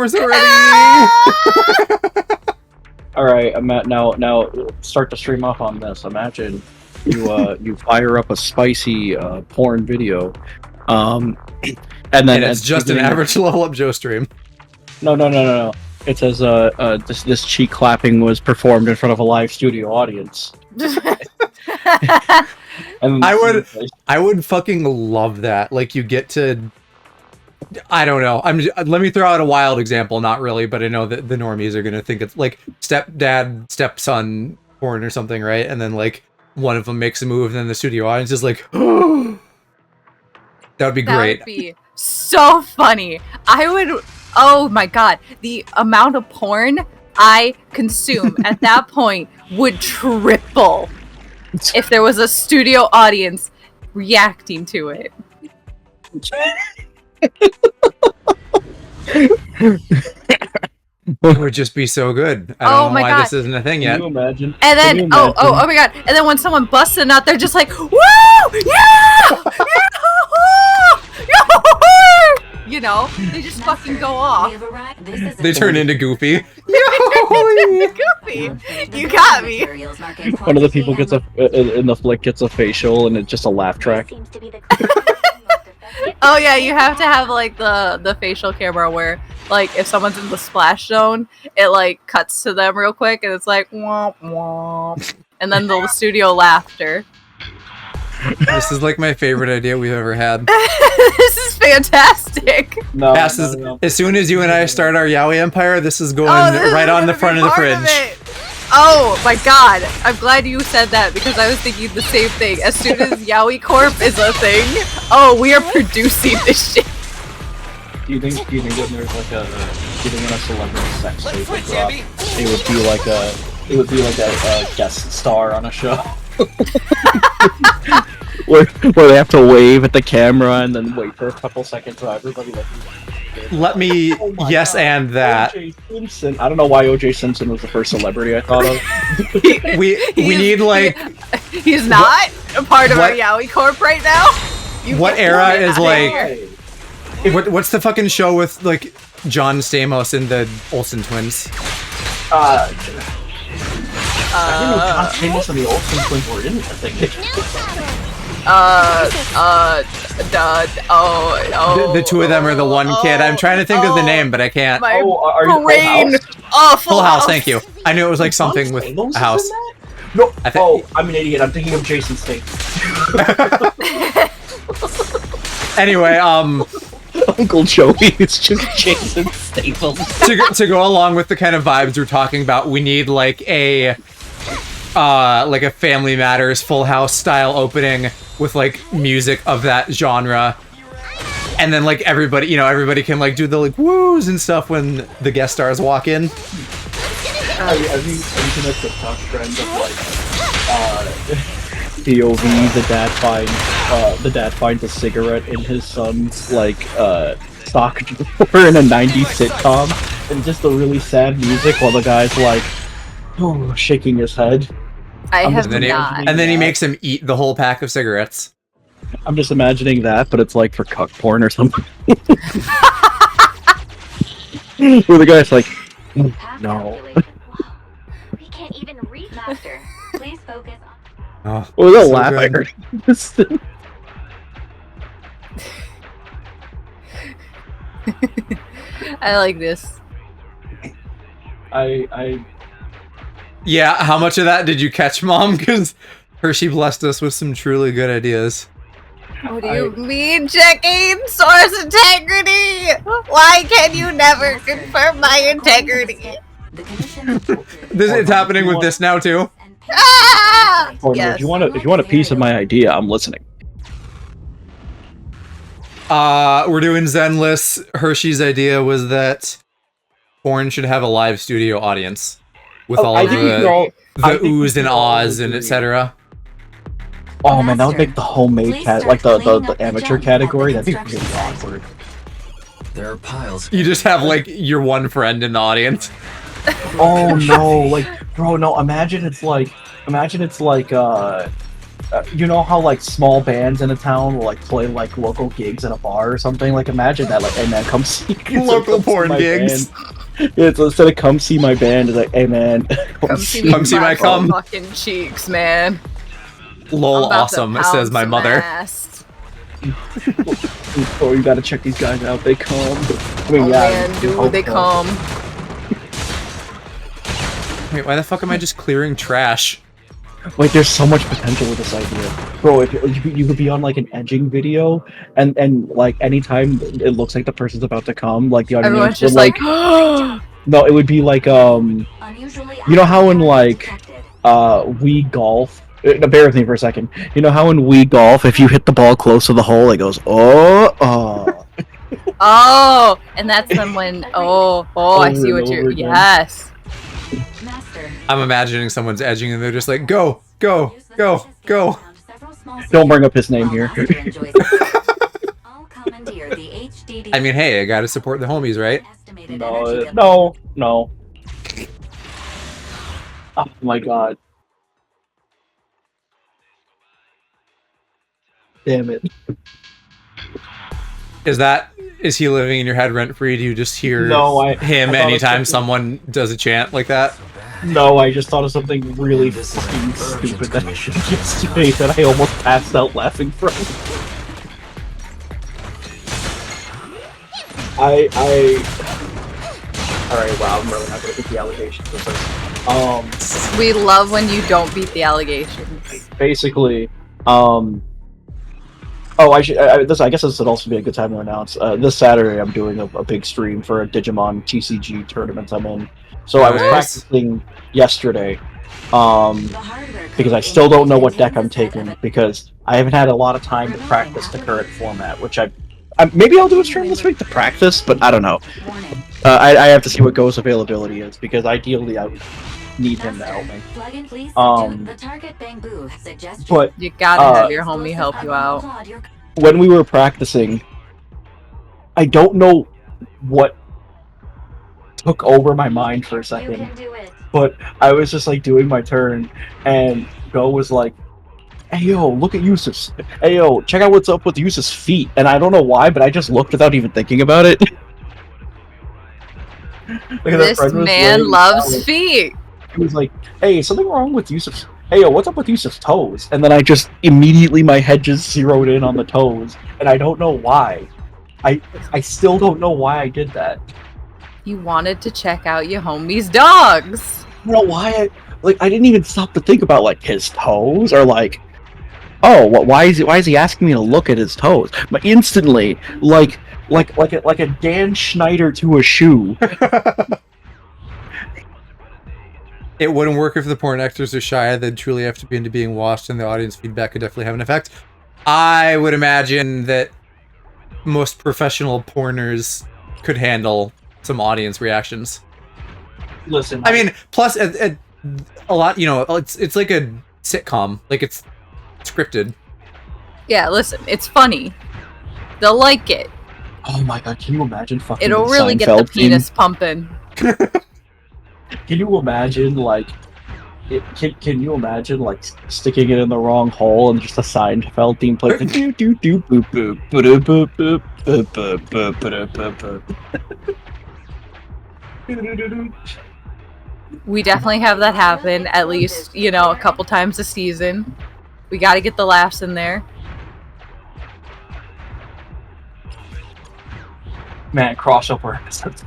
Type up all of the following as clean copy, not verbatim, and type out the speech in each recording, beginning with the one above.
we're so ready. All right, now start the stream off on this. Imagine you fire up a spicy porn video, and it's just an average level up Joe stream. No. It says this cheek clapping was performed in front of a live studio audience. And I would fucking love that. Like, you get to, I don't know. Let me throw out a wild example. Not really, but I know that the normies are gonna think it's like stepdad, stepson porn or something, right? And then like one of them makes a move, and then the studio audience is like, that would be great. That would be so funny. I would. Oh my god, the amount of porn I consume at that point would triple if there was a studio audience reacting to it. It would just be so good. I don't know why this isn't a thing yet. Can you imagine? And then, oh my god! And then when someone busts a nut, they're just like, "Woo! Yeah! You know, they just fucking go off. They turn into Goofy. Goofy, you got me. One of the people gets in the flick gets a facial, and it's just a laugh track. Oh yeah, you have to have like the facial camera where, like, if someone's in the splash zone, it like cuts to them real quick, and it's like womp womp, and then the studio laughter. This is like my favorite idea we've ever had. This is fantastic. No. As soon as you and I start our Yaoi Empire, this is going right on the front of the fridge. Oh my god, I'm glad you said that, because I was thinking the same thing. As soon as Yaoi Corp is a thing, oh, we are producing this shit. Do you think when there's like a celebrity sex tape would drop, it would be like a guest star on a show? where they have to wave at the camera and then wait for a couple seconds for everybody like. Let me and that. O.J. Simpson. I don't know why O.J. Simpson was the first celebrity I thought of. we need like. He's not a part of our Yaoi Corp right now. What era is like? What's the fucking show with like John Stamos and the Olsen twins? I didn't know John Stamos and the Olsen twins were in it. The two of them are the one kid. I'm trying to think of the name, but I can't. My brain. Full House. Thank you. I knew it was like something with a house. No. I'm an idiot. I'm thinking of Jason Statham. Anyway, Uncle Joey. It's just Jason Statham. to go along with the kind of vibes we're talking about, we need like a Family Matters Full House style opening with like music of that genre, and then like everybody can like do the like woos and stuff when the guest stars walk in. Have you seen a TikTok trend of like POV? The dad finds a cigarette in his son's like sock drawer in a 90s sitcom, and just the really sad music while the guy's like shaking his head. And then he makes him eat the whole pack of cigarettes. I'm just imagining that, but it's like for cuck porn or something. Where the guy's like, no. We can't even read master. Please focus on. Oh, they'll laugh. I heard. I like this. Yeah, how much of that did you catch, Mom? Because Hershey blessed us with some truly good ideas. What do you mean, checking source integrity? Why can you never confirm my integrity? It's happening with this now too. Ah! Yes. If you want a piece of my idea, I'm listening. We're doing Zenless. Hershey's idea was that porn should have a live studio audience with all of the oohs and ahs and etc. Oh man, that would make the homemade the amateur category. That'd be really awkward. There are piles. You just have like your one friend in the audience. Oh no, like bro, no. Imagine it's like you know how like small bands in a town will like play like local gigs in a bar or something? Like imagine that, like, hey man, come see Local come see porn my gigs. band. Yeah, so instead of come see my band, it's like, hey man, Come see me Come see my clap some cum. fucking cheeks, man. Lol, I'm about to awesome, pound says my some mother. ass. Oh, you gotta check these guys out. They come. I mean, Oh yeah. man, I dude, hope they so. come. Wait, why the fuck am I just clearing trash? Wait, there's so much potential with this idea, bro. If you could be on like an edging video, and like anytime it looks like the person's about to come, like the audience Everyone's would just like, no, it would be like Unusually you know how in active like detected. Wii Golf. Bear with me for a second. You know how in Wii Golf, if you hit the ball close to the hole, it goes oh. oh, and that's them when, oh, I Over see and what you're, over again. yes. Master. I'm imagining someone's edging and they're just like, go, go, go, go. Don't bring up his name here. I mean, hey, I gotta support the homies, right? No. Oh my god. Damn it. Is he living in your head rent free? Do you just hear No, I him thought anytime of something- someone does a chant like that? No, I just thought of something really This is fucking an urgent stupid that I commission. did yesterday that I almost passed out laughing from. Alright, wow, I'm really not gonna get the allegations with this. We love when you don't beat the allegations. Basically, I guess this would also be a good time to announce. This Saturday, I'm doing a big stream for a Digimon TCG tournament I'm in. So I was Nice. practicing yesterday, because I still don't know what deck I'm taking because I haven't had a lot of time to practice the current format. Which maybe I'll do a stream this week to practice, but I don't know. I have to see what Go's availability is because ideally I need him to help me. But You gotta have your homie help you out. when we were practicing, I don't know what took over my mind for a You second, can do it. but I was just like doing my turn, and Go was like, "Hey yo, look at Yusuf's. Hey yo, check out what's up with Yusuf's feet." And I don't know why, but I just looked without even thinking about it. Like, that This friend was man laying loves down, feet. He was like, "Hey, is something wrong with Yusuf's? Hey yo, what's up with Yusuf's toes?" And then I just immediately my head just zeroed in on the toes, and I don't know why. I still don't know why I did that. You wanted to check out your homie's dogs. I don't know why I didn't even stop to think about like his toes or like, oh, why is he asking me to look at his toes? But instantly, like a Dan Schneider to a shoe. It wouldn't work if the porn actors are shy. They'd truly have to be into being watched, and the audience feedback could definitely have an effect. I would imagine that most professional porners could handle some audience reactions. Listen, I mean, plus a lot, you know, it's like a sitcom, like it's scripted. Yeah, listen, it's funny. They'll like it. oh my god, can you imagine fucking It'll the really get the Seinfeld scene? penis pumping. Can you imagine like? Can you imagine like sticking it in the wrong hole and just a Seinfeld theme play? Do do do boop boop boop boop boop boop boop boop boop boop. We definitely have that happen at least, you know, a couple times a season. We gotta get the laughs in there. Man, crossover episodes.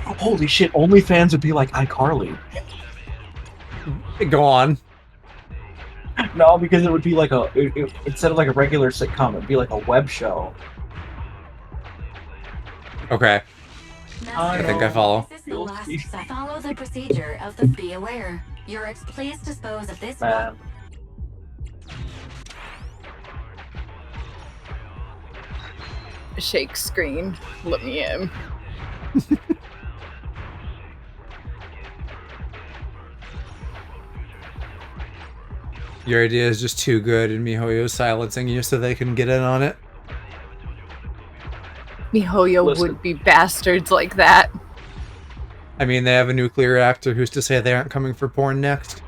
Holy shit! OnlyFans would be like iCarly. Go on. No, because it would be like instead of like a regular sitcom, it'd be like a web show. Okay. I think I follow. This is the last step. Follow the procedure of the be aware. Please dispose of this Man. Shake screen. Let me in. Your idea is just too good, and MiHoYo's silencing you so they can get in on it. MiHoYo Listen. would be bastards like that. I mean, they have a nuclear reactor. Who's to say they aren't coming for porn next?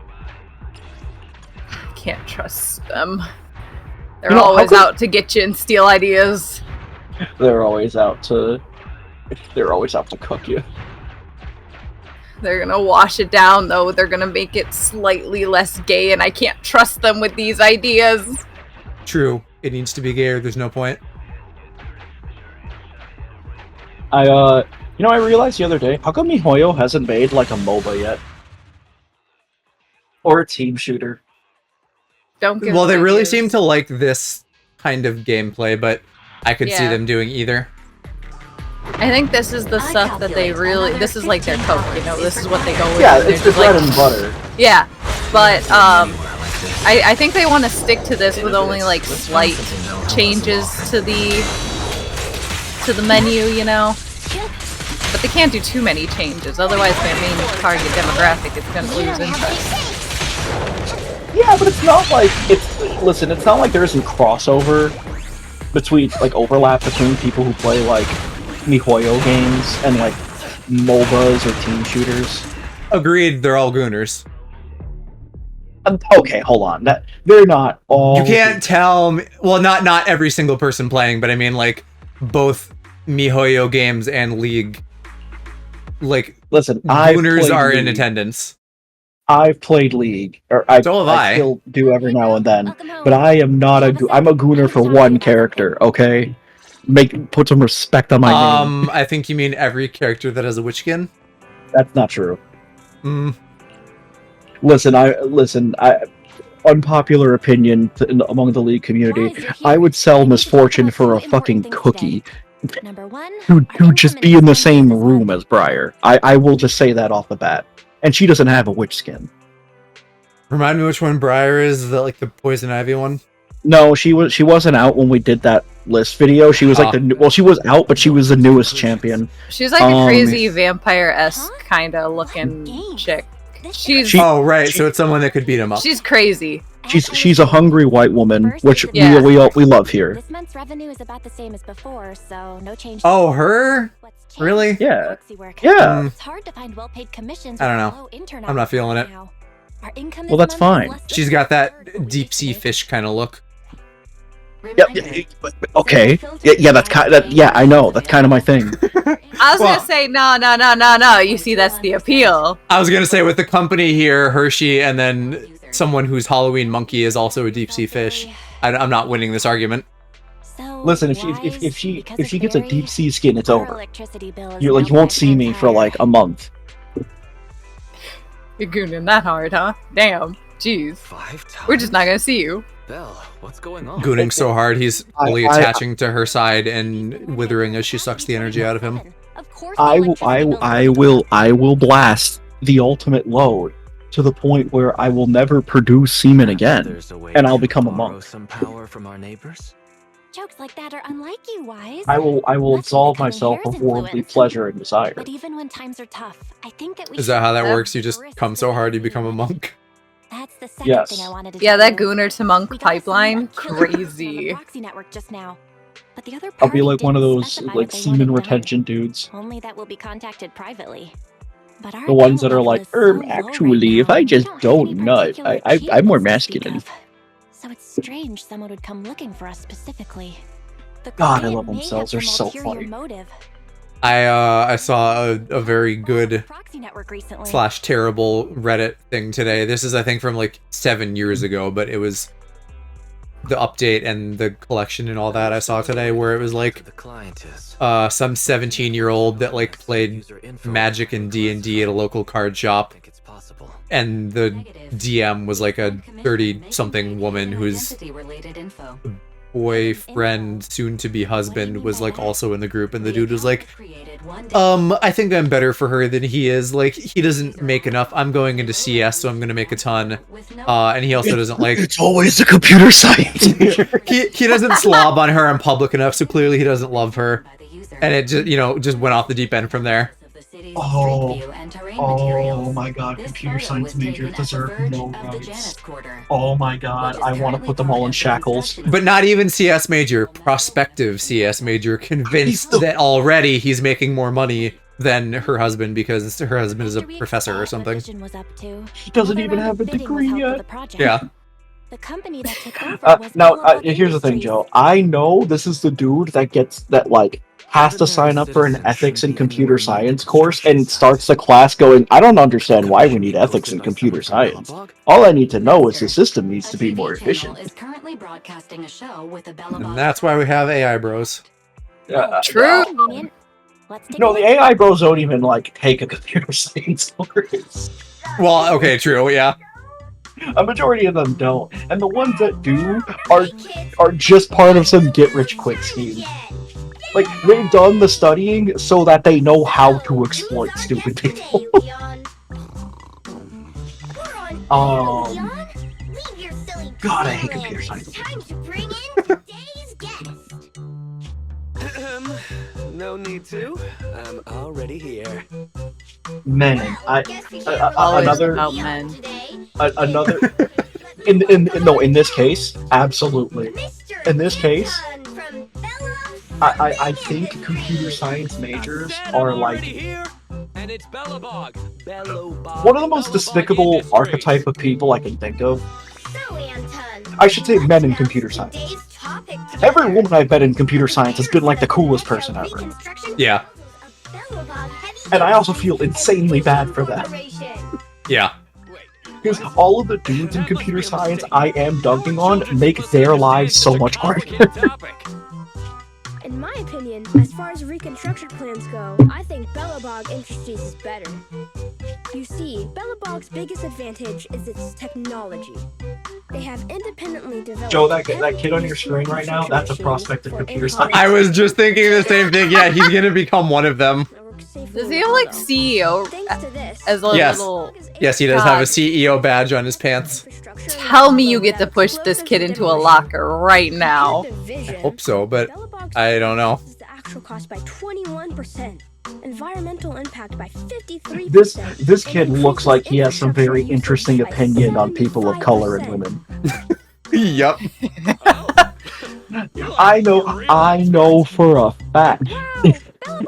Can't trust them. They're always out to get you and steal ideas. They're always out to cook you. They're gonna wash it down, though. They're gonna make it slightly less gay, and I can't trust them with these ideas. True. It needs to be gay or there's no point. I realized the other day, how come MiHoYo hasn't made like a MOBA yet? Or a team shooter? Don't give Well, they them really ideas. seem to like this kind of gameplay, but I could see Yeah. them doing either. I think this is the stuff that they really. This is like their coke, you know. This is what they go with. Yeah, and they're it's the just bread like, and butter. Yeah, but I think they want to stick to this with only like slight changes to the menu, you know. But they can't do too many changes, otherwise their main target demographic is gonna lose interest. Yeah, but it's not like listen, it's not like there isn't crossover between overlap between people who play like MiHoYo games and like MOBAs or team shooters. Agreed, they're all gooners. Okay, hold on. They're not all. You can't tell me, well, not every single person playing, but I mean like both MiHoYo games and League. Like Listen, gooners are in attendance. I've played League, or So have I. still do every now and then. But I am not I'm a gooner for one character. Okay, put some respect on my name. I think you mean every character that has a witch skin. That's not true. Mm. Listen, unpopular opinion among the League community. I would sell Misfortune for a fucking cookie. Number one, To just be in the same room as Briar. I will just say that off the bat. And she doesn't have a witch skin. Remind me which one Briar is, the Poison Ivy one? No, she wasn't out when we did that list video. She was like she was out, but she was the newest champion. She's like a crazy vampire-esque kind of looking chick. She's Oh right, so it's someone that could beat him up. she's crazy. She's a hungry white woman, which Yeah. we love here. This month's revenue is about the same as before, so no change. Oh, her? What's changed Really? is Yeah. proxy work. Yeah. It's hard to find well-paid commissions. I don't with know. low internet I'm not feeling right it. now. Our income Well, this that's month is fine. less than She's got that one-third deep sea fish kind of look. Okay. Yeah, that's yeah, I know. That's kind of my thing. I was Well- gonna say no. You see, that's the appeal. I was gonna say with the company here, Hershey, and then someone whose Halloween monkey is also a deep sea fish. I'm not winning this argument. So Listen, if wise, she because gets a of deep Barry, sea skin, it's our over. electricity bill is You now you won't 5 see me times for like higher. a month. You're gooning that hard, huh? Damn. Jeez. 5 times? We're just not gonna see you. Belle, what's going on? Gooning so hard, he's fully I- attaching to her side and withering as she sucks the energy out of him. Of course I the will electricity bill I will blast the ultimate load to the point where I will never produce semen again. There's a way and I'll to become a borrow monk. some power from our neighbors? Jokes like that are unlike you, Wise. I will Unless absolve you become myself Hare's of worldly influence. pleasure and desire. But even when times are tough, I think that we Is that how that Yeah. works? You just come so hard you become a monk? That's the second Yes. thing I wanted to Yeah, tell that you. gooner to monk We got assigned pipeline, a killer person on the crazy. proxy network just now. But the other I'll be party like one of didn't those specify like what they semen wanted done. retention dudes. Only that will be contacted privately. But our The ones that talent are like, level is so low actually, right if now, I we just don't have don't any nut, particular I'm more achievements to speak masculine. of. So it's strange someone would come looking for us specifically. The God, I client love may themselves. have They're some so ulterior funny. motive. I saw a very good Proxy network recently. / terrible Reddit thing today. This is I think from like 7 years ago, but it was the update and the collection and all that I saw today, where it was like The client is. some 17-year-old that like played User info Magic and D&D at a local card shop, think it's possible. and the DM was like a 30-something woman whose boyfriend, soon-to-be husband, was like also in the group, and the dude was like, I think I'm better for her than he is. Like, he doesn't make enough. I'm going into CS, so I'm gonna make a ton. And he also doesn't like... It's always the computer science. he doesn't slob on her in public enough, so clearly he doesn't love her. And it just, just went off the deep end from there. Oh my god, computer science majors deserve no rights. Oh my god, I want to put them all in shackles. But not even CS major, prospective CS major, convinced that already he's making more money than her husband because her husband is a professor or something. He doesn't even have a degree yet. Yeah. The company that took over was Now, Global here's the thing, Industries. Joe. I know this is the dude that like has to sign up for an ethics and computer science course and starts the class going, I don't understand why we need ethics and computer science. All I need to know is the system needs to be more efficient. Is currently broadcasting a show with the And that's why we have AI bros. True. Convenient. Let's take a No, look. the AI bros don't even like take a computer science course. Well, okay, true, yeah. A majority of them don't, and the ones that do are just part of some get-rich-quick scheme. Like, they've done the studying so that they know how to exploit stupid people. God, I hate computer science. Time to bring in today's guest. No need to. I'm already here. Man, Always another about men. another in this case, absolutely. In this case, I think computer science majors are like And it's Bellabog. one of the most despicable archetype of people I can think of. I should say men in computer science. Every woman I've met in computer science has been like the coolest person ever. Yeah. And I also feel insanely bad for them. Yeah. Because all of the dudes in computer science I am dunking on make their lives so much harder. In my opinion, as far as reconstruction plans go, I think Bellabog Industries is better. You see, Bellabog's biggest advantage is its technology. They have independently developed... Joe, that kid on your screen right now, that's a prospect of computer science. I was just thinking the same thing. Yeah, he's gonna become one of them. Does he have like CEO as a Yes. little? Yes, he does have a God. CEO badge on his pants. Tell me you get to push this kid into a locker right now. I hope so, but I don't know. The actual cost by 21%. Environmental impact by 53%. This kid looks like he has some very interesting opinion on people of color and women. Yup. I know for a fact.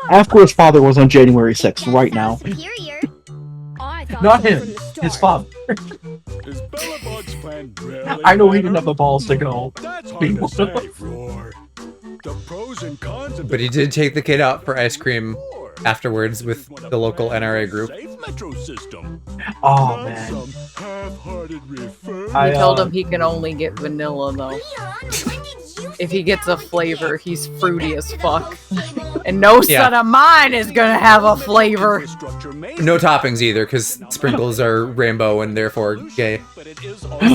After his father was on January 6th, right now. Not him, his father. Is Bellabog's plan really I know he didn't have the balls to go. That's hard to say, Roar. The pros and cons of But he did take the kid out for ice cream afterwards with the local NRA group. safe metro system. Oh Not man. some half-hearted refer. I told him he can only get vanilla though. If he gets a flavor, he's fruity as fuck. And no Yeah. son of mine is gonna have a flavor. No toppings either, because sprinkles are rainbow and therefore gay.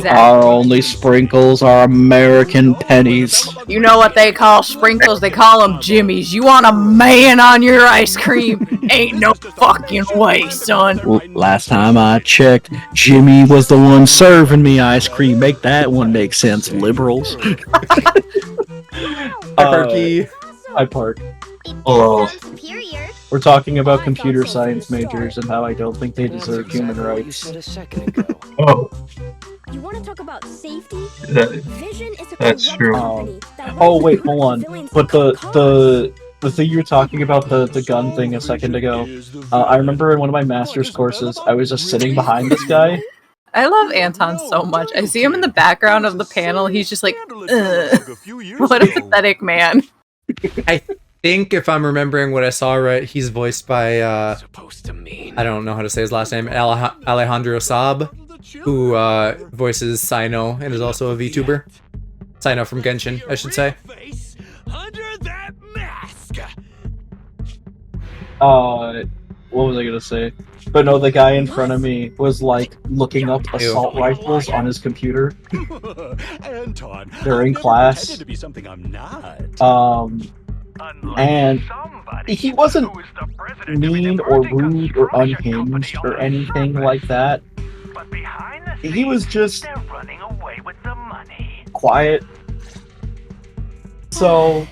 Our only sprinkles are American pennies. You know what they call sprinkles? They call them jimmies. You want a man on your ice cream? Ain't no fucking way, son. Last time I checked, Jimmy was the one serving me ice cream. Make that one make sense, liberals. Perky. I park. Oh. We're talking about computer science majors and how I don't think they deserve human What you rights. said a second ago. Oh. You want to talk about safety? That- Vision is a That's corrupt true. company that Oh wants wait, to hold put on. villains But on cars. the thing you were talking about, the gun thing a second ago, I remember in one of my master's courses, I was just sitting behind this guy. I love Anton so much. I see him in the background of the panel. He's just like, ugh. What a pathetic man. I think if I'm remembering what I saw right, he's voiced by Supposed to mean. I don't know how to say his last name, Alejandro Saab, who voices Sino and is also a VTuber. Sino from Genshin, I should say. Under that mask. What was I gonna say? But no, the guy in front of me was like looking up assault rifles on his computer Anton. during I've class. pretended to be something I'm not. And he wasn't mean or rude or unhinged or anything like that. He was just quiet. So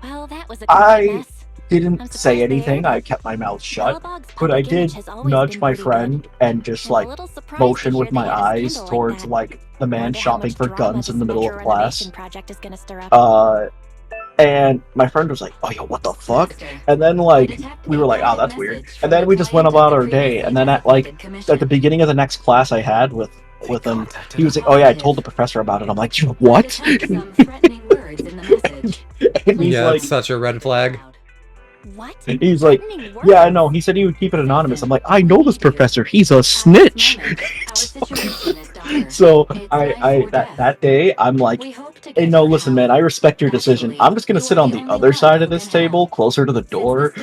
Well, that was a I complete mess. didn't say anything. I kept my mouth shut. But I did nudge my friend and just like motion with my eyes towards like the man shopping for guns in the middle of class. And my friend was like, "Oh, yo, what the fuck?" And then like we were like, "Oh, that's weird." And then we just went about our day. And then at the beginning of the next class I had with him, he was like, "Oh yeah, I told the professor about it." I'm like, "You what?" And he's Yeah, like, it's such a red flag. What? he's like, Threatening "Yeah, I words? know." He said he would keep it anonymous. I'm like, "I know this professor. He's a snitch." So that day, I'm like, "Hey, no, listen, man. I respect your decision. I'm just gonna sit on the other side of this table, closer to the door."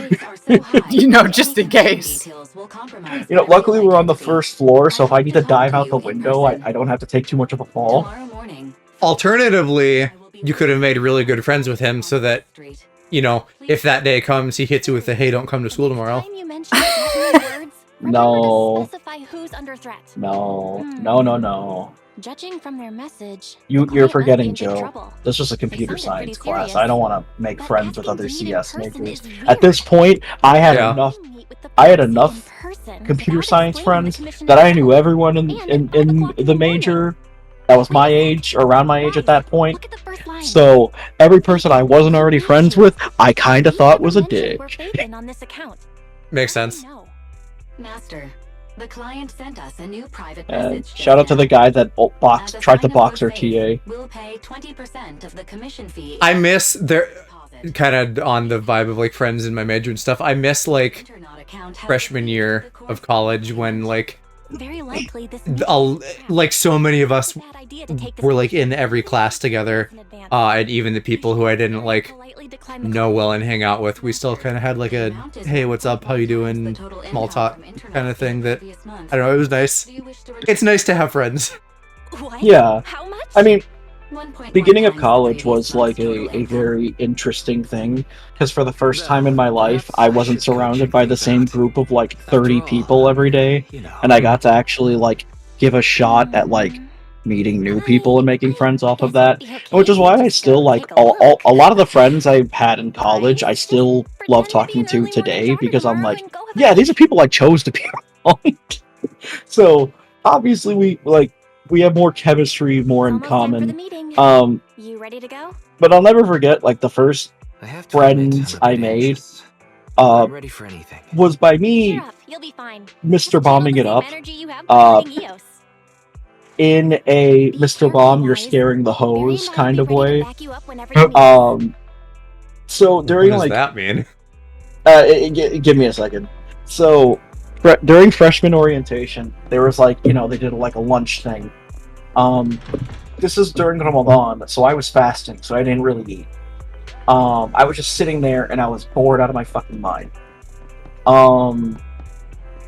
You know, just in case. You know, luckily we're on the first floor, so if I need to dive out the window, I don't have to take too much of a fall. Alternatively, you could have made really good friends with him so that, you know, if that day comes, he hits you with the "Hey, don't come to school tomorrow." Time you mentioned threatening words, No. remember to specify who's under threat. No. Judging from their message, You're the client forgetting, must be in big Joe. trouble. This was a computer sounded pretty science class. serious. I don't want to make But friends with asking other to meet in CS person majors. is At this point, I had Yeah. enough. Meet with the I had person enough in person computer without science explaining friends the commission's that I knew trouble. everyone And in 5 o'clock in the the major that was my age, around my age at that point. Look at the first line. So every person I wasn't already friends with, I kind of We thought never was a mentioned dick. we're faking on this account. Makes How do sense. we know? Master, the client sent us a new private And message. shout out to the guy that As a tried to sign of box good our faith, TA. We'll pay 20% of the commission fee. I miss their Deposit. kind of on the vibe of like friends in my major and stuff. I miss like Internaut account has freshman received year the of college when like Very likely this like so many of us Bad idea to take this were like in commission every class together, in advance. and even the people who I didn't like Politely decline the know call. well and hang out with, we still kind of had like a "Hey, what's up? How you doing?" small talk kind of thing that I don't know. It was nice. It's nice to have friends. What? Yeah. How much? I mean, 1.1 beginning of times the college previous was like month's total a income. very interesting thing because for the first time in my life I wasn't surrounded by the same group of like 30 people every day, and I got to actually like give a shot at like meeting new people and making friends off of that, which is why I still like a lot of the friends I've had in college I still love talking to today, because I'm like, yeah, these are people I chose to be around. So obviously we have more chemistry, more in Almost time for the common. meeting. You ready to go? But I'll never forget, like, the first I have to admit, friends I'm a I bit made anxious. I'm ready for anything. was by me Cheer up, you'll be fine. Mr. Bombing it up Energy you have uh, guarding Eos. in a Be Mr. careful, Bomb, you're guys. scaring the Barry hose and I kind will of be ready to way. back you up whenever you need us. So What during does like that mean? give me a second. So during freshman orientation, there was like, you know, they did like a lunch thing. This is during Ramadan, so I was fasting, so I didn't really eat. I was just sitting there and I was bored out of my fucking mind.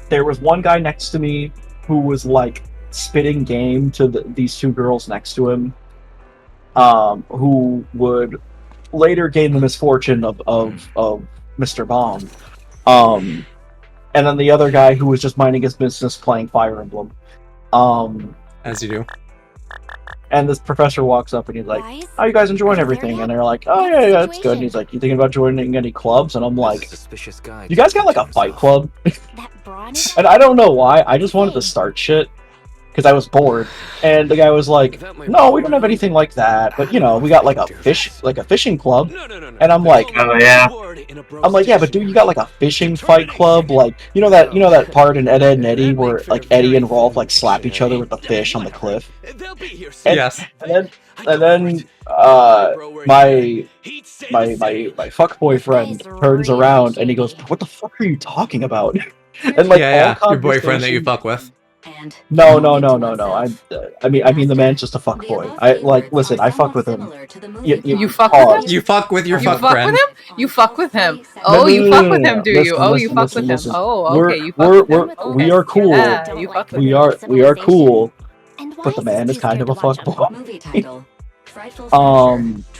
There was one guy next to me who was like spitting game to these two girls next to him, who would later gain the misfortune of Mr. Bomb. And then the other guy who was just minding his business playing Fire Emblem. As you do. And this professor walks up and he's like, Guys, "How you guys enjoying are you there everything?" yet? And they're like, "Oh What's yeah, the yeah, it's good." And situation? he's like, "You thinking about joining any clubs?" And I'm like, Suspicious guy. "You guys got like a fight club?" That brawny guy? And I don't know why. I just wanted to start shit because I was bored. And the guy was like, "No, we don't have anything like that. But you know, we got like a fishing club." No. And I'm like, Oh yeah. I'm like, "Yeah, but dude, you got like a fishing fight club? Like, you know that part in Ed, Edd and Eddy where like Eddie and Rolf like slap each other with the fish on the cliff?" They'll be here And, Yes. and then my fuck boyfriend turns around and he goes, "What the fuck are you talking about?" And like Yeah, all your boyfriend that you conversation- fuck with. And No. I mean the man's just a fuck boy. I like listen. I fuck with him. You fuck pause. with him? You fuck with your You fuck fuck friend. with him? You fuck with him. No, Oh, no, you no, fuck no, with no, him, no. do you? Listen, Oh, you fuck listen, with him. listen. Oh, We're- okay, you fuck we're- with him. we're- we are cool. Yeah, you fuck with We him. are cool, And why but the is man this is kind of too a scared to fuck watch him? boy. movie title. Frightful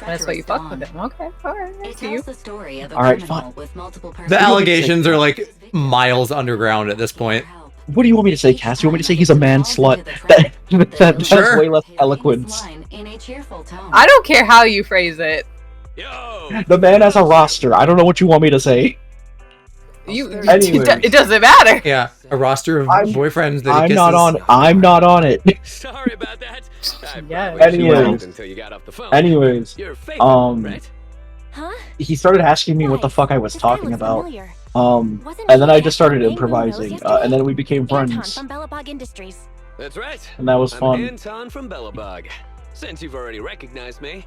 That's why you fuck with him. Okay, alright. It I see you. tells the story of a All right, criminal fine. with multiple The allegations are like miles underground at this point. What do you want me to say, Cass? You want me to say he's a man slut? That Sure. has way less eloquence. I don't care how you phrase it. Yo. The man has a roster. I don't know what you want me to say. Anyways. It doesn't matter. Yeah, a roster of I'm- boyfriends that he I'm kisses. not on it. Sorry about that. I Yeah. probably should've Anyways. waited until you got off the phone. Anyways, You're fake, um, right? Huh? he started asking me what the fuck I was This guy talking looks about. familiar. And Wasn't then he I the just started guy with the nose improvising, yesterday? and then we became Anton friends. from Bellabog Industries. That's right. And that was I'm fun. Anton from Bellabog. Since you've already recognized me,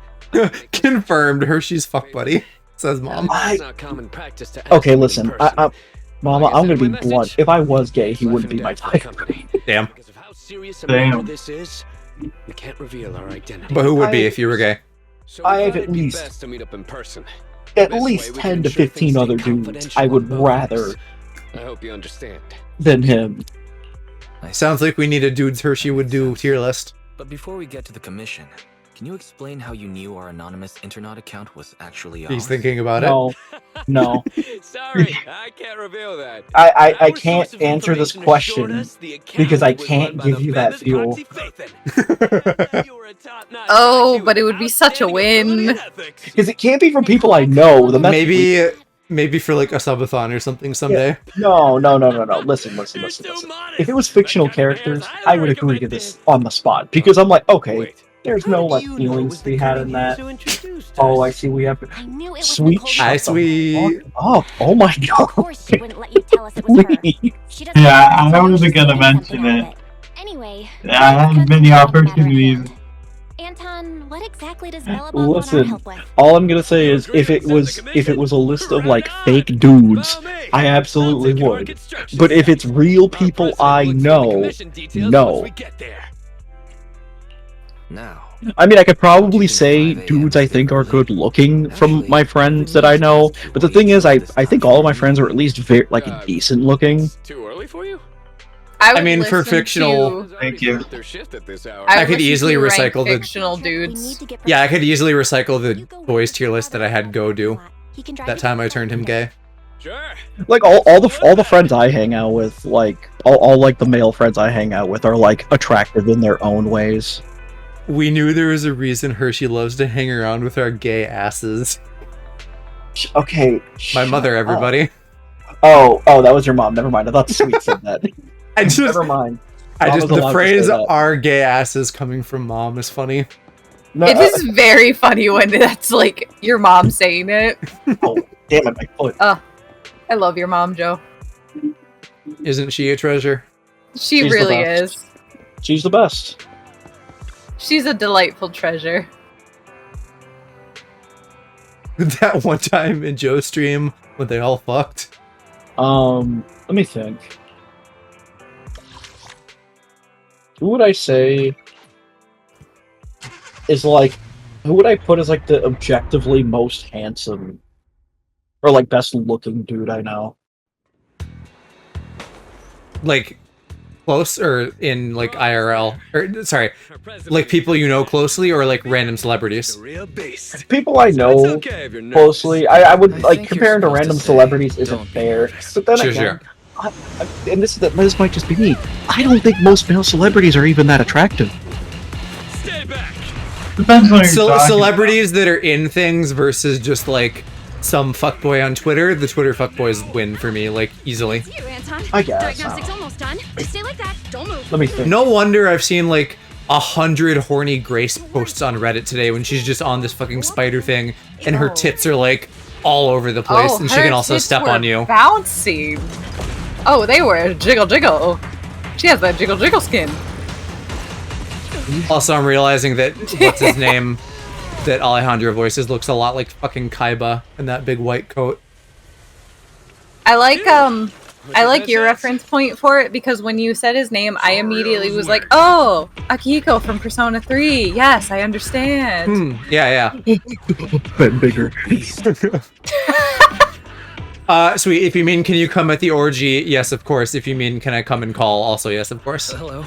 Confirmed. Hershey's fuck buddy. Says mom. it's not common practice to ask Okay, him in listen, person. Mama, Like I I'm said gonna in be my blunt. message, If I was gay, he life wouldn't and be my death for the type. company. Damn. Because of how serious a Damn. matter this is, we can't reveal our identity. But who would be if you were gay? So I we have thought at it'd be least- best to meet up in person. At This least way we 10 can to ensure 15 things other stay dudes confidential I would on both rather ends. I hope you understand. than him. Sounds like we need a dudes Hershey would do tier list. But before we get to the commission, can you explain how you knew our anonymous internet account was actually ours? He's thinking about it. No, no. Sorry, I can't reveal that. I Our can't source of answer this information question assured us the account because I was can't run by give the you that famous fuel. Proxy Fathan. You were a top-notch Oh, tattoo but it with would be such a outstanding ability win. and ethics. Because it can't be from people I know. Then that's Maybe for like a subathon or something someday. No. Listen. If it was fictional characters, I would agree to this on the spot because I'm like, okay, Wait, there's how no do like you know it feelings was to the be had current in that. user who introduced Oh, us? I see. We have I knew it was sweet. Nicole. Hi, Shut the sweet. fuck up. Oh my Of god. course she wouldn't let you tell us it was her. Please. She doesn't Yeah, know I until was she's gonna seen mention something out of it. Anyway, Yeah, I let's haven't go been to the matter at opportunity. hand. Anton, what exactly does Bellabog want our Listen, help with? all I'm gonna say is if it was a list of like fake dudes, I absolutely would. But if it's real people I know, no. Now, I mean, I could probably say dudes I think are good looking from my friends that I know, but the thing is, I think all of my friends are at least very like decent looking. Too early for you? would mean, for listen fictional- to- Thank you. Their shift at this hour. I I would could listen easily to rank recycle the- fictional dudes. Yeah, I could easily recycle the boys tier list that I had Go do that time I turned him gay. Sure. Like all the friends I hang out with, like all like the male friends I hang out with are like attractive in their own ways. We knew there was a reason Hershey loves to hang around with our gay asses. Okay. My shut mother, up. everybody. Oh, that was your mom. Never mind. I thought Sweet said that. I just, Never mind. the allowed to phrase say that. "our gay asses" coming from mom is funny. No, It is very funny when that's like your mom saying it. oh, damn it, my foot. I love your mom, Joe. Isn't she a treasure? She She's the really best. is. She's the best. She's a delightful treasure. That one time in Joe's stream when they all fucked. Let me think. Who would I say is like? Who would I put as like the objectively most handsome or like best looking dude I know? Like close or in like IRL or sorry, like people you know closely or like random celebrities. Real beast. People I know It's okay if you're nervous. closely. I would I like think you're comparing to supposed to random say, celebrities isn't "Don't be fair. nervous." But then Sure, again, and this might just be me. I don't think most male celebrities are even that attractive. Stay back. Depends on what you're talking Celebrities that are in things versus just like some fuckboy on Twitter. The Twitter fuckboys win for me, like easily. You, Anton. I guess. Diagnostics almost done. Stay like that. Don't move. Let me think. No wonder I've seen like 100 horny Grace posts on Reddit today when she's just on this fucking spider thing and her tits are like all over the place and she her can also tits step were on you. Bouncing. Oh, they were jiggle jiggle. She has that jiggle jiggle skin. Also, I'm realizing that what's his name that Alejandro voices looks a lot like fucking Kaiba in that big white coat. I like your reference point for it because when you said his name, I immediately was like, "Oh, Akihiko from Persona 3. Yes, I understand." Yeah. Bit bigger. Sweet. If you mean can you come at the orgy? Yes, of course. If you mean can I come and call? Also, yes, of course. Hello.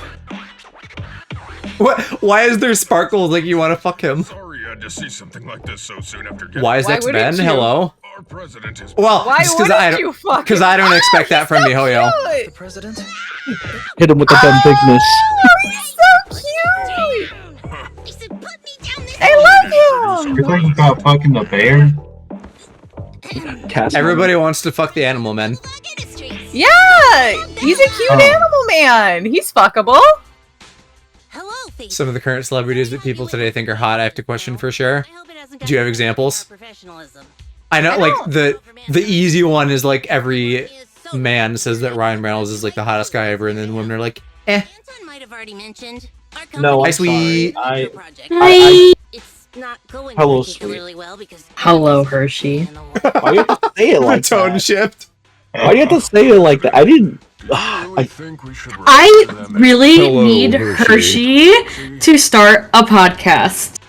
What? Why is there sparkles like you want to fuck him? Sorry you had to see something like this so soon after getting Why is Why that wouldn't Ben? you? Hello. our president is Well, Why just because wouldn't you fuck him? I don't expect that from Mihoyo. The president? Hit him with the Ben bigness. He's so cute. He said, "Put me down this I love him. You're talking about fucking the bear? Cast Everybody wants to fuck the animal men. Yeah, he's a cute animal man. He's fuckable. Hello, face. Some of the current celebrities that people today think are hot, I have to question for sure. I hope it Do you have examples? I know, like, the easy one is, like, every man says that Ryan Reynolds is, like, the hottest guy ever, and then women are like, eh. No, Hi, I'm sweet. sorry. Hello, Hello, sweet. Hello, Hershey. Why do you have to say it like The tone that? shift. Why do you have to say it like that? I didn't. I really Hello, need Hershey. Hershey to start a podcast.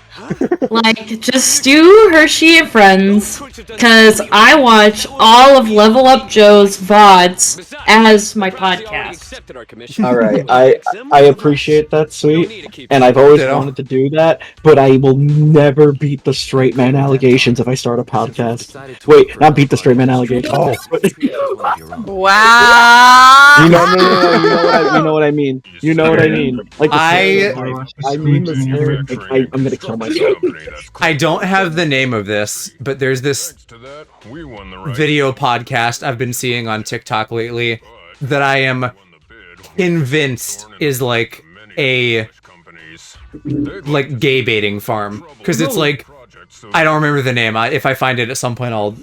Like, just do Hershey and Friends, because I watch all of Level Up Joe's VODs as my podcast. Alright, I appreciate that, sweet, and I've always wanted to do that, but I will never beat the straight man allegations if I start a podcast. Wait, not beat the straight man allegations. Oh. Wow. You know what I mean. You know what I mean. Like the I mean the stereotype. I'm gonna kill myself. I don't have the name of this, but there's this video podcast I've been seeing on TikTok lately that I am convinced is like a gay baiting farm, because it's like, I don't remember the name. If I find it at some point, I'll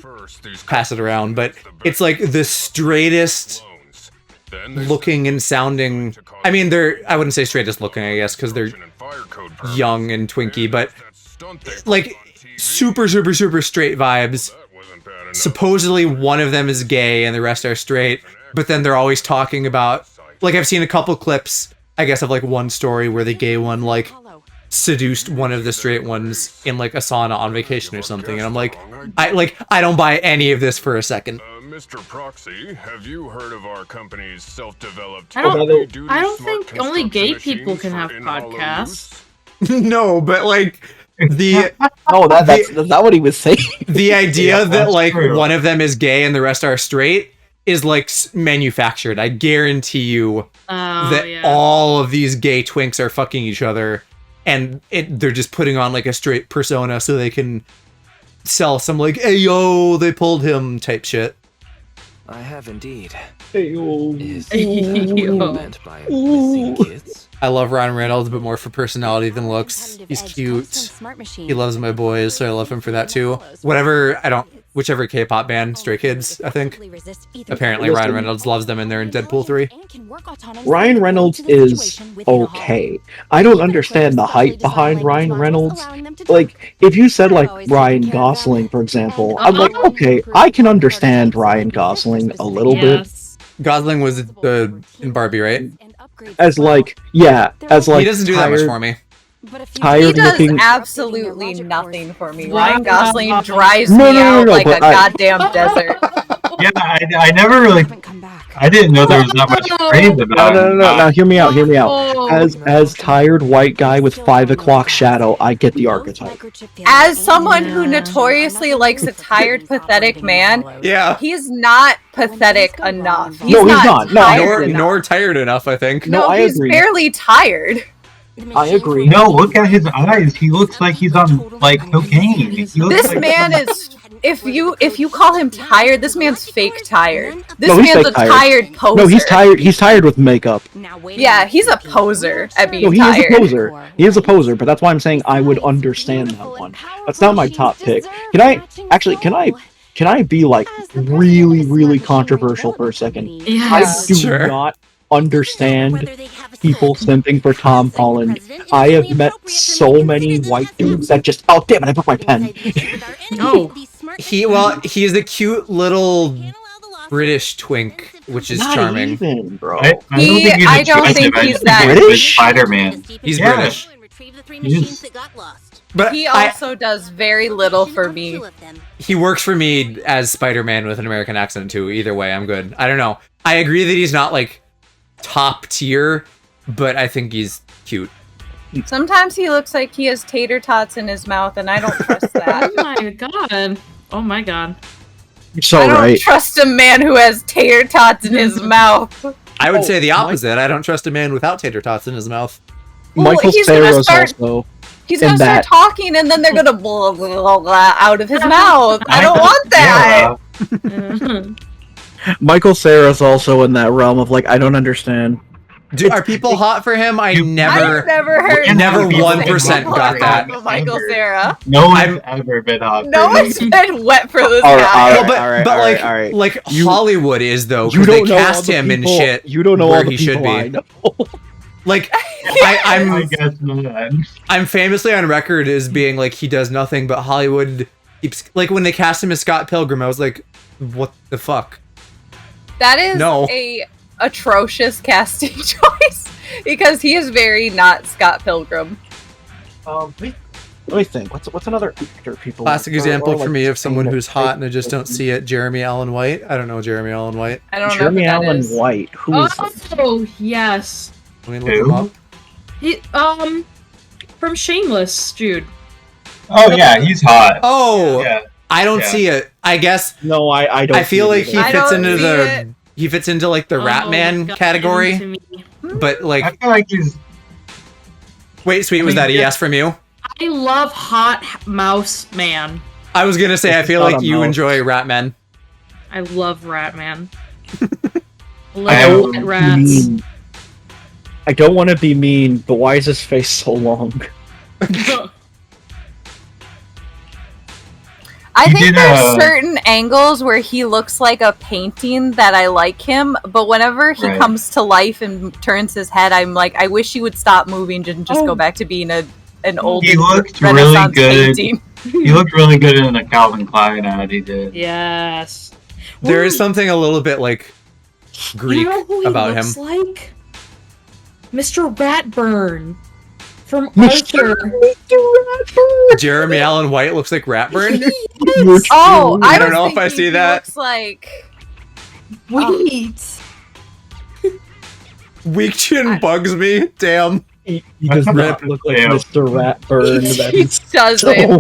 pass it around, but it's like the straightest looking and sounding. I mean, I wouldn't say straightest looking, I guess, because they're young and twinky, but like super straight vibes. Supposedly one of them is gay and the rest are straight, but then they're always talking about, like, I've seen a couple clips, I guess, of like one story where the gay one like seduced one of the straight ones in like a sauna on vacation or something, and I'm like, I don't buy any of this for a second. Mr. Proxy, have you heard of our company's self-developed? I don't think only gay people can have podcasts. No, but like no, that's not what he was saying. The idea that like one of them is gay and the rest are straight is like manufactured. I guarantee you that all of these gay twinks are fucking each other, and they're just putting on like a straight persona so they can sell some like, hey yo, they pulled him type shit. I have indeed. Hey yo. Is meant by missing kids? I love Ryan Reynolds, but more for personality than looks. He's cute. He loves my boys, so I love him for that too. Whichever K-pop band, Stray Kids, I think. Apparently Ryan Reynolds loves them and they're in Deadpool 3. Ryan Reynolds is okay. I don't understand the hype behind Ryan Reynolds. Like, if you said like Ryan Gosling, for example, I'm like, okay, I can understand Ryan Gosling a little bit. Gosling was in Barbie, right? As like, yeah, as like, he doesn't do that much for me. He does absolutely nothing for me. Ryan Gosling drives me out like a goddamn desert. Yeah, I never really. I didn't know there was that much praise about him. No. Now hear me out. As tired white guy with 5 o'clock shadow, I get the archetype. As someone who notoriously likes a tired, pathetic man, yeah, he's not pathetic enough. He's not. Nor tired enough, I think. No, he's barely tired. I agree. No, look at his eyes. He looks like he's on like cocaine. This man is. If you call him tired, this man's fake tired. This man's a tired poser. No, he's tired. He's tired with makeup. Yeah, he's a poser at being tired. He is a poser. He is a poser, but that's why I'm saying I would understand that one. That's not my top pick. Can I be like really controversial for a second? Yes. I do not understand people simping for Tom Holland. I have met so many white dudes that just, oh damn it, I broke my pen. No. He's a cute little British twink, which is charming. Even, bro. I don't think he's that British. Spider-Man. He's British. But he also does very little for me. He works for me as Spider-Man with an American accent too. Either way, I'm good. I don't know. I agree that he's not like top tier, but I think he's cute. Sometimes he looks like he has tater tots in his mouth, and I don't trust that. Oh my god. You're so I don't right. trust a man who has tater tots in his mouth. I would say the opposite. I don't trust a man without tater tots in his mouth. Michael Cera's also. He's gonna start talking, and then they're gonna blah, blah, blah out of his mouth. I don't want that. Michael Cera's also in that realm of like, I don't understand. Are people hot for him? I've never heard. Never people 1% got that. Michael Cera. No one's ever been hot. No one's been wet for this All right, guy. all right. But like Hollywood is though, because they cast him in shit. You don't know where all the he should people I be. know. Like I guess not. I'm famously on record as being like he does nothing, but Hollywood keeps like when they cast him as Scott Pilgrim, I was like, what the fuck? That is a atrocious casting choice because he is very not Scott Pilgrim. Let me think. What's another actor people? Classic example for me of someone who's hot and I just don't don't see it. Jeremy Allen White. I don't know Jeremy Allen White. I don't know Jeremy who that Allen is. White. Who is Oh yes. Let me look him up. He from Shameless, dude. Oh yeah, he's hot. Oh, Yeah. I don't see it. I guess. No, I don't. I feel like he I fits don't into see the. it. He fits into like the Rat Man God, category, into me. but like. I feel like he's. Wait, sweet, was that a yes from you? I love Hot Mouse Man. I was gonna say I feel Not like a you mouse. enjoy Rat Men. I love Rat Man. I Love wet rats. I don't want to be mean, but why is his face so long? I He think did, there's certain angles where he looks like a painting that I like him, but whenever he Right. comes to life and turns his head, I'm like, I wish he would stop moving and just go back to being an old He looked Renaissance really good. painting. He looked really good in the Calvin Klein ad he did. Yes. There is something a little bit like Greek You know who he about looks him. like? Mr. Ratburn from Mr. Arthur. Jeremy Allen White looks like Ratburn. Oh, I I don't was know if I thinking see he that. Looks like Wait. Weak chin bugs me. Damn. He does not look like Damn. Mr. Ratburn. That he is doesn't. so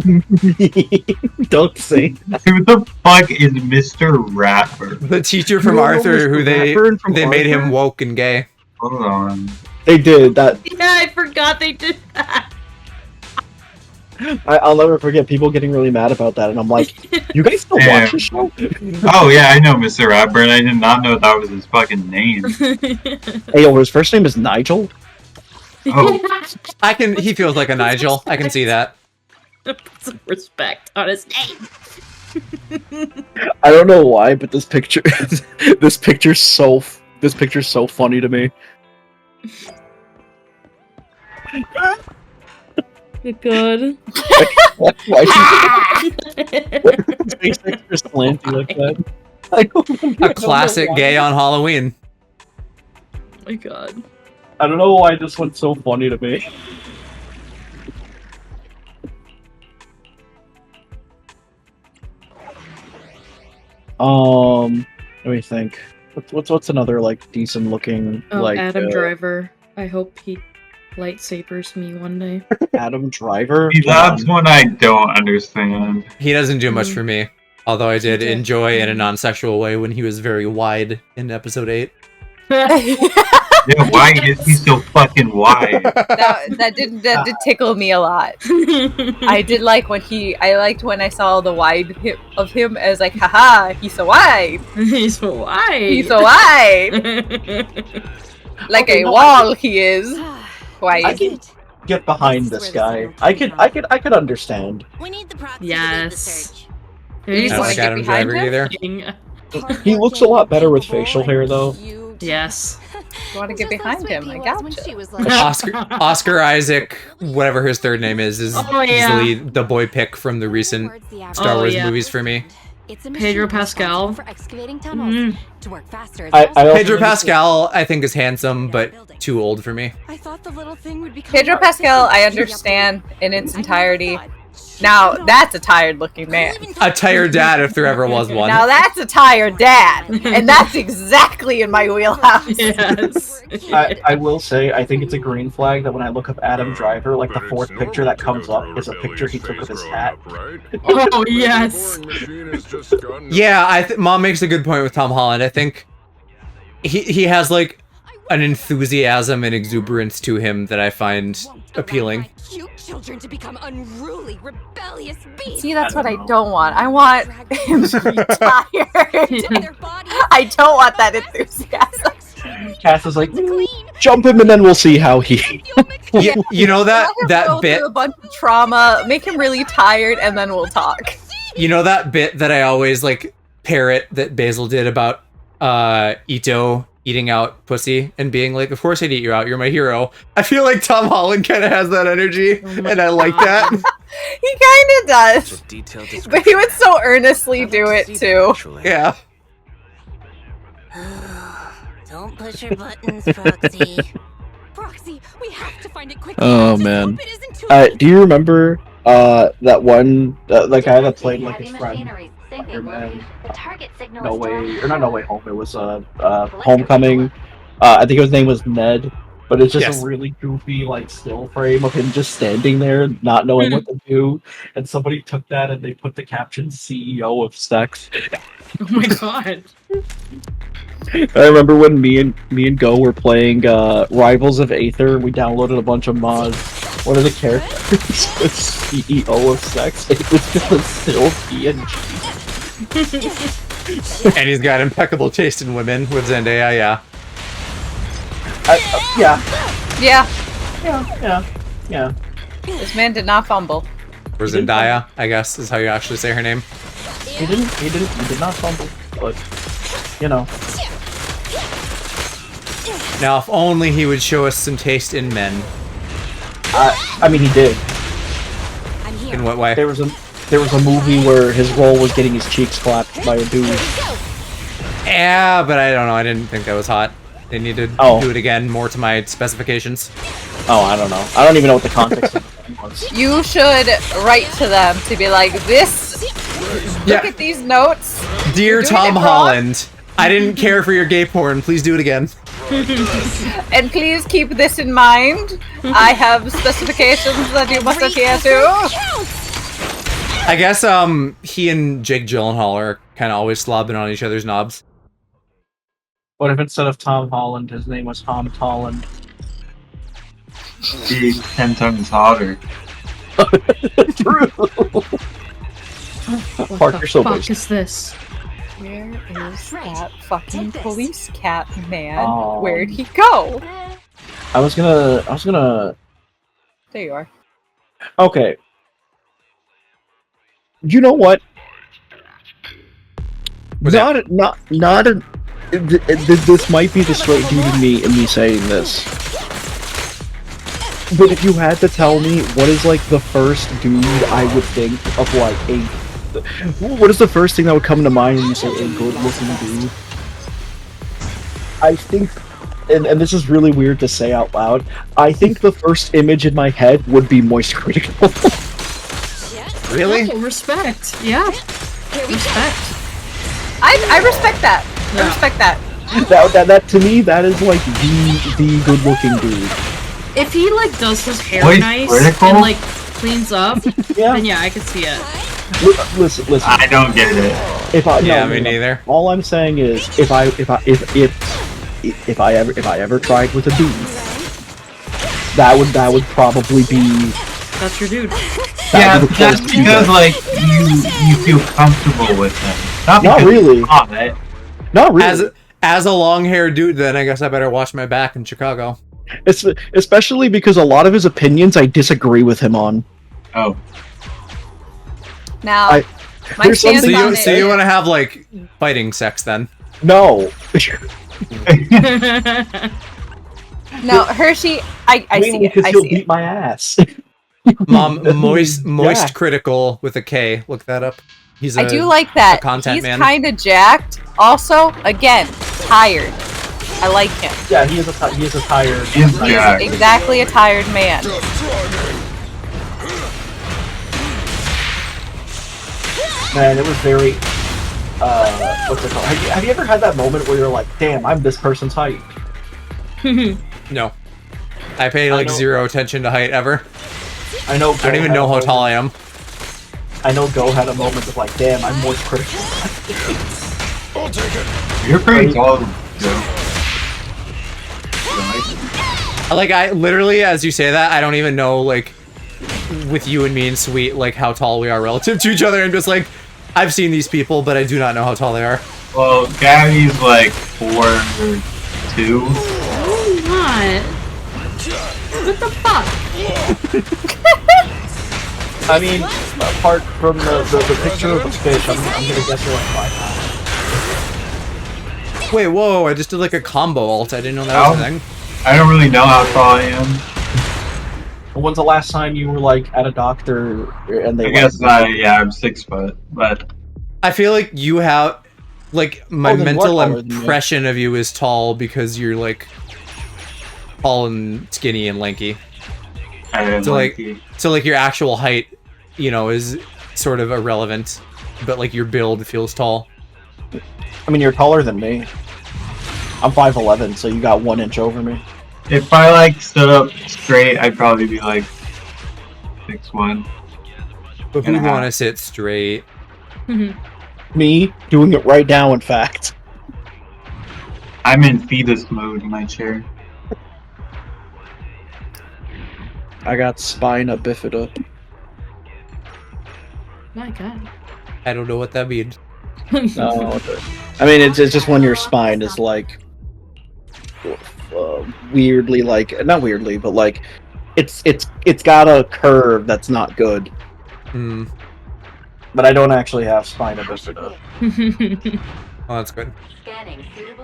mean. Don't say that. Who the fuck is Mr. Ratburn? The teacher from You know Arthur, Mr. who they Ratburn from made him Arthur? woke and gay. Hold on. They did that. Yeah, I forgot they did that. I'll never forget people getting really mad about that, and I'm like, you guys still Yeah. watch the show? Oh yeah, I know Mr. Ratburn. I did not know that was his fucking name. Hey, yo, his first name is Nigel? Oh, He feels like a Nigel. I can see that. Put some respect on his name. I don't know why, but this picture, this picture's so funny to me. Good. Why his face extra slanty like that? I don't know A classic why. gay on Halloween. Oh my god. I don't know why this one's so funny to me. Let me think. What's another like decent looking Oh, like Adam Driver. I hope he lightsabers me one day. Adam Driver? see, that's one I don't understand. He doesn't do much for me. Although I did did. enjoy in a non-sexual way when he was very wide in episode 8. Yeah, why is he so fucking wide? that did tickle me a lot. I did like I liked when I saw the wide of him as like, haha, he's so wide. He's so wide. He's so wide. Like Okay, a no, wall he is. I Wide. can get behind this guy. I could understand. We need the proxy Yes. I He's don't wanna like get Adam behind Driver him? either. He looks a lot better with facial hair though. Yes. You want to get behind him? I gotcha. Oscar Isaac, whatever his third name is Oh, yeah. easily the boy pick from the recent Star Oh, Wars yeah. movies for me. Pedro Pascal. For excavating tunnels. Mhm. To work faster is I also- Pedro Pascal, I think, is handsome, but too old for me. I thought the little thing would become Pedro Pascal, I understand in its entirety. Now that's a tired looking man. A tired dad, if there ever was one. Now that's a tired dad, and that's exactly in my wheelhouse. Yes. I will say, I think it's a green flag that when I look up Adam Driver, like the fourth picture that comes up is a picture he took of his hat. Oh, yes. Yeah, Mom makes a good point with Tom Holland. I think he has like an enthusiasm and exuberance to him that I find appealing. Cute children to become unruly, rebellious beasts. See, that's what I don't want. I want him to be tired. I don't want that enthusiasm. Cass is like, jump him and then we'll see how he. You know that Let him go bit. through a bunch of trauma, make him really tired, and then we'll talk. You know that bit that I always like parrot that Basil did about Ito eating out pussy and being like, of course I'd eat you out, you're my hero. I feel like Tom Holland kind of has that energy, and I like that. He kind of does, but he would so earnestly do it too. Yeah. Don't push your buttons, Proxy. Proxy, we have to find it quickly. Oh Just man. hope it isn't too Do you remember that one the guy that played like his friend? The target signal No is way, still or not No Way Home. It was Homecoming. I think his name was Ned. But it's just a really goofy like still frame of him just standing there, not knowing what to do. And somebody took that and they put the caption "CEO of Sex." Oh my god. I remember when me and Go were playing Rivals of Aether. We downloaded a bunch of mods. One of the characters was CEO of Sex. It was just a still PNG. And he's got impeccable taste in women with Zendaya, yeah. Yeah. This man did not fumble. Or Zendaya, I guess, is how you actually say her name. He did not fumble, but, you know. Now, if only he would show us some taste in men. I mean, he did. In what way? There was a movie where his role was getting his cheeks slapped by a dude. Yeah, but I don't know, I didn't think that was hot. They need to do it again, more to my specifications. Oh, I don't know. I don't even know what the context of it was. You should write to them to be like, this. Look at these notes. Dear You're doing Tom it wrong. Holland, I didn't care for your gay porn. Please do it again. And please keep this in mind. I have specifications that you must adhere to. I guess he and Jake Gyllenhaal are kind of always slobbing on each other's knobs. What if instead of Tom Holland, his name was Tom Holland? He's 10 times hotter. True. What Park, the you're so fuck wasted. is this? Where is that fucking police cat man? Oh. Where'd he go? I was gonna. There you are. Okay. You know what? This might be the straight dude in me saying this. But if you had to tell me what is like the first dude I would think of like what is the first thing that would come to mind when you say a good looking dude? I think, and this is really weird to say out loud, I think the first image in my head would be Moist Critical. Really? Oh, respect. Yeah. Respect. I respect that. I respect that. That to me, that is like the good looking dude. If he like does his hair Moist nice Critical? and like cleans up, then yeah, I could see it. Listen. I don't get it. Me neither. All I'm saying is, if I ever tried with a dude, that would probably be. That's your dude. Yeah, that's because like you feel comfortable with him. Not really. Not really. As a long-haired dude, then I guess I better watch my back in Chicago. It's especially because a lot of his opinions I disagree with him on. Oh. Now, my stance on So you want to have like fighting sex then? No. No, Hershey, I see it. Because I he'll see beat it. my ass. Mom, moist Yeah. critical with a K. Look that up. He's I do like that. a content He's man. kind of jacked. Also, again, tired. I like him. Yeah, he is a tired. He's He's jacked. exactly a tired man. Man, it was very. What's it called? Have you ever had that moment where you're like, "Damn, I'm this person's height"? No. I pay like know. zero attention to height ever. I know. I don't even know how tall I am. I know Go had a moment of like, "Damn, I'm Moist Critical." You're pretty tall, Joe. Like, I literally, as you say that, I don't even know, like, with you and me and Sweet, like, how tall we are relative to each other. I'm just like, I've seen these people, but I do not know how tall they are. Well, Gabby's like 4'7", 2. What? What the fuck? I mean, apart from the picture of the fish, I'm gonna guess you're like 5'9". Wait, whoa, I just did like a combo alt. I didn't know that was a thing. I don't really know how tall I am. When's the last time you were like at a doctor and they? I guess yeah, I'm 6 foot, but I feel like you have, like, my then mental what taller than me? impression of you is tall because you're like tall and skinny and lanky. So like your actual height, you know, is sort of irrelevant, but like your build feels tall. I mean, you're taller than me. I'm 5'11", so you got 1 inch over me. if I like stood up straight, I'd probably be like 6'1". But who'd want to sit straight? Me doing it right now, in fact. I'm in fetus mode in my chair. I got spina bifida. My God. I don't know what that means. No, I mean it's just when your spine is like weirdly, like not weirdly, but like it's got a curve that's not good. Hmm. But I don't actually have spina bifida. Oh, that's good.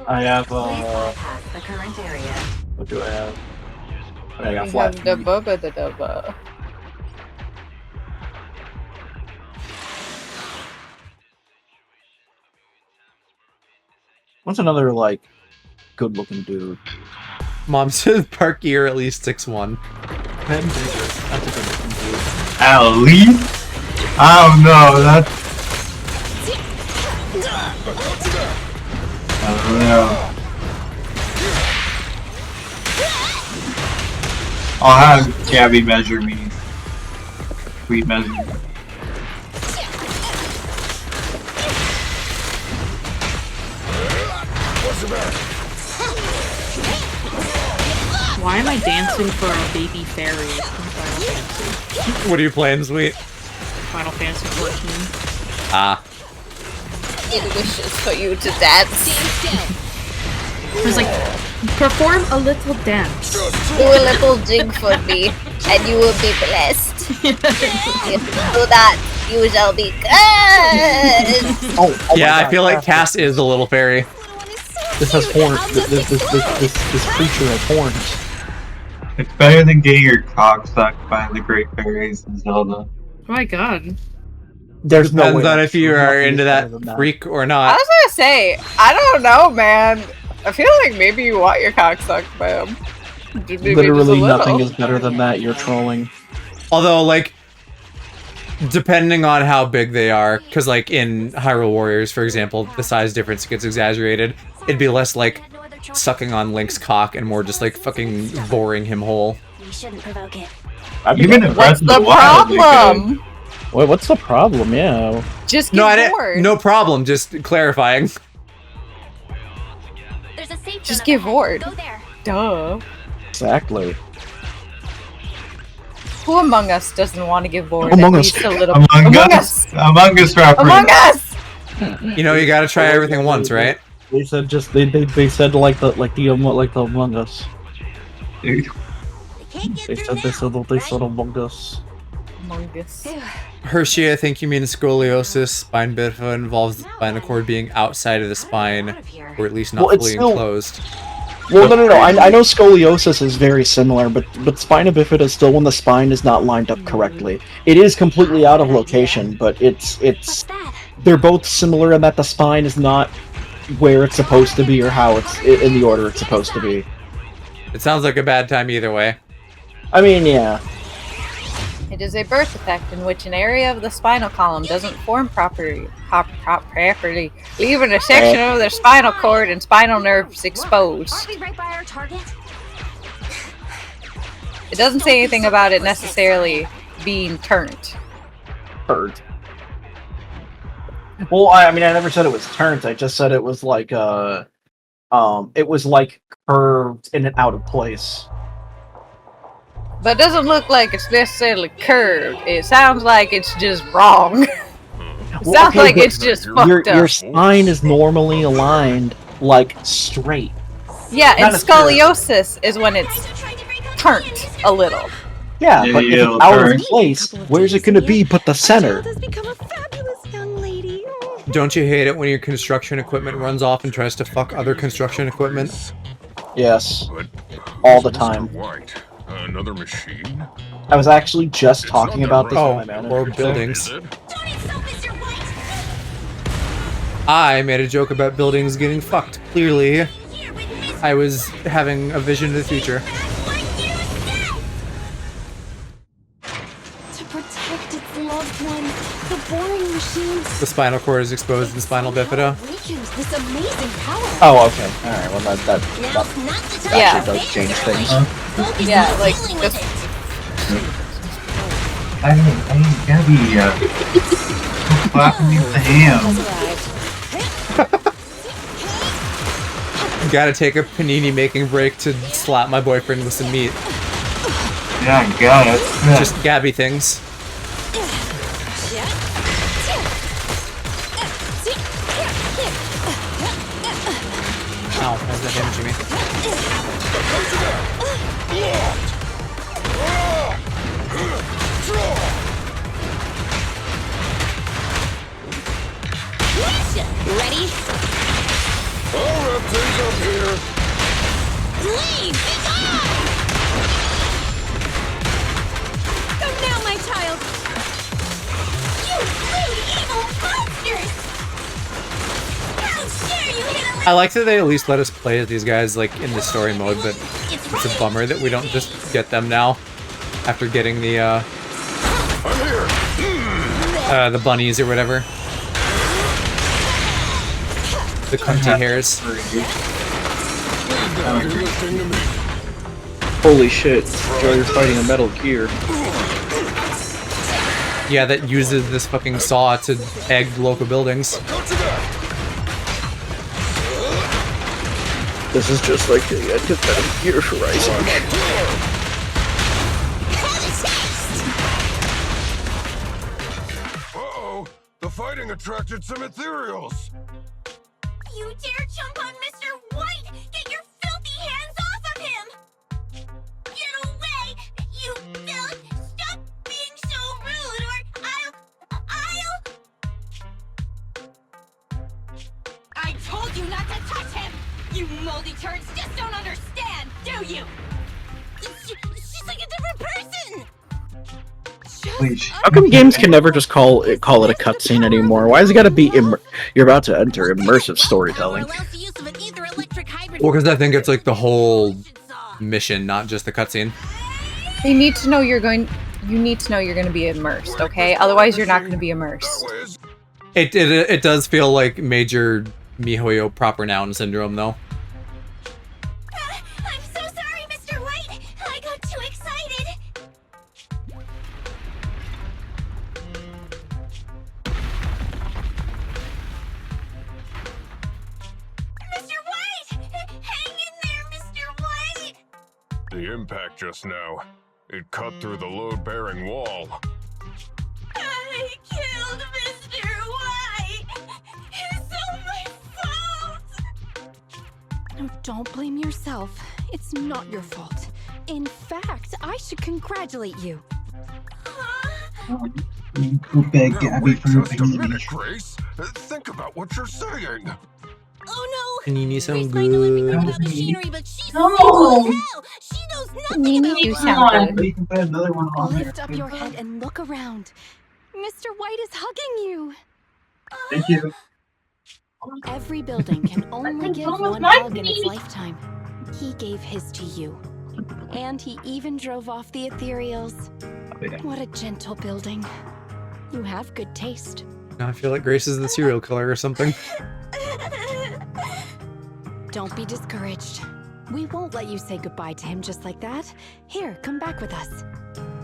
I have the current area. what do I have? I You got flat. have the bubba the dubba. What's another like good-looking dude? Mom says Parky are at least 6'1". Ben Bigger. That's a good-looking dude. At least? I don't know, that's... I don't know. I'll have Gabby measure me. Sweet measure me. Why am I dancing for a baby fairy in Final Fantasy? What are you playing, sweet? Final Fantasy 14. Ah. It wishes for you to dance. It was like, perform a little dance. Do a little jig for me, and you will be blessed. If you do that, you shall be good. Oh Yeah, my I God, feel like Cass, Cass is the little fairy. This has horns. This creature has horns. It's better than getting your cock sucked by the Great Fairies in Zelda. Oh my God. There's no Depends way on if you are nothing into is that better than freak or I not. was gonna say, I don't know, man. I feel like maybe you want your cock sucked by him. Maybe just a Literally little. nothing is better than that. You're trolling. Although, like, depending on how big they are, because, like, in Hyrule Warriors, for example, the size difference gets exaggerated. It'd be less like sucking on Link's cock and more just, like, fucking boring him whole. We shouldn't provoke it. Even in Breath What's of the the Wild, problem? Wait, what's the problem? Yeah. Just No, I get didn't. bored. No problem. Just clarifying. There's a safe Just zone get up ahead. bored. Go there. Duh. Exactly. Who among us doesn't want to get bored? Among at Us. least a little. Among Us reference. Among Us. You know, you gotta try everything once, right? They said just they said like the Among Us. Dude. They said Among Us. Among Us. Hershey, I think you mean scoliosis. Spine bifida involves the spinal cord being outside of the spine, or at least not Well, it's fully still- enclosed. Well, no. I know scoliosis is very similar, but spina bifida is still when the spine is not lined up correctly. It is completely out of location, but it's they're both similar in that the spine is not where it's supposed to be or how it's in the order it's supposed to be. It sounds like a bad time either way. I mean, yeah. It is a birth defect in which an area of the spinal column doesn't form properly, leaving a section of the spinal cord and spinal nerves exposed. Aren't we right by our target? It doesn't say anything about it necessarily being turned. Heard. Well, I mean, I never said it was turned. I just said it was like it was like curved in and out of place. But it doesn't look like it's necessarily curved. It sounds like it's just wrong. It Well, sounds okay, like but it's just fucked your up. spine is normally aligned like straight. Yeah, and Not necessarily. scoliosis is when it's turned a little. Yeah, Yeah, but if it'll it's out turn. of place, where's it gonna be but the center? Has become a fabulous young lady. Don't you hate it when your construction equipment runs off and tries to fuck other construction equipment? Yes. But All the Mr. time. White, another machine? I was actually just talking not about that this Oh, with my manager. or today. buildings. Is it? Don't insult Mr. White. I made a joke about buildings getting fucked. Clearly, I was having a vision of the future. To protect its loved one, the boring machines The spinal cord is exposed in spinal bifida. weakens this amazing power. Oh, okay. Alright, well that Now's not the time Yeah. to does change things. focus Yeah, on like dealing this. with it. Gabby, slap me with the ham. Gotta take a panini making break to slap my boyfriend with some meat. Yeah, I got it. Yeah. Just Gabby things. Ow, how's that damaging me? Ready? I'll wrap things up here. Leave! It's on! Come now, my child! You rude, evil monsters! How dare you hit a I like that they at least let us play as these guys like in the story mode, but it's a bummer that we don't just get them now after getting the bunnies or whatever. The cunty hairs. Holy shit. Joe, you're fighting a Metal Gear. Yeah, that uses this fucking saw to egg local buildings. This is just like the end of Metal Gear Rising. Uh-oh, the fighting attracted some ethereals. You dare jump on Mr. White! Get your filthy hands off of him! Get away! You filth! Stop being so rude or I'll... I told you not to touch him! You moldy turds just don't understand, do you? She's like a different person! How come games can never just call it a cutscene anymore? Why has it gotta be you're about to enter immersive storytelling? Well, because I think it's like the whole mission, not just the cutscene. You need to know you're going. You need to know you're going to be immersed, okay? Otherwise, you're not going to be immersed. It does feel like major MiHoYo proper noun syndrome, though. I'm so sorry, Mr. White! I got too excited! Mr. White! Hang in there, Mr. White! The impact just now, it cut through the load-bearing wall. I killed Mr. White! It's all my fault! No, don't blame yourself. It's not your fault. In fact, I should congratulate you. Go beg Gabby for your Just a minute, Grace. Think about what you're saying. Oh And you need some no! good. About machinery, but she's No. sick as hell! She knows nothing about You life. sound good. You can put another one on there. Lift up your head and look around. Mr. White is hugging you. Thank you. Every building can only give almost one like hug in me. its lifetime. He gave his to you. And he even drove off the ethereals. What a gentle building. You have good taste. Now I feel like Grace is the serial killer or something. Don't be discouraged. We won't let you say goodbye to him just like that. Here, come back with us.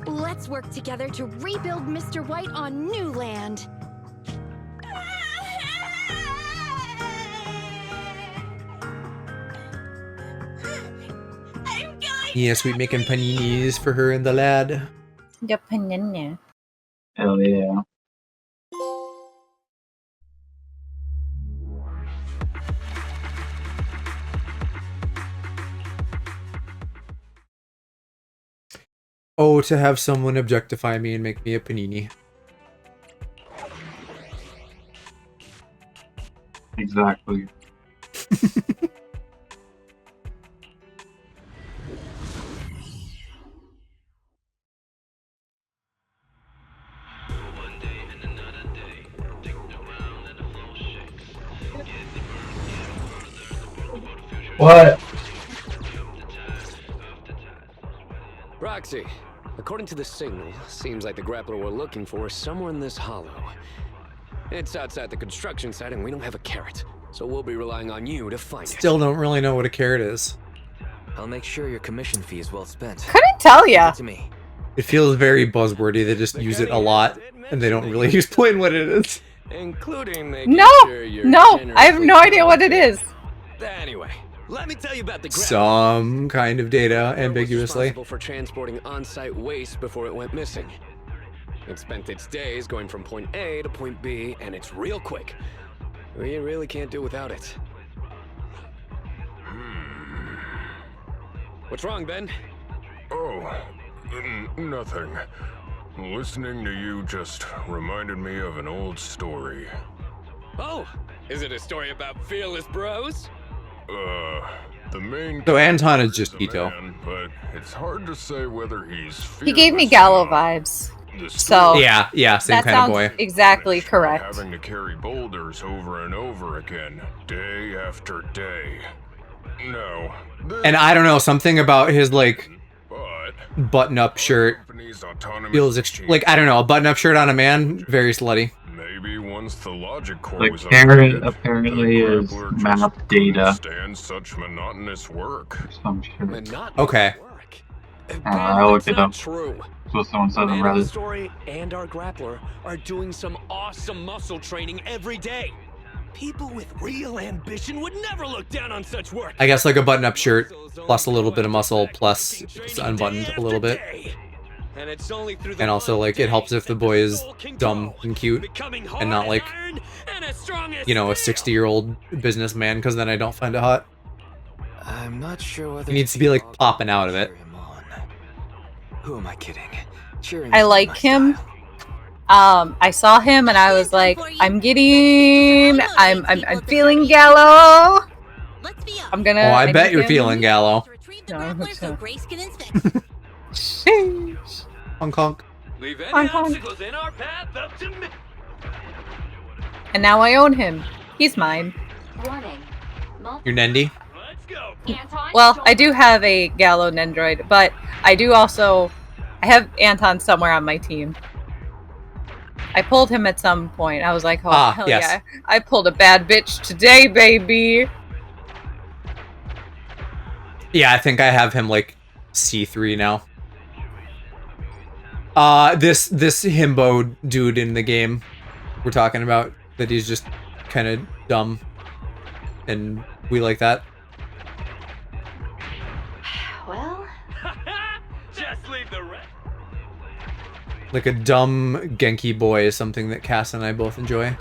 Let's work together to rebuild Mr. White on new land. Yes, we making paninis for her and the lad. The panini. Hell yeah. Oh, to have someone objectify me and make me a panini. Exactly. What? Roxy, according to the signal, seems like the grappler we're looking for is somewhere in this hollow. It's outside the construction site and we don't have a carrot, so we'll be relying on you to find it. Still don't really know what a carrot is. I'll make sure your commission fee is well spent. Couldn't tell ya. Give it to me. It feels very buzzwordy. They just use it a lot, and they don't really explain what it is. Including making No, sure you're no, I have generously no idea what it is. Anyway, let me tell you about the grappler. Some kind of data, Grappler was ambiguously. responsible for transporting on-site waste before it went missing. It spent its days going from point A to point B, and it's real quick. We really can't do without it. What's wrong, Ben? Oh, nothing. Listening to you just reminded me of an old story. Oh, is it a story about fearless bros? The main So Anton is just is a Ito. man, but it's hard to say whether he's He gave me fearless Gallo or not. vibes. The So Yeah, same that kind of sounds boy. exactly correct. Having to carry boulders over and over again, day after day. No. And I don't know, something about his, like, But button-up shirt company's autonomous feels, like, I don't know, a button-up shirt on a man, very slutty. maybe once the logic core The was carrot updated, apparently the is grappler just map couldn't data. stand such monotonous work. Some shit. Monotonous Okay. work. I looked it That's not up. true. That's what someone said The on man of the Reddit. story and our grappler are doing some awesome muscle training every day. People with real ambition would never look down on such work. I guess like a button-up shirt, plus a little bit of muscle, plus it's unbuttoned a little bit. And it's only through the And also, like, it helps if the boy is dumb and cute, and not like, you know, a 60-year-old businessman, because then I don't find it hot. I'm not sure whether He needs to be, like, popping out of it. Who am I kidding? Cheering I is like my him. style. I saw him and I was like, I'm feeling Gallo. I'm gonna. Oh, I bet need you're him. feeling Gallo. No, so Grace can inspect. Sheesh. Honk honk. Leave any Honk, honk. obstacles in our path up to me. And now I own him. He's mine. Warning. You're Nendi? Let's go. Well, I do have a Gallo Nendroid, but I do also. I have Anton somewhere on my team. I pulled him at some point. I was like, oh, hell yes. yeah. I pulled a bad bitch today, baby. Yeah, I think I have him like C3 now. This himbo dude in the game we're talking about, that he's just kind of dumb, and we like that. Well, Just leave the rest. Like a dumb Genki boy is something that Cass and I both enjoy.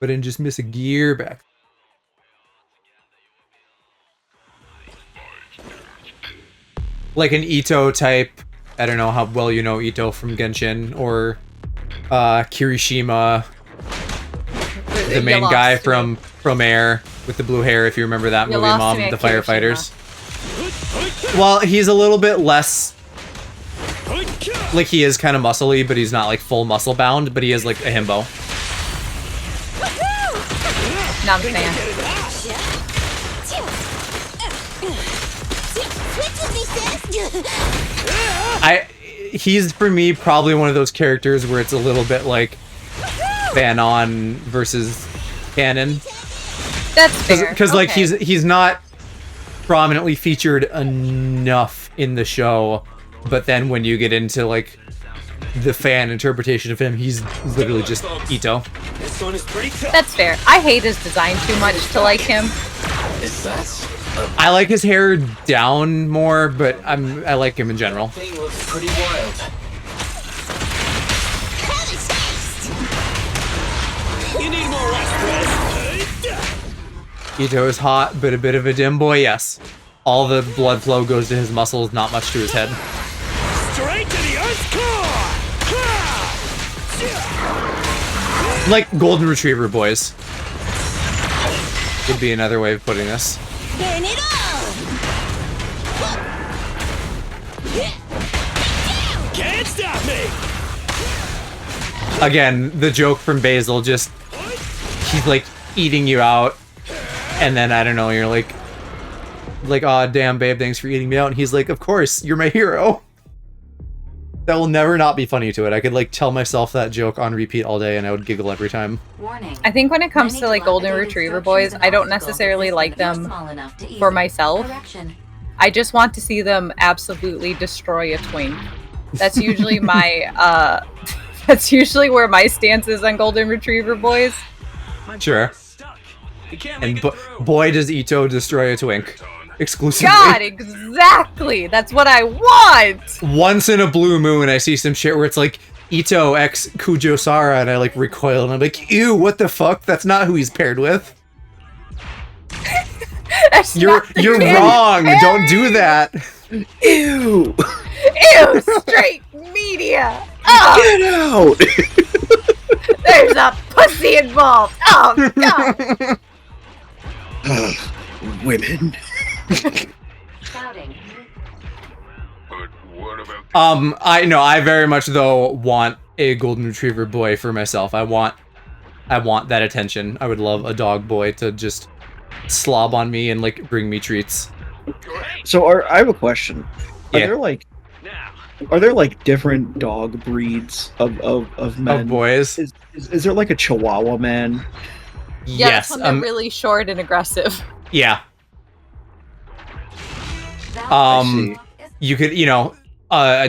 But then just miss a gear back. Like an Ito type. I don't know how well you know Ito from Genshin, or Kirishima, the main lost guy me. from Air with the blue hair, if you remember that You movie, lost Mom, me at the firefighters. Well, he's a little bit less, like, he is kind of muscly, but he's not like full muscle bound, but he is like a himbo. Not a fan. He's for me probably one of those characters where it's a little bit like fan-on versus canon. That's fair. Because like Okay. he's not prominently featured enough in the show, but then when you get into like the fan interpretation of him, he's literally just Ito. This one is pretty tough. That's fair. I hate his design too much to like him. Is that I like his hair down more, but I like him in general. thing looks pretty wild. You need more rest, Chris. Ito is hot, but a bit of a dim boy, yes. All the blood flow goes to his muscles, not much to his head. Straight to the Earth's core! Like golden retriever boys. Would be another way of putting this. Burn it all! Can't stop me! Again, the joke from Basil, just he's like eating you out, and then I don't know, you're like, aw, damn, babe, thanks for eating me out, and he's like, of course, you're my hero. That will never not be funny to it. I could like tell myself that joke on repeat all day, and I would giggle every time. I think when it comes to like golden retriever boys, I don't necessarily like them for myself. I just want to see them absolutely destroy a twink. That's usually my that's usually where my stance is on golden retriever boys. Sure. And boy, does Ito destroy a twink. Exclusively. God, exactly! That's what I want! Once in a blue moon, I see some shit where it's like Ito x Kujo Sara, and I like recoil, and I'm like, ew, what the fuck? That's not who he's paired with. You're wrong! Don't do that! Ew! Ew! Straight media! Oh! Get out! There's a pussy involved! Oh, God! Women. I very much though want a golden retriever boy for myself. I want that attention. I would love a dog boy to just slob on me and like bring me treats. So I have a question. Are there like different dog breeds of men? Of boys? Is there like a Chihuahua man? Yeah, that's when they're really short and aggressive. Yeah. You could,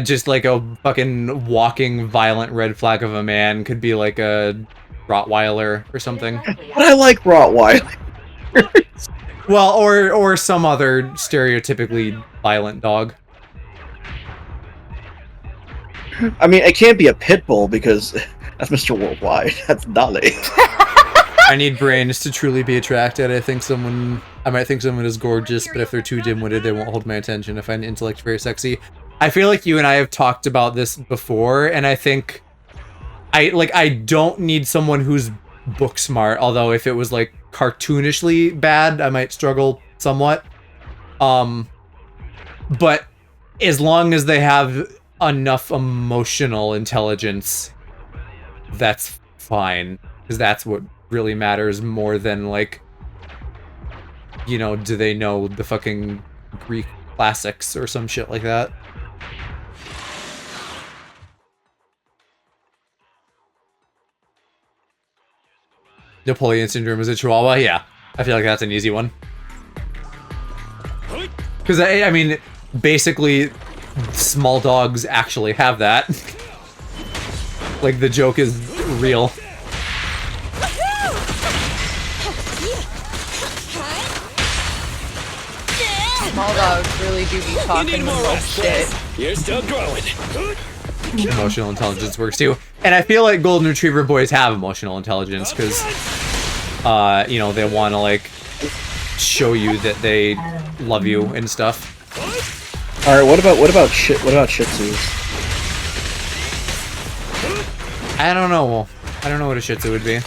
just like a fucking walking violent red flag of a man could be like a Rottweiler or something. But I like Rottweiler. Well, or some other stereotypically violent dog. I mean, it can't be a pit bull because that's Mr. Worldwide. That's Dale. I need brains to truly be attracted. I might think someone is gorgeous, but if they're too dim-witted, they won't hold my attention. I find intellect very sexy. I feel like you and I have talked about this before, and I think I don't need someone who's book smart, although if it was like cartoonishly bad, I might struggle somewhat. But as long as they have enough emotional intelligence, that's fine, because that's what really matters more than like, do they know the fucking Greek classics or some shit like that. Napoleon Syndrome is a Chihuahua? Yeah. I feel like that's an easy one. Because, I mean, basically, small dogs actually have that. Like, the joke is real. Small dogs really do be talking the most shit. You're still growing. Emotional intelligence works too. And I feel like golden retriever boys have emotional intelligence because, they want to, like, show you that they love you and stuff. Alright, what about Shih Tzus? I don't know. I don't know what a Shih Tzu would be.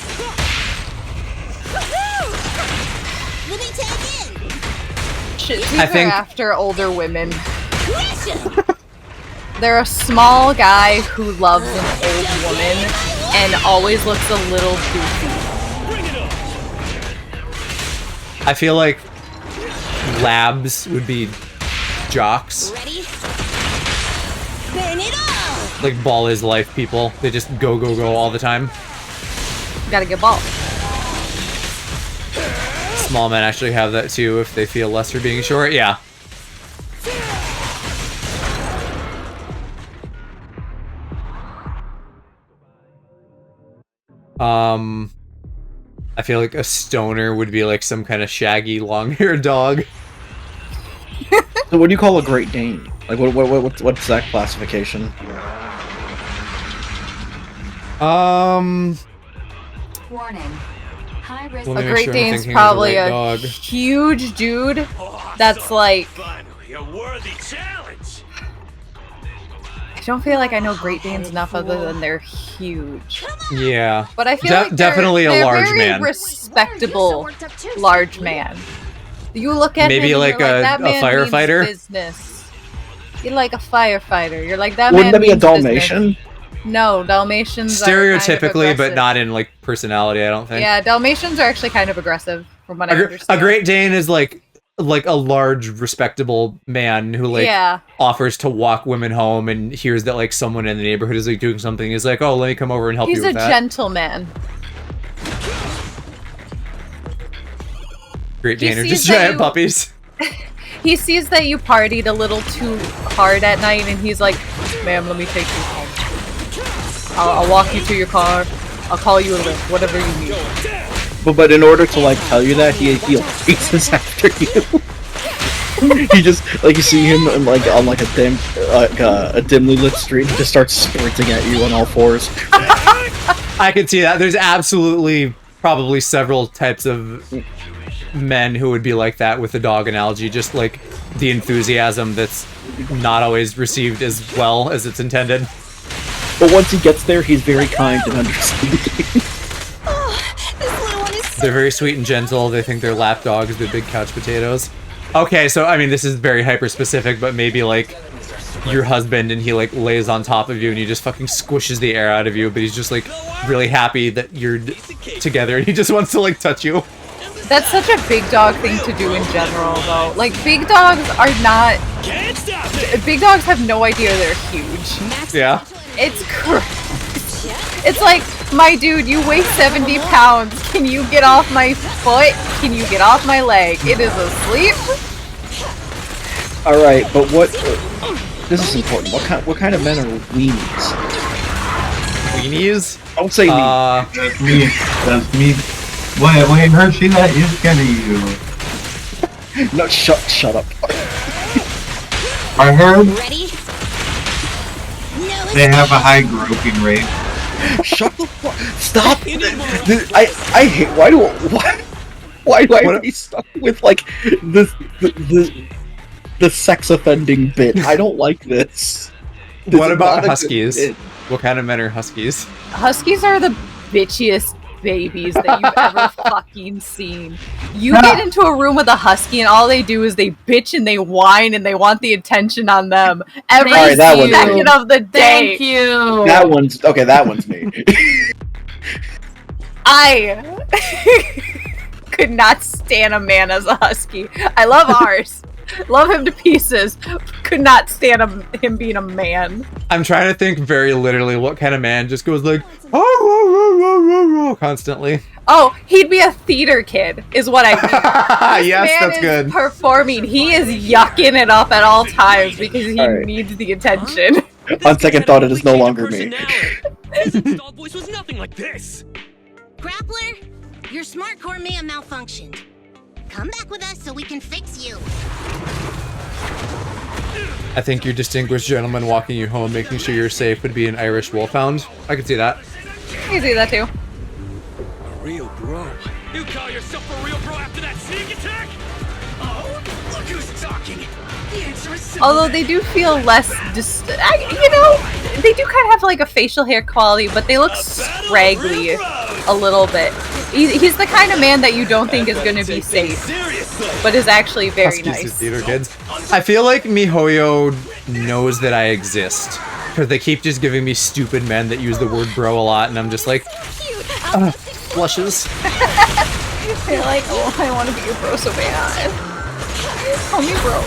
Shih Tzus are after older women. They're a small guy who loves an old woman and always looks a little goofy. I feel like labs would be jocks. Ready? Burn it all! Like ball is life people. They just go all the time. Gotta get ball. Small men actually have that too if they feel less for being short. Yeah. I feel like a stoner would be like some kind of shaggy, long-haired dog. So what do you call a Great Dane? Like what's that classification? Warning. high-risk. Let me A make Great sure I'm Dane's thinking of the probably right a dog. huge dude that's like. Finally, a worthy challenge. I don't feel like I know Great Danes enough other than they're huge. Yeah. But I feel like they're, definitely a they're large very man. respectable large man. You look at Maybe him and like you're a that man firefighter? means business. You're like a firefighter. You're like that Wouldn't man that be a means business. Dalmatian? No, Dalmatians are kind of Stereotypically, but aggressive. not in like personality, I don't think. Yeah, Dalmatians are actually kind of aggressive, from what I A understand. Great Dane is like a large, respectable man who like Yeah. offers to walk women home and hears that like someone in the neighborhood is like doing something. He's like, oh, let me come over and help He's you a with that. gentleman. Great He Dane are sees just that giant you- puppies. He sees that you partied a little too hard at night, and he's like, "Ma'am, let me take you home. I'll walk you to your car. I'll call you a lift, whatever you need." But in order to like tell you that, he chases after you. He just like you see him in, like on like a dimly lit street. He just starts sprinting at you on all fours. I could see that. There's absolutely probably several types of men who would be like that with the dog analogy, just like the enthusiasm that's not always received as well as it's intended. But once he gets there, he's very kind and understanding. They're very sweet and gentle. They think they're lap dogs, they're big couch potatoes. Okay, so I mean, this is very hyper specific, but maybe like your husband and he like lays on top of you and he just fucking squishes the air out of you, but he's just like really happy that you're together and he just wants to like touch you. That's such a big dog thing to do in general, though. Like, big dogs are not... Big dogs have no idea they're huge. Yeah. It's crazy. It's like, my dude, you weigh 70 pounds. Can you get off my foot? Can you get off my leg? It is asleep. Alright, but what... this is important. What kind of men are weenies? Weenies? Don't say me. That's me. That's me. Wait, Hershey, that is kinda you. No, shut up. I heard Ready? they have a high groping rate. Shut the fuck. Stop. I hate. Why do I be stuck with like the sex offending bit? I don't like this. What about huskies? What kind of men are huskies? Huskies are the bitchiest babies that you've ever fucking seen. You get into a room with a husky and all they do is they bitch and they whine and they want the attention on them every second of the day. Thank you. That one's me. I could not stand a man as a husky. I love ours. Love him to pieces. Could not stand him being a man. I'm trying to think very literally what kind of man just goes like, oh, constantly. Oh, he'd be a theater kid, is what I mean. Yes, man that's is good. Performing. He is yucking it up at all times because he needs the attention. On second thought, it is no longer me. His installed voice was nothing like this. Grappler, your smart core may have malfunctioned. Come back with us so we can fix you. I think your distinguished gentleman walking you home, making sure you're safe, would be an Irish wolfhound. I could see that. You see that too. A real bro. You call yourself a real bro after that sneak attack? Oh, look who's talking. The answer is simple. Although they do feel less, they do kind of have like a facial hair quality, but they look scraggly a little bit. He's the kind of man that you don't think is going to be safe, but is actually very Huskies nice. to theater kids. I feel like MiHoYo knows that I exist. Because they keep just giving me stupid men that use the word bro a lot, and I'm just like, blushes. They're like, oh, I want to be your bro so bad. Call me bro.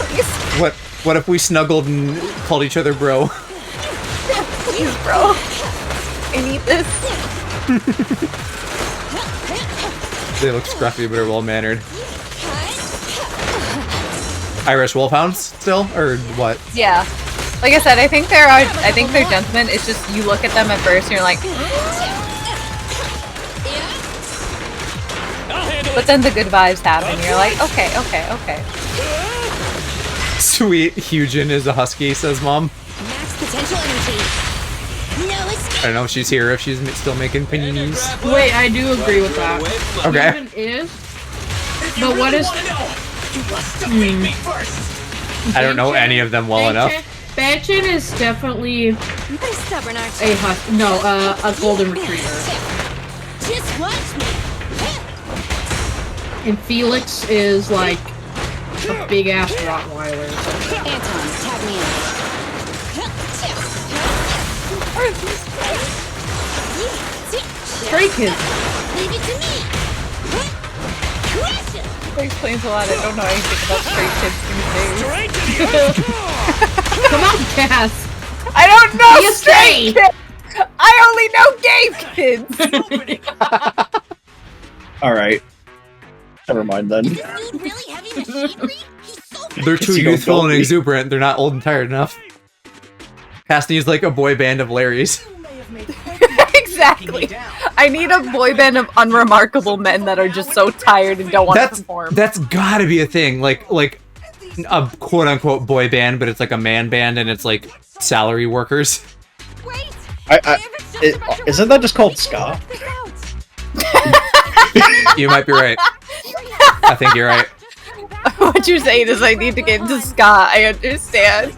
Please. What if we snuggled and called each other bro? Please, bro. I need this. They look scruffy but are well-mannered. Irish wolfhounds still? Or what? Yeah. Like I said, I think they're gentlemen. It's just you look at them at first and you're like, but then the good vibes happen. You're like, okay. Sweet Hugin is a husky, says mom. Max potential energy. No I don't know if she's here, if she's still making paninis. Wait, I do agree with that. Okay. Even is. But what is? I don't know any of them well enough. Banchan is definitely Pretty stubborn, aren't a a golden retriever. Just watch me. And Felix is like a big ass Rottweiler. Anton, tag me in. Stray Kids. Leave it to me. Crush it. That explains a lot. I don't know anything about Stray Kids these days. Come on, Cass. I don't know Be a Stray stray. Kids. I only know gay kids. Alright. Never mind then. Dude, really heavy machinery? He's so They're too You don't youthful and me. exuberant. They're not old and tired enough. Cass needs like a boy band of Larrys. Exactly. I need a boy band of unremarkable men that are just so tired and don't want to perform. That's gotta be a thing. Like a quote unquote boy band, but it's like a man band and it's like salary workers. Isn't that just called ska? You might be right. I think you're right. What you're saying is I need to get into ska. I understand.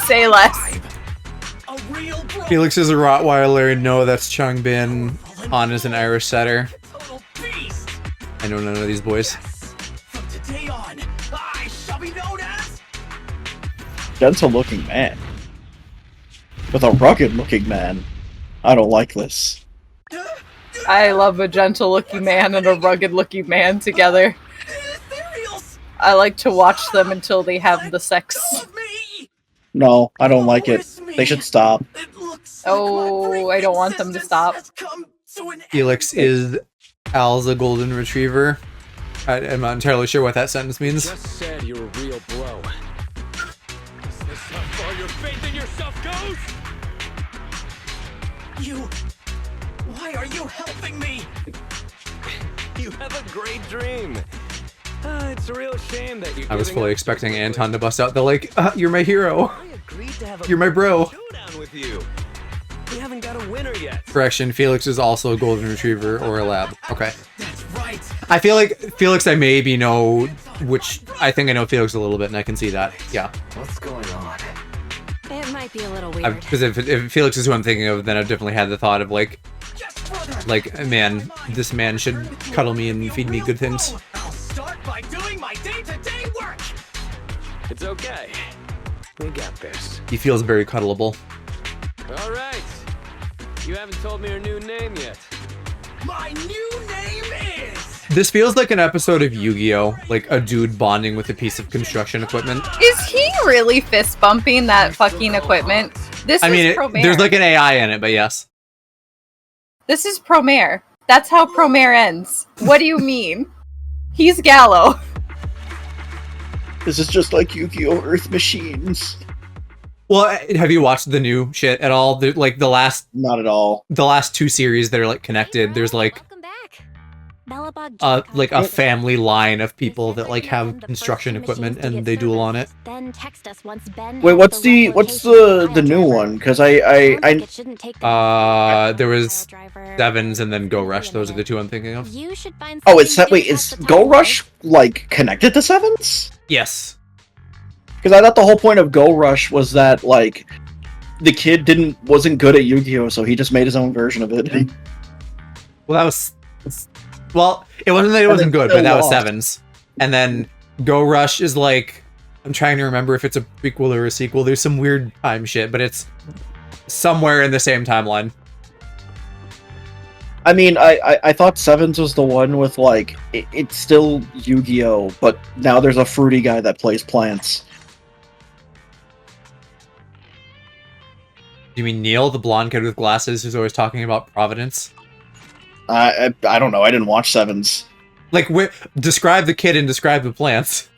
Say less. Felix is a Rottweiler. No, that's Changbin. Han is an Irish setter. I know none of these boys. Today on, I shall be known as Gentle looking man. With a rugged looking man. I don't like this. I love a gentle looking man and a rugged looking man together. I like to watch them until they have the sex. No, I don't like it. They should stop. Oh, I don't want them to stop. Felix is Al's a golden retriever. I'm not entirely sure what that sentence means. Just said you're a real bro. Is this how far your faith in yourself goes? Why are you helping me? You have a great dream. It's a real shame that you. I was fully expecting Anton to bust out the like, you're my hero. You're my bro. Showdown with you. We haven't got a winner yet. Correction, Felix is also a golden retriever or a lab. Okay. That's right. I feel like Felix I maybe know which I think I know Felix a little bit and I can see that. Yeah. What's going on? It might be a little weird. Because if Felix is who I'm thinking of, then I've definitely had the thought of like, man, this man should cuddle me and feed me good things. I'll start by doing my day-to-day work. It's okay. We got this. He feels very cuddleable. All right. You haven't told me your new name yet. My new name is. This feels like an episode of Yu-Gi-Oh! Like a dude bonding with a piece of construction equipment. Is he really fist bumping that fucking equipment? This I mean, is Promare. there's like an AI in it, but yes. This is Promare. That's how Promare ends. What do you mean? He's Gallo. This is just like Yu-Gi-Oh! Earth Machines. Well, have you watched the new shit at all? Like the last, not at all. The last two series that are like connected. There's like, like a family line of people that like have construction equipment and they duel on it. Wait, what's the new one? Because there was Sevens and then Go Rush. Those are the two I'm thinking of. Oh, is Go Rush like connected to Sevens? Yes. Because I thought the whole point of Go Rush was that like the kid wasn't good at Yu-Gi-Oh, so he just made his own version of it. Well, that was. Well, it wasn't that it wasn't good, but that was Sevens. And then Go Rush is like, I'm trying to remember if it's a prequel or a sequel. There's some weird time shit, but it's somewhere in the same timeline. I mean, I thought Sevens was the one with like it's still Yu-Gi-Oh, but now there's a fruity guy that plays plants. You mean Neil, the blonde kid with glasses who's always talking about Providence? I don't know. I didn't watch Sevens. Like, describe the kid and describe the plants.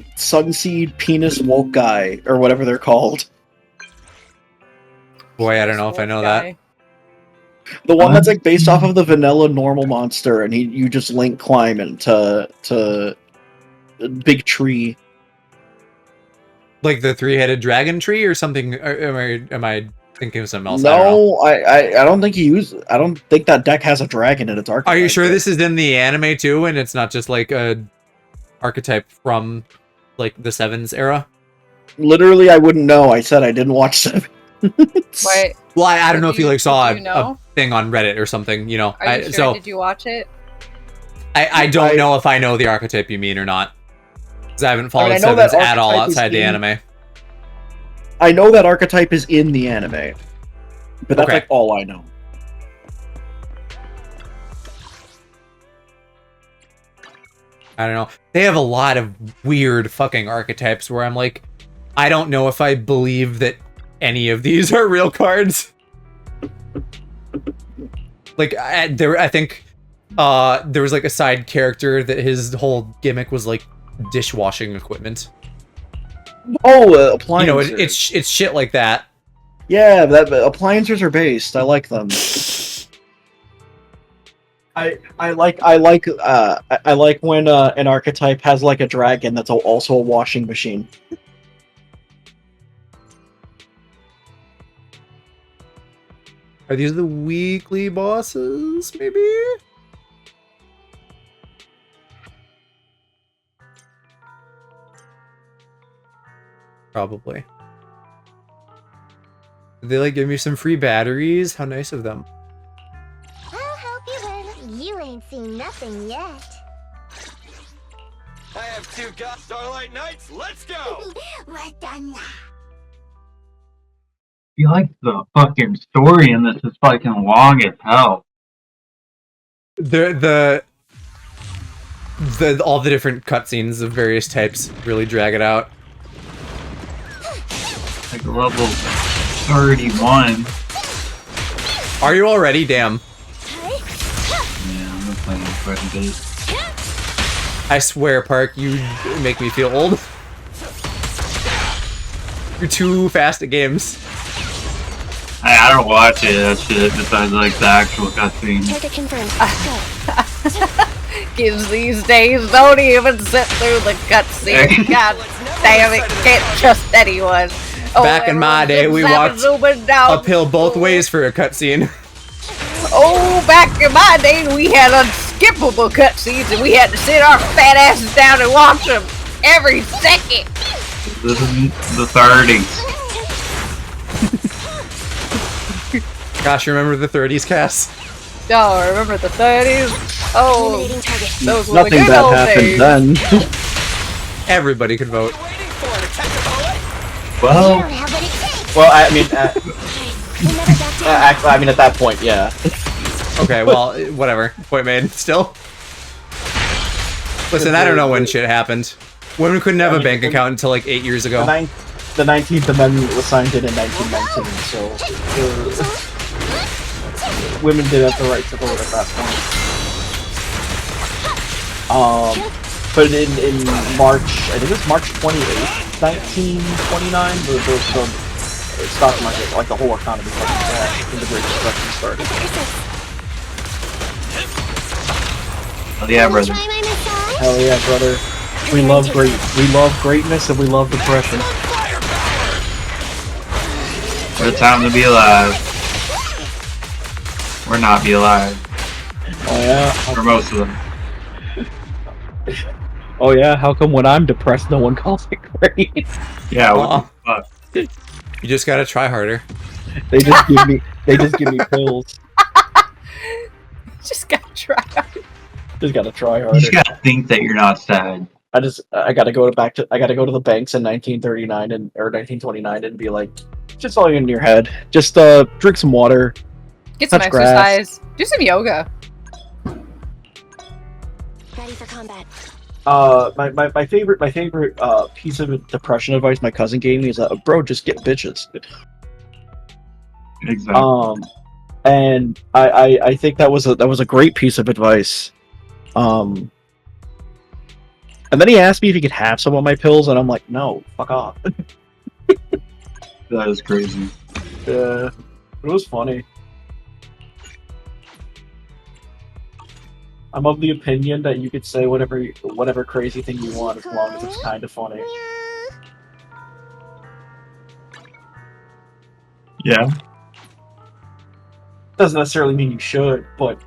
Sunseed Penis Woke Guy, or whatever they're called. Boy, I don't know if I know that. The one that's like based off of the vanilla normal monster, and you just link climb into Big Tree. Like the three-headed dragon tree or something? Or am I thinking of something else? I don't know. No, I don't think he used. I don't think that deck has a dragon in its archetype. Are you sure this is in the anime too, and it's not just like a archetype from like the Sevens era? Literally, I wouldn't know. I said I didn't watch Seven. Wait. Well, I don't know if you like saw you know? a thing on Reddit or something. You know, Are you sure? so Did you watch it? I don't know if I know the archetype you mean or not, because I haven't followed I know that Sevens at all archetype is outside the in- anime. I know that archetype is in the anime, but that's Okay. like all I know. I don't know. They have a lot of weird fucking archetypes where I'm like, I don't know if I believe that any of these are real cards. Like, I think there was like a side character that his whole gimmick was like dishwashing equipment. Oh, appliances. You know, it's shit like that. Yeah, that appliances are based. I like them. I like when an archetype has like a dragon that's also a washing machine. Are these the weekly bosses, maybe? Probably. Did they like give me some free batteries? How nice of them. I'll help you when you ain't seen nothing yet. I have 2 Starlight Knights. Let's go. We're done now. I feel like the fucking story in this is fucking long as hell. The all the different cutscenes of various types really drag it out. Like level 31. Are you already? Damn. Yeah, I'm not playing quite a bit. I swear, Park, you make me feel old. You're too fast at games. I don't watch it, that shit, besides like the actual cutscene. Target confirmed. Kids these days don't even sit through the cutscene. God damn it, can't trust anyone. Back in my day, we walked zooming down. uphill both ways for a cutscene. Oh, back in my day, we had unskippable cutscenes, and we had to sit our fat asses down and watch them every second. This is the 30s. Gosh, you remember the 30s, Cass? Oh, remember the 30s? Oh, those were the Nothing good bad old happened days. then. Everybody could vote. Well, I mean, I mean, at that point, yeah. Okay, well, whatever. Point made. Still. Listen, I don't know when shit happened. Women couldn't have a bank account until like 8 years ago. The 19th Amendment was signed in 1919, so women did have the right to vote at that point. But in March, I think it was March 28th, 1929, the stock market, like the whole economy, when the Great Depression started. hell yeah, brother. Hell yeah, brother. We love greatness, and we love depression. What a time to be alive. Or not be alive. Oh yeah. For most of them. Oh yeah, how come when I'm depressed no one calls me great? Yeah, what the fuck? You just gotta try harder. They just give me pills. Just gotta try. Just gotta try You harder. just gotta think that you're not sad. I gotta go to the banks in 1939 or 1929 and be like, just all in your head. Just drink some water. Get some touch grass. exercise. Do some yoga. Ready for combat. My favorite piece of depression advice my cousin gave me is bro, just get bitches. Exactly. And I think that was a great piece of advice. And then he asked me if he could have some of my pills, and I'm like, no, fuck off. That is crazy. Yeah, it was funny. I'm of the opinion that you could say whatever crazy thing you want as long as it's kind of funny. Yeah. Doesn't necessarily mean you should, but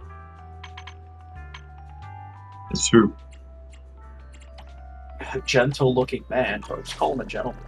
It's true. a gentle-looking man, or just call him a gentleman.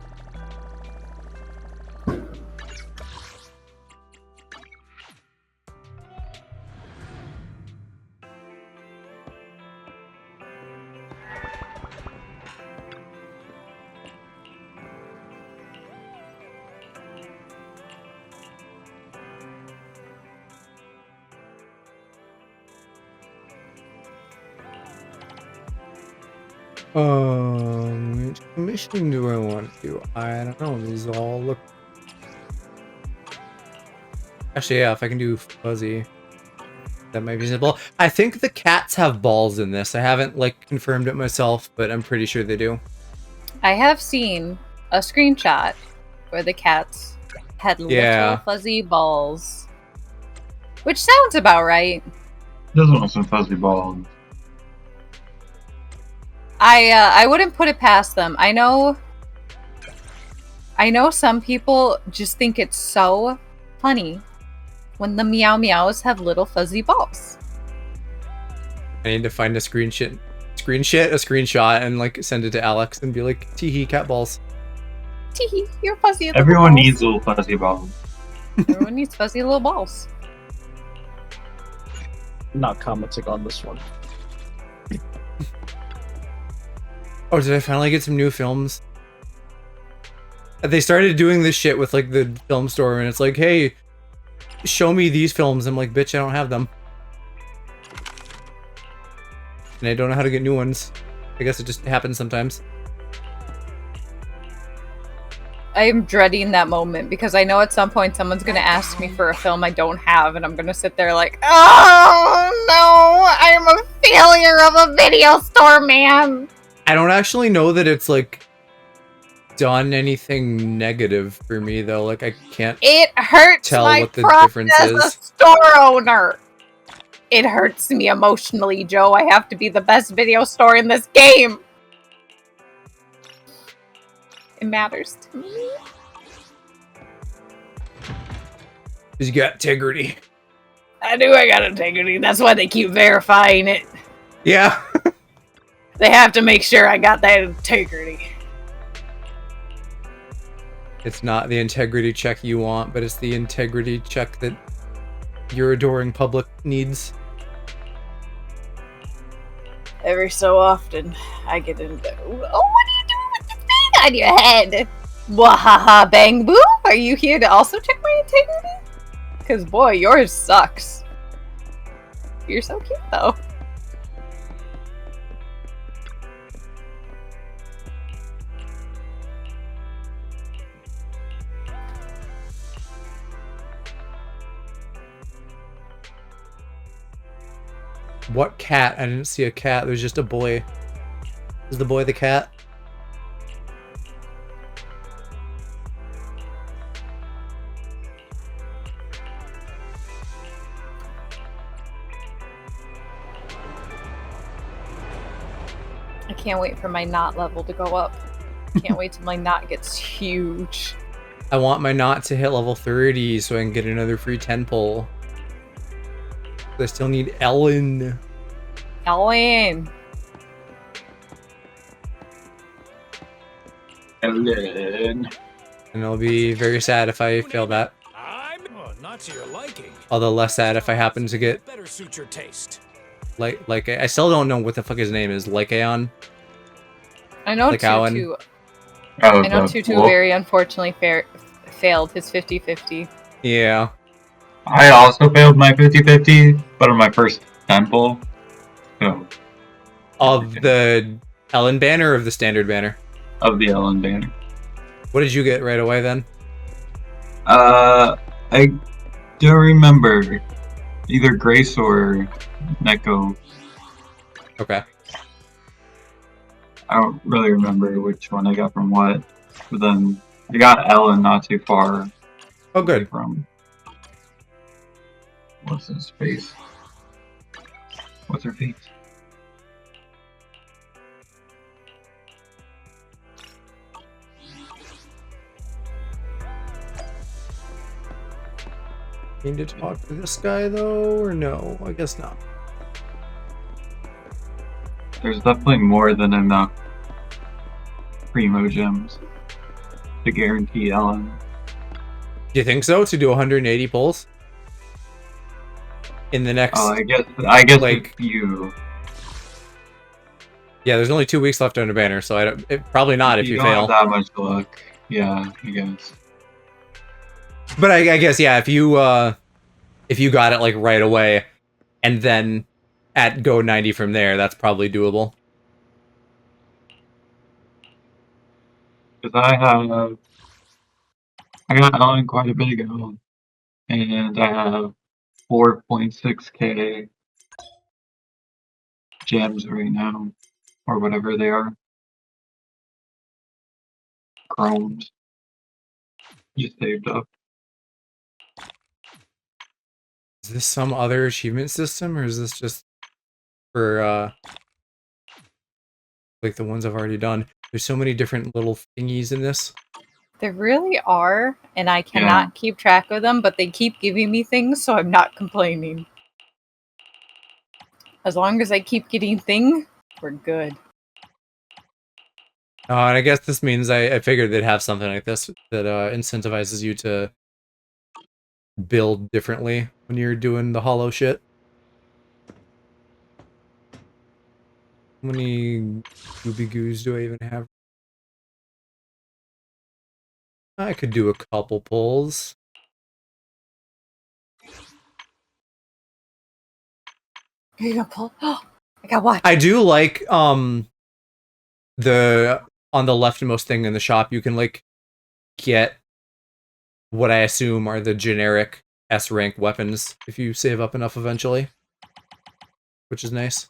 Which mission do I want to do? I don't know. These all look. Actually, yeah. If I can do fuzzy, that might be simple. I think the cats have balls in this. I haven't like confirmed it myself, but I'm pretty sure they do. I have seen a screenshot where the cats had little fuzzy balls. Which sounds about right. Just want some fuzzy balls. I wouldn't put it past them. I know some people just think it's so funny when the meow meows have little fuzzy balls. I need to find a screenshot, and like send it to Alex and be like, "Teehee, cat balls." Teehee, you're fuzzy. Everyone needs little fuzzy balls. Everyone needs fuzzy little balls. Not commenting on this one. Oh, did I finally get some new films? They started doing this shit with like the film store, and it's like, hey, show me these films. I'm like, bitch, I don't have them. And I don't know how to get new ones. I guess it just happens sometimes. I am dreading that moment because I know at some point someone's going to ask me for a film I don't have, and I'm going to sit there like, oh no, I'm a failure of a video store man. I don't actually know that it's like done anything negative for me though. Like I can't It hurts tell my what the trust difference as is. a store owner. It hurts me emotionally, Joe. I have to be the best video store in this game. It matters to me. You got integrity. I got integrity. That's why they keep verifying it. Yeah. They have to make sure I got that integrity. It's not the integrity check you want, but it's the integrity check that your adoring public needs. Every so often, I get into, oh, what are you doing with the thing on your head? Wahaha bang boo! Are you here to also check my integrity? Because boy, yours sucks. You're so cute though. What cat? I didn't see a cat. There's just a boy. Is the boy the cat? I can't wait for my knot level to go up. Can't wait till my knot gets huge. I want my knot to hit level 30 so I can get another free 10 pull. I still need Ellen. Ellen. Ellen. And I'll be very sad if I fail that. Not to your liking. Although less sad if I happen to get Better suit your taste. like I still don't know what the fuck his name is. Lycaon. I know Lycaon. Tutu. Oh, I know Tutu very unfortunately failed his 50-50. Yeah. I also failed my 50-50, but on my first temple. So, Of the Ellen banner or of the standard banner? of the Ellen banner. What did you get right away then? I don't remember. Either Grace or Neko. Okay. I don't really remember which one I got from what. But then I got Ellen not too far. Oh, good. From what's his face? What's her face? Need to talk to this guy though, or no? I guess not. There's definitely more than enough primo gems to guarantee Ellen. Do you think so? To do 180 pulls in the next? Oh, I guess like if you. Yeah, there's only 2 weeks left on the banner, so probably not if you don't fail. have that much luck. Yeah, I guess. But I guess yeah, if you got it like right away, and then at go 90 from there, that's probably doable. Because I got Ellen quite a bit ago, and I have 4.6k gems right now, or whatever they are. Chromes. You saved up. Is this some other achievement system, or is this just for like the ones I've already done? There's so many different little thingies in this. There really are, and I cannot keep track of them, but they keep giving me things, so I'm not complaining. As long as I keep getting things, we're good. And I guess this means I figured they'd have something like this that incentivizes you to build differently when you're doing the hollow shit. How many Gooby Goos do I even have? I could do a couple pulls. Here you go, pull. Oh, I got one. I do like the on the leftmost thing in the shop, you can like get what I assume are the generic S rank weapons if you save up enough eventually, which is nice.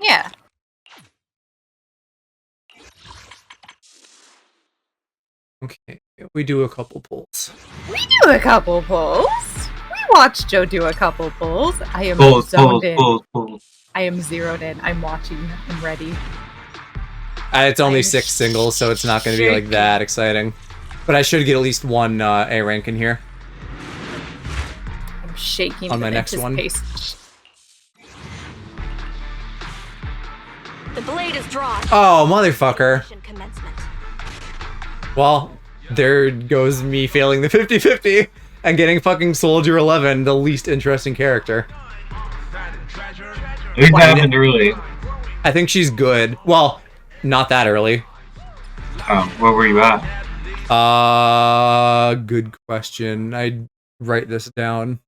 Yeah. Okay, we do a couple pulls. We do a couple pulls. We watch Joe do a couple pulls. I am zoned in. I am zeroed in. I'm watching. I'm ready. It's only 6 singles, so it's not going to be like that exciting. But I should get at least one A rank in here. I'm shaking on my with next one. anticipation. The blade is drawn. Oh, motherfucker. Commencement. Well, there goes me failing the 50-50 and getting fucking Soldier 11, the least interesting character. It happened early. I think she's good. Well, not that early. Oh, where were you at? Good question. I'd write this down.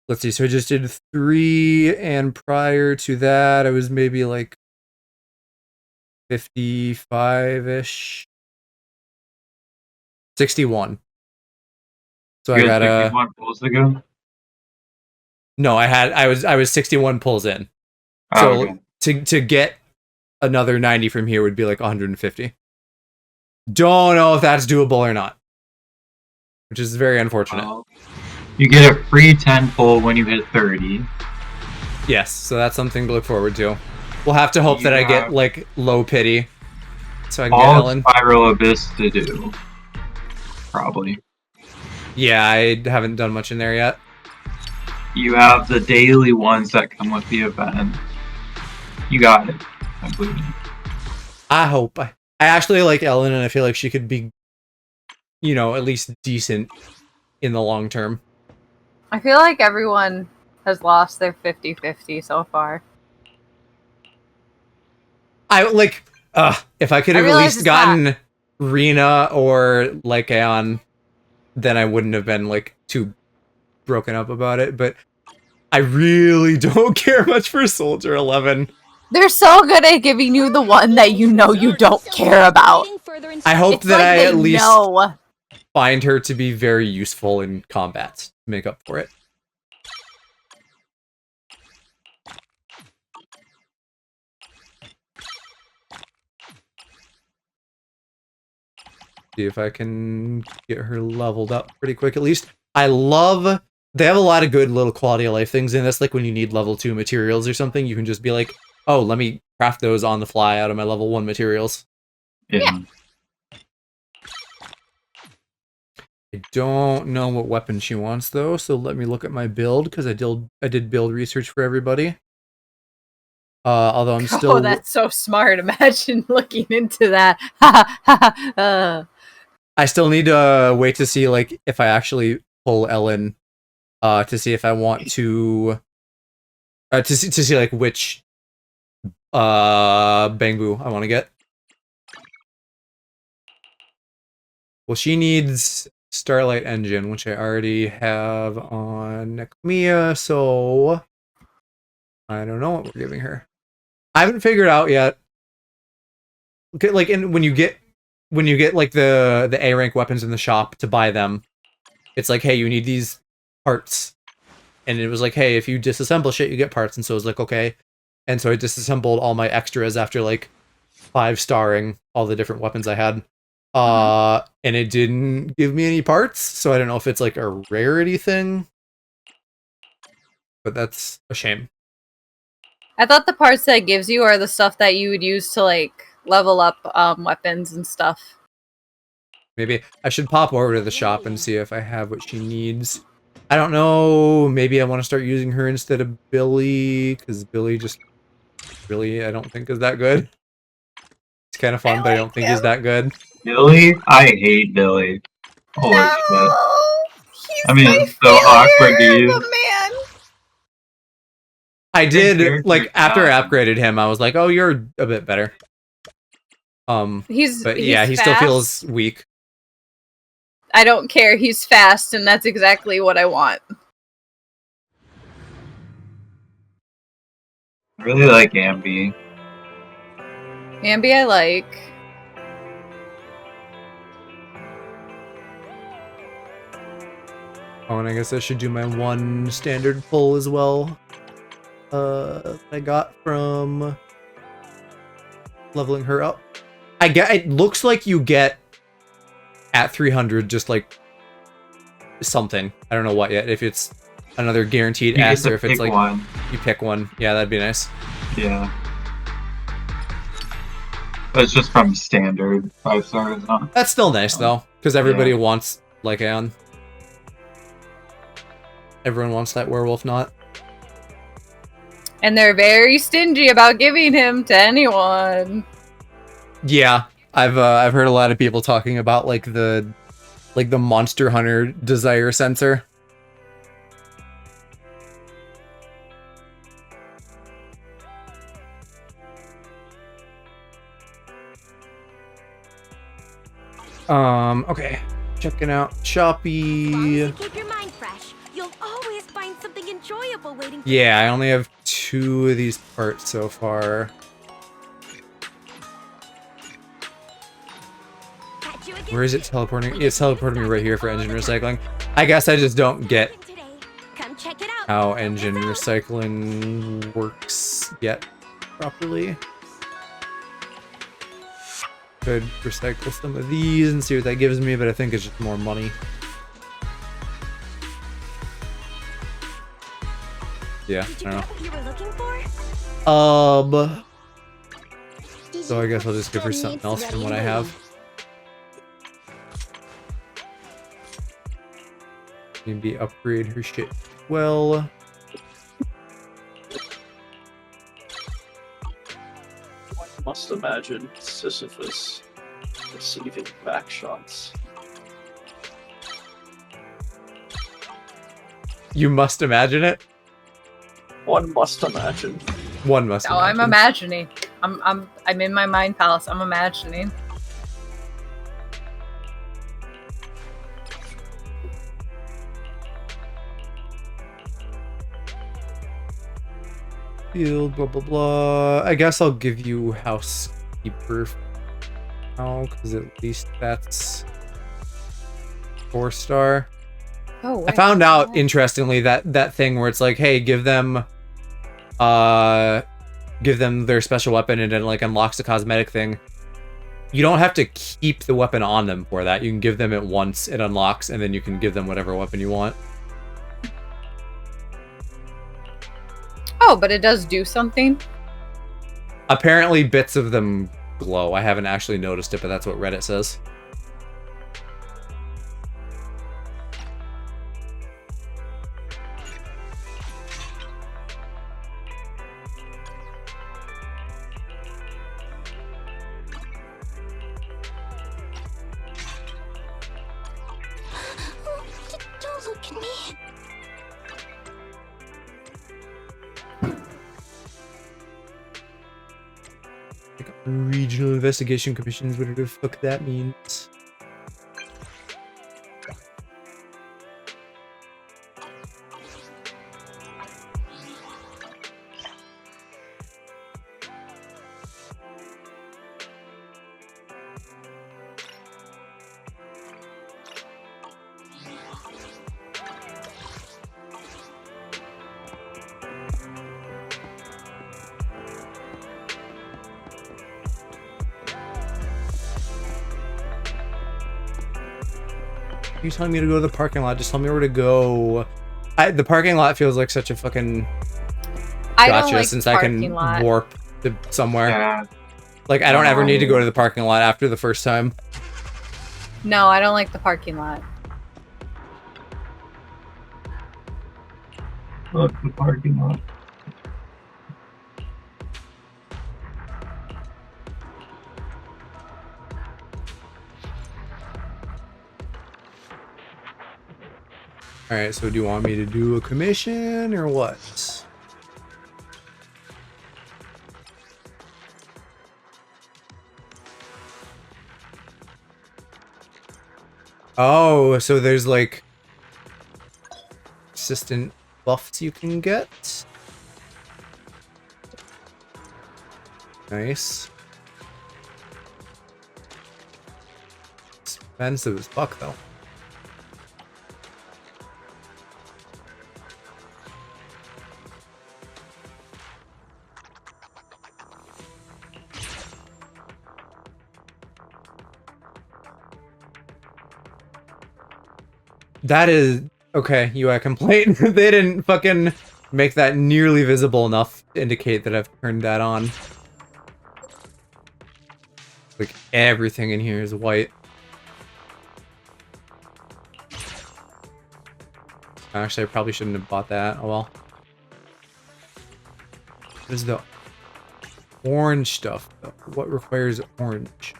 Let's see, so I just did 3, and prior to that, I was maybe like 55-ish. 61. So You I had got 61 pulls ago? No, I was 61 pulls in. Oh, So okay. to get another 90 from here would be like 150. Don't know if that's doable or not, which is very unfortunate. You get a free 10 pull when you hit 30. Yes, so that's something to look forward to. We'll have to hope that I get like low pity, so I can get All Ellen. Spiral Abyss to do. Probably. Yeah, I haven't done much in there yet. You have the daily ones that come with the event. You got it. I believe. I hope. I actually like Ellen, and I feel like she could be, you know, at least decent in the long term. I feel like everyone has lost their 50-50 so far. I like, if I could have at least gotten Rena or Lycaon, then I wouldn't have been like too broken up about it, but I really don't care much for Soldier 11. They're so good at giving you the one that you know you don't care about. I hope It's that like I they at least know. find her to be very useful in combat to make up for it. See if I can get her leveled up pretty quick at least. I love... They have a lot of good little quality of life things in this, like when you need level 2 materials or something, you can just be like, oh, let me craft those on the fly out of my level 1 materials. Yeah. I don't know what weapon she wants though, so let me look at my build because I did build research for everybody. Although I'm still. Oh, that's so smart. Imagine looking into that. I still need to wait to see like if I actually pull Ellen, to see if I want to see like which Bangbu I want to get. Well, she needs Starlight Engine, which I already have on Nekomia, so I don't know what we're giving her. I haven't figured out yet. Okay, like when you get like the A rank weapons in the shop to buy them, it's like, hey, you need these parts, and it was like, hey, if you disassemble shit, you get parts, and so it was like, okay, and so I disassembled all my extras after like 5-starring all the different weapons I had. And it didn't give me any parts, so I don't know if it's like a rarity thing. But that's a shame. I thought the parts that it gives you are the stuff that you would use to like level up weapons and stuff. Maybe I should pop over to the shop and see if I have what she needs. I don't know, maybe I want to start using her instead of Billy, because Billy just really I don't think is that good. It's kind of fun, but I don't think he's that good. Billy? I hate Billy. Holy shit. He's I mean, my it's so awkward to favorite use. man. I did, character like, after I design. upgraded him, I was like, oh, you're a bit better. But yeah, he still fast. feels weak. I don't care. He's fast, and that's exactly what I want. I really like Ambi. Ambi, I like. Oh, and I guess I should do my one standard pull as well. I got from leveling her up. It looks like you get at 300 just like something. I don't know what yet. If it's another guaranteed You get S to or if it's pick like one. you pick one. Yeah, that'd be nice. Yeah. But it's just from standard 5 stars, huh? That's still nice though, because everybody wants Lycaon. Everyone wants that werewolf knot. And they're very stingy about giving him to anyone. Yeah, I've heard a lot of people talking about like the Monster Hunter desire sensor. Okay. Checking out Shopee. Keep your mind fresh. You'll always find something enjoyable waiting for Yeah, I only have 2 of these parts so far. Where is it teleporting? It's teleporting me right here for engine recycling. I guess I just don't get Come check it out. how engine recycling works yet properly. Could recycle some of these and see what that gives me, but I think it's just more money. Yeah, I don't know. What you were looking for? So I guess I'll just give her something else from what I have. Maybe upgrade her shit well. I must imagine Sisyphus receiving back shots. You must imagine it? One must imagine. One must Oh, imagine. I'm imagining. I'm in my mind palace. I'm imagining. Field, blah, blah, blah. I guess I'll give you housekeeper now, because at least that's 4-star. Oh, I found out, interestingly, that thing where it's like, hey, give them their special weapon and it like unlocks a cosmetic thing. You don't have to keep the weapon on them for that. You can give them it once, it unlocks, and then you can give them whatever weapon you want. Oh, but it does do something? Apparently bits of them glow. I haven't actually noticed it, but that's what Reddit says. at me? Like, regional investigation commissions, whatever the fuck that means. You telling me to go to the parking lot? Just tell me where to go. The parking lot feels like such a fucking I don't gotcha like since I can parking lot. warp to somewhere. Yeah. Like I don't ever need to go to the parking lot after the first time. No, I don't like the parking lot. Look, the parking lot. Alright, so do you want me to do a commission or what? Oh, so there's like assistant buffs you can get. Nice. Expensive as fuck though. That is okay. UI complaint. They didn't fucking make that nearly visible enough to indicate that I've turned that on. Like everything in here is white. Actually, I probably shouldn't have bought that. Oh well. What is the orange stuff though? What requires orange?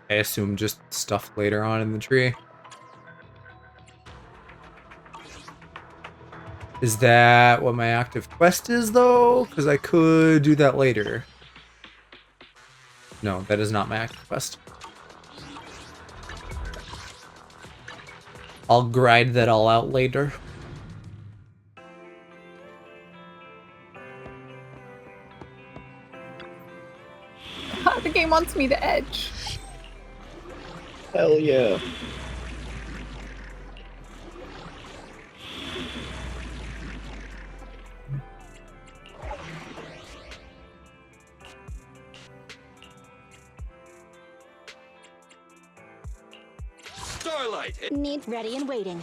I assume just stuff later on in the tree. Is that what my active quest is, though? Because I could do that later. No, that is not my active quest. I'll grind that all out later. The game wants me to edge. Hell yeah. Starlight! Need ready and waiting.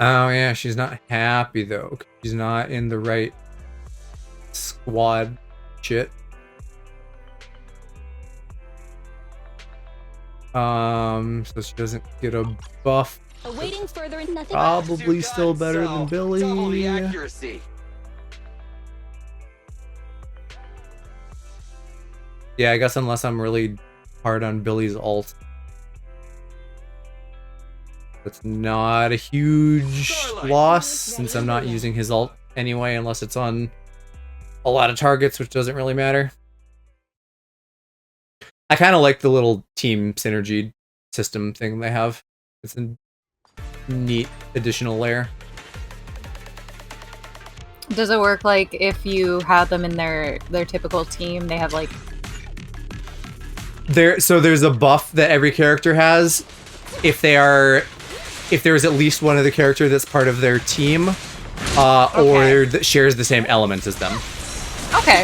Oh yeah, she's not happy though. She's not in the right squad shit. So she doesn't get a buff. Awaiting further and nothing. Probably still better than Billy. Double the accuracy. Yeah, I guess unless I'm really hard on Billy's ult. That's not a huge loss since I'm not using his ult anyway, unless it's on a lot of targets, which doesn't really matter. I kind of like the little team synergy system thing they have. It's a neat additional layer. Does it work like if you have them in their typical team, they have like So there's a buff that every character has if there's at least one of the character that's part of their team, or that shares the same elements as them. Okay.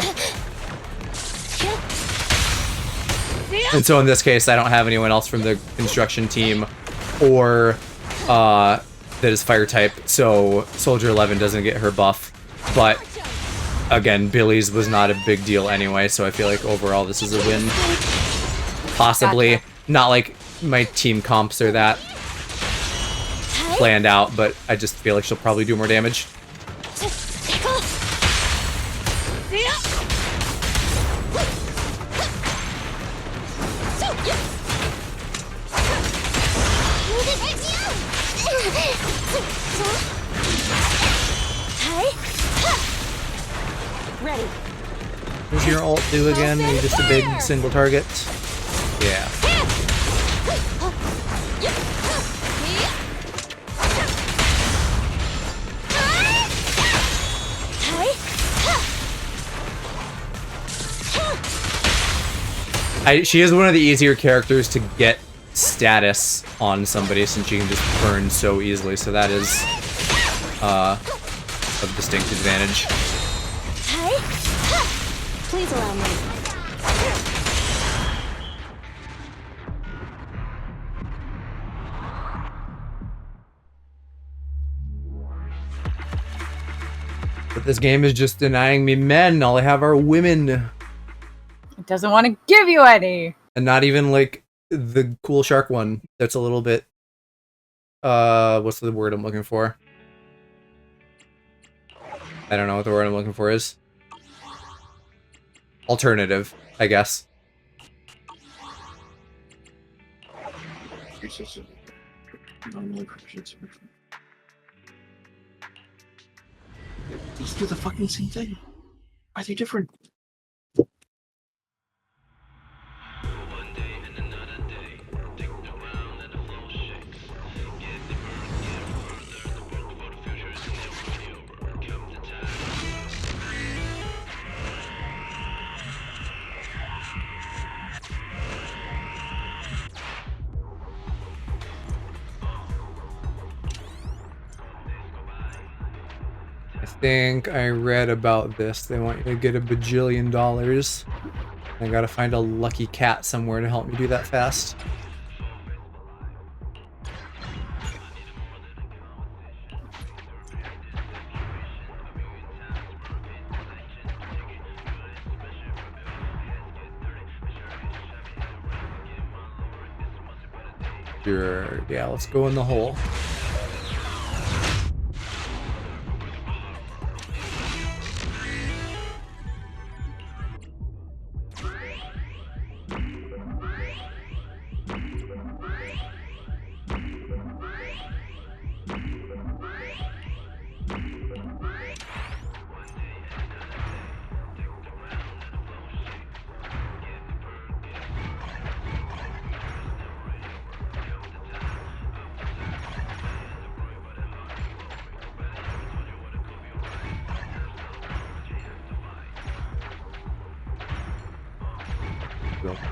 And so in this case, I don't have anyone else from the construction team or that is fire type, so Soldier 11 doesn't get her buff. But again, Billy's was not a big deal anyway, so I feel like overall this is a win. Possibly. Gotcha. Not like my team comps are that planned out, but I just feel like she'll probably do more damage. Ready. What does your ult do again? Are you just a big single target? Yeah. She is one of the easier characters to get status on somebody since she can just burn so easily, so that is a distinct advantage. Please allow me. But this game is just denying me men. All I have are women. It doesn't want to give you any. And not even like the cool shark one. That's a little bit what's the word I'm looking for? I don't know what the word I'm looking for is. Alternative, I guess. These do the fucking same thing. Why are they different? I think I read about this. They want you to get $1 bajillion. I gotta find a lucky cat somewhere to help me do that fast. Sure, yeah, let's go in the hole.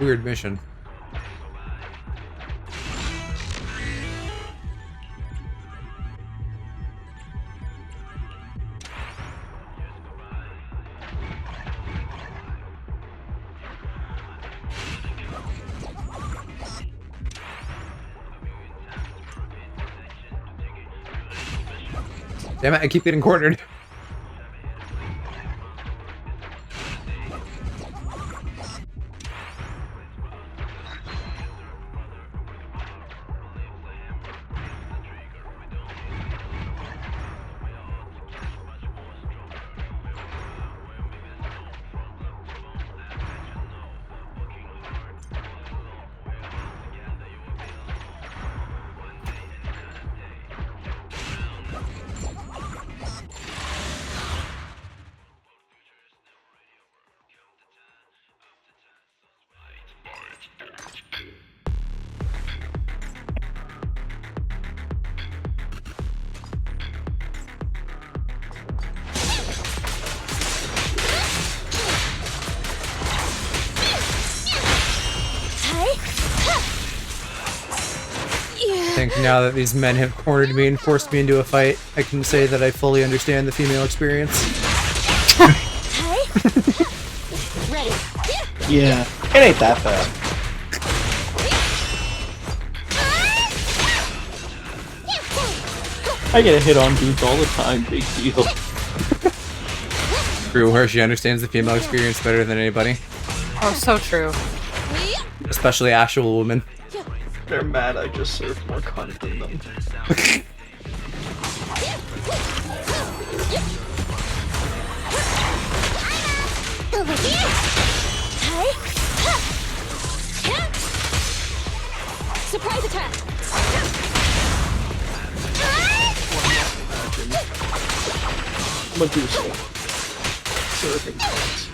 Weird mission. Damn it, I keep getting cornered. I think now that these men have cornered me and forced me into a fight, I can say that I fully understand the female experience. Yeah, it ain't that bad. I get a hit on dudes all the time, big deal. True, where she understands the female experience better than anybody. Oh, so true. Especially actual women. They're mad I just served more cunt than them. Surprise attack! Poison. Medusa. Surfing points.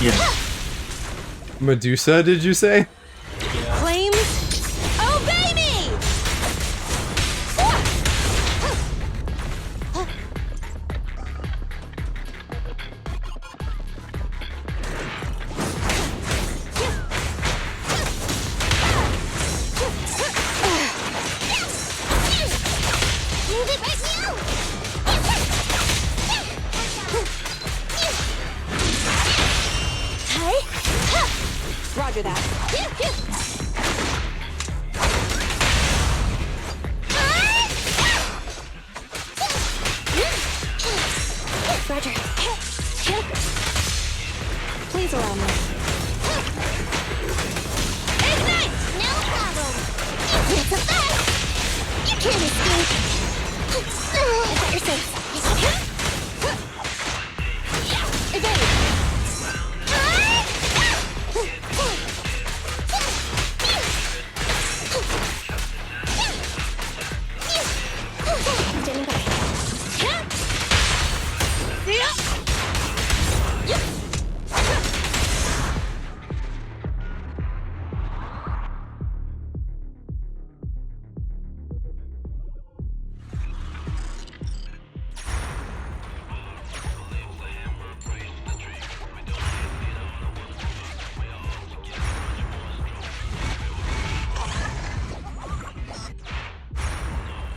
Yes. Medusa, did you say? Flames, obey me! Roger that. Roger. Please allow me. Ignite! No problem. It's a threat. You can't escape. I thought you're safe. Evade. Standing by.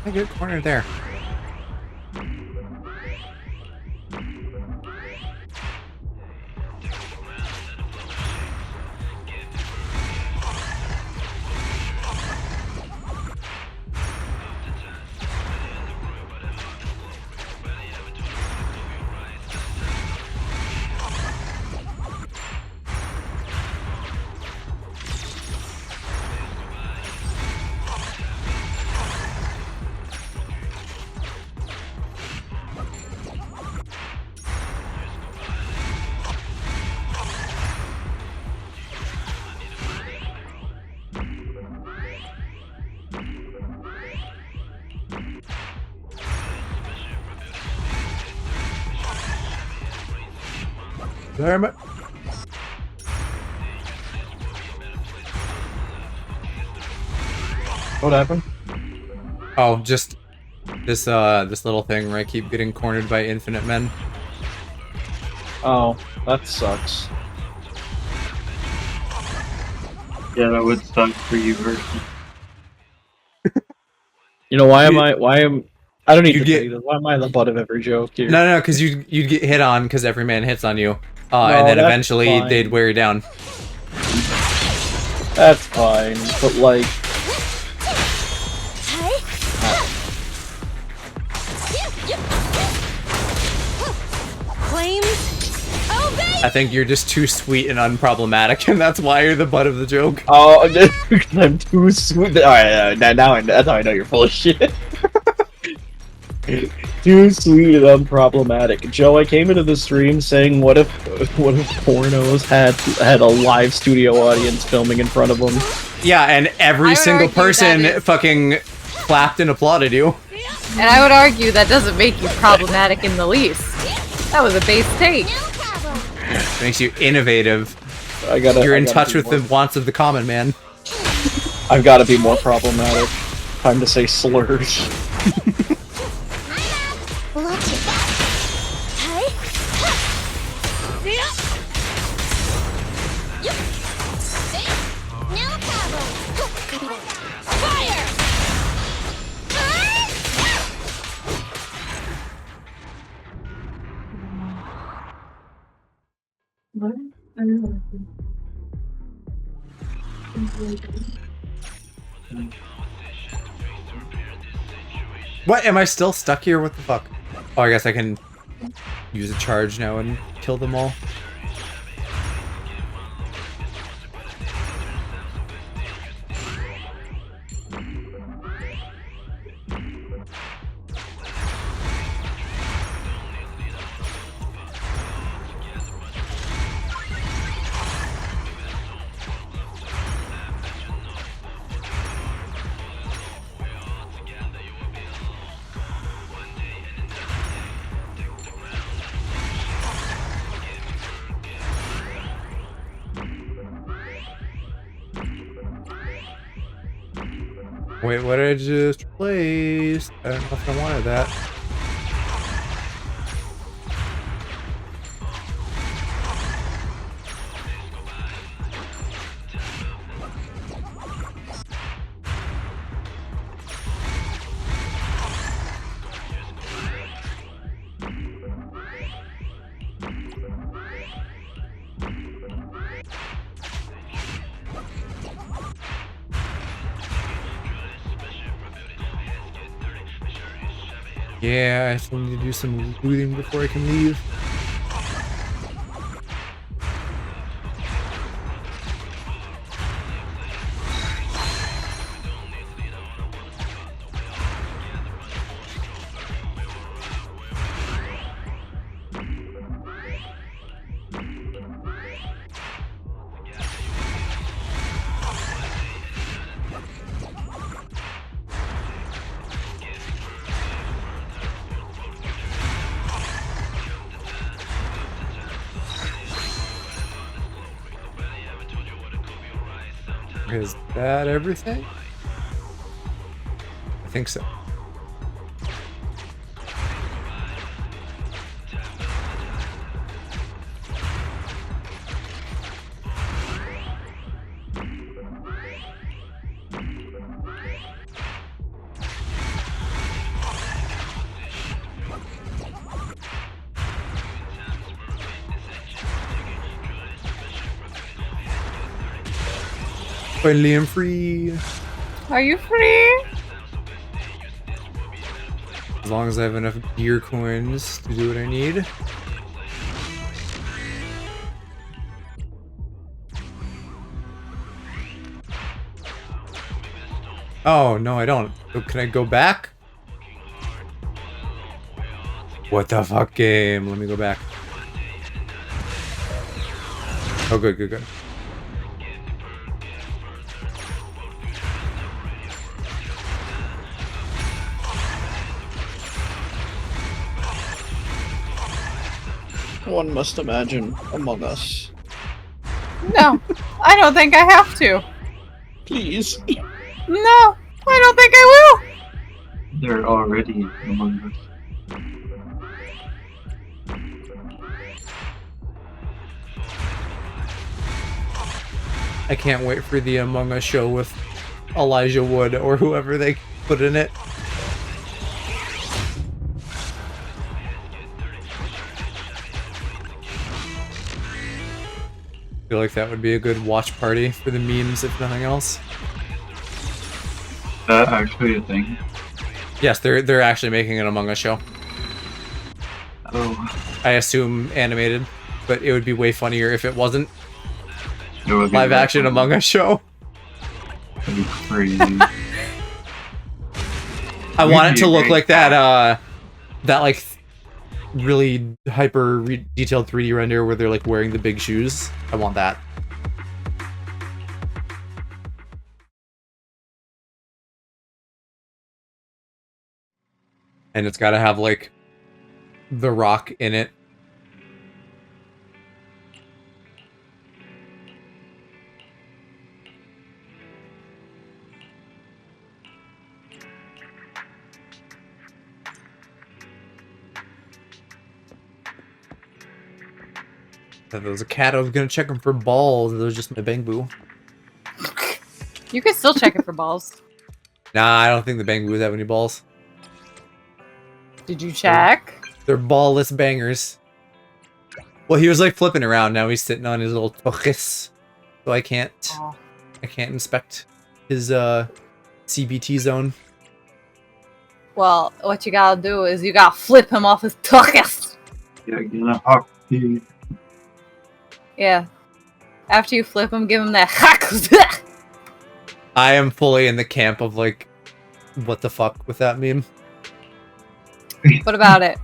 I get cornered there. Damn it. What happened? Oh, just this little thing where I keep getting cornered by infinite men. Oh, that sucks. Yeah, that would suck for you, Hershey. You know, I don't need to get- tell you this. Why am I the butt of every joke here? No, because you'd get hit on because every man hits on you, No, and then that's eventually fine. they'd wear you down. That's fine, but like... Flames, obey! I think you're just too sweet and unproblematic, and that's why you're the butt of the joke. Oh, I'm too sweet. Alright, that's how I know you're full of shit. Too sweet and unproblematic. Joe, I came into the stream saying, what if pornos had a live studio audience filming in front of them? Yeah, and every I would single argue that person is- fucking clapped and applauded you. And I would argue that doesn't make you problematic in the least. That was a base take. Makes you innovative. You're in touch with the wants of the common man. I've got to be more problematic. Time to say slurs. What? Am I still stuck here? What the fuck? Oh, I guess I can use a charge now and kill them all. Wait, what did I just replace? I don't know if I wanted that. Yeah, I still need to do some looting before I can leave. Is that everything? I think so. Finally, I'm free. Are you free? As long as I have enough gear coins to do what I need. Oh, no, I don't. Oh, can I go back? What the fuck game? Let me go back. Oh, good, good, good. One must imagine Among Us. No, I don't think I have to. Please. No, I don't think I will. They're already Among Us. I can't wait for the Among Us show with Elijah Wood or whoever they put in it. I feel like that would be a good watch party for the memes, if nothing else. Is that actually a thing? Yes, they're actually making an Among Us show. Oh. I assume animated, but it would be way funnier if it wasn't. It would be Live action Among Us show. That'd be crazy. I want it to look like that, that like really hyper detailed 3D render where they're like wearing the big shoes. I want that. And it's got to have like The Rock in it. If there was a cat, I was gonna check him for balls. It was just my Bang Boo. You can still check it for balls. Nah, I don't think the Bang Boos have any balls. Did you check? They're ballless bangers. Well, he was like flipping around. Now he's sitting on his little toches, so I can't inspect his CBT zone. Well, what you gotta do is you gotta flip him off his tuchus. Yeah, get a hockey. Yeah. After you flip him, give him that hack. I am fully in the camp of like, what the fuck with that meme? What about it?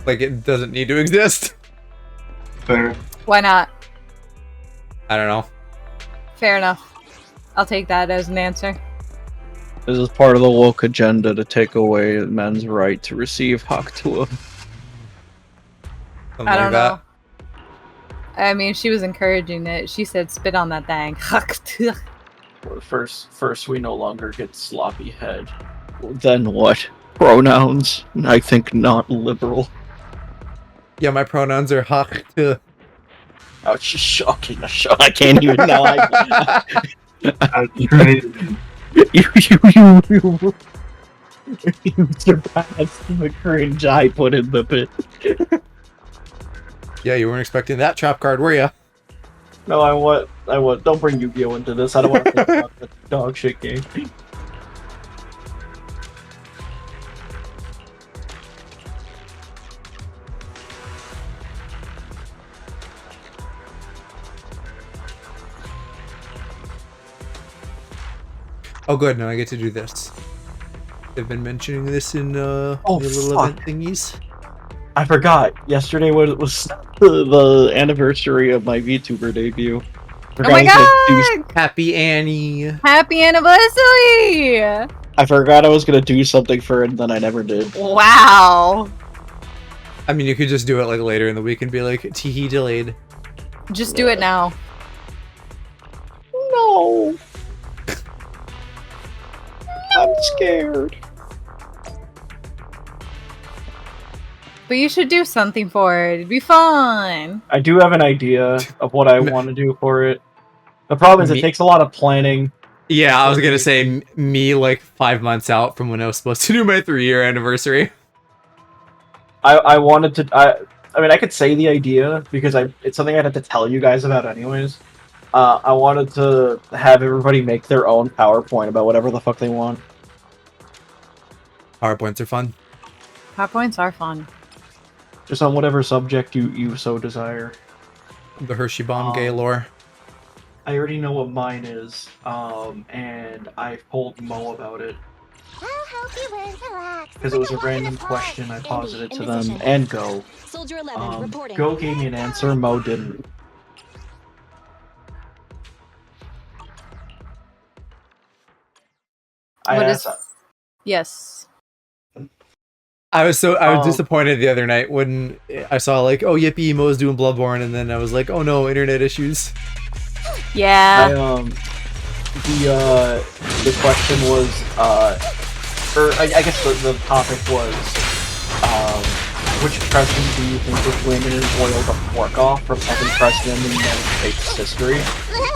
Like, it doesn't need to exist. Fair. Why not? I don't know. Fair enough. I'll take that as an answer. This is part of the woke agenda to take away men's right to receive Haktua. I don't know. I mean, she was encouraging it. She said, spit on that thing. First, we no longer get sloppy head. Then what? Pronouns? I think not liberal. Yeah, my pronouns are hak to. Oh, it's just shocking. I can't even now. That's crazy. You surpassed the cringe I put in the pit. Yeah, you weren't expecting that trap card, were you? No, I want. Don't bring Yu-Gi-Oh into this. I don't want to think about the dog shit game. Oh, good. Now I get to do this. They've been mentioning this in the little event thingies. I forgot. Yesterday was the anniversary of my VTuber debut. Oh my god! Happy Annie! Happy anniversary! I forgot I was gonna do something for it, and then I never did. Wow. I mean, you could just do it like later in the week and be like, teehee delayed. Just do it now. No. I'm scared. But you should do something for it. It'd be fun. I do have an idea of what I want to do for it. The problem is it takes a lot of planning. Yeah, I was gonna say me like 5 months out from when I was supposed to do my 3-year anniversary. I wanted to. I mean, I could say the idea because it's something I'd have to tell you guys about anyways. I wanted to have everybody make their own PowerPoint about whatever the fuck they want. PowerPoints are fun. PowerPoints are fun. Just on whatever subject you so desire. The Hershey Bomb gay lore. I already know what mine is, and I've told Mo about it. Because it was a random question I posited to them, and Go. Soldier 11, reporting. Go gave me an answer, Mo didn't. Yes. I was disappointed the other night when I saw like, oh yippee, Mo's doing Bloodborne, and then I was like, oh no, internet issues. Yeah. The question was, or I guess the topic was, which president do you think would win in an oil the fork off from every president in the United States history?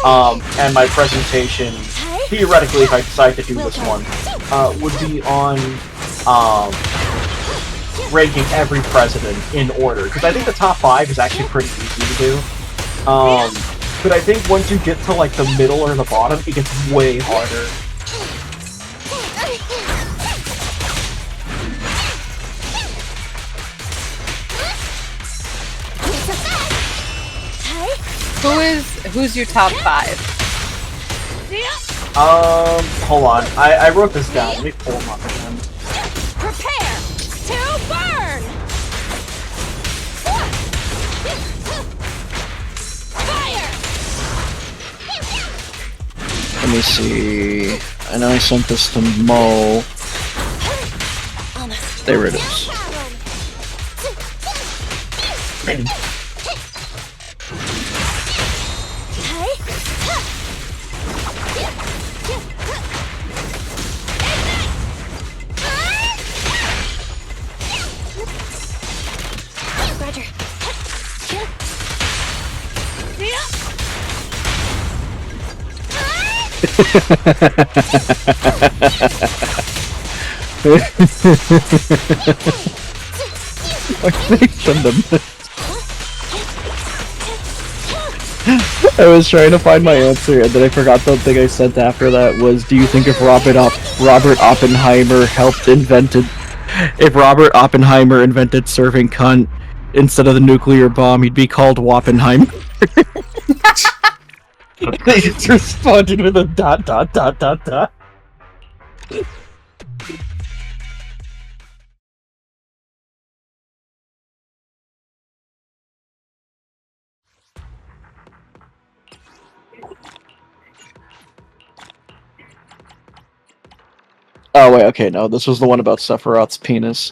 And my presentation, theoretically, if I decide to do this one, would be on ranking every president in order. Because I think the top 5 is actually pretty easy to do. But I think once you get to like the middle or the bottom, it gets way harder. Who's your top 5? Hold on. I wrote this down. Let me pull them up again. Prepare to burn! Fire! Let me see. I know I sent this to Mo. There it is. Roger. I was trying to find my answer, and then I forgot the thing I sent after that was, do you think if Robert Oppenheimer serving cunt instead of the nuclear bomb, he'd be called Wappenheimer? They just responded with a ... Oh wait, okay, no, this was the one about Sephiroth's penis.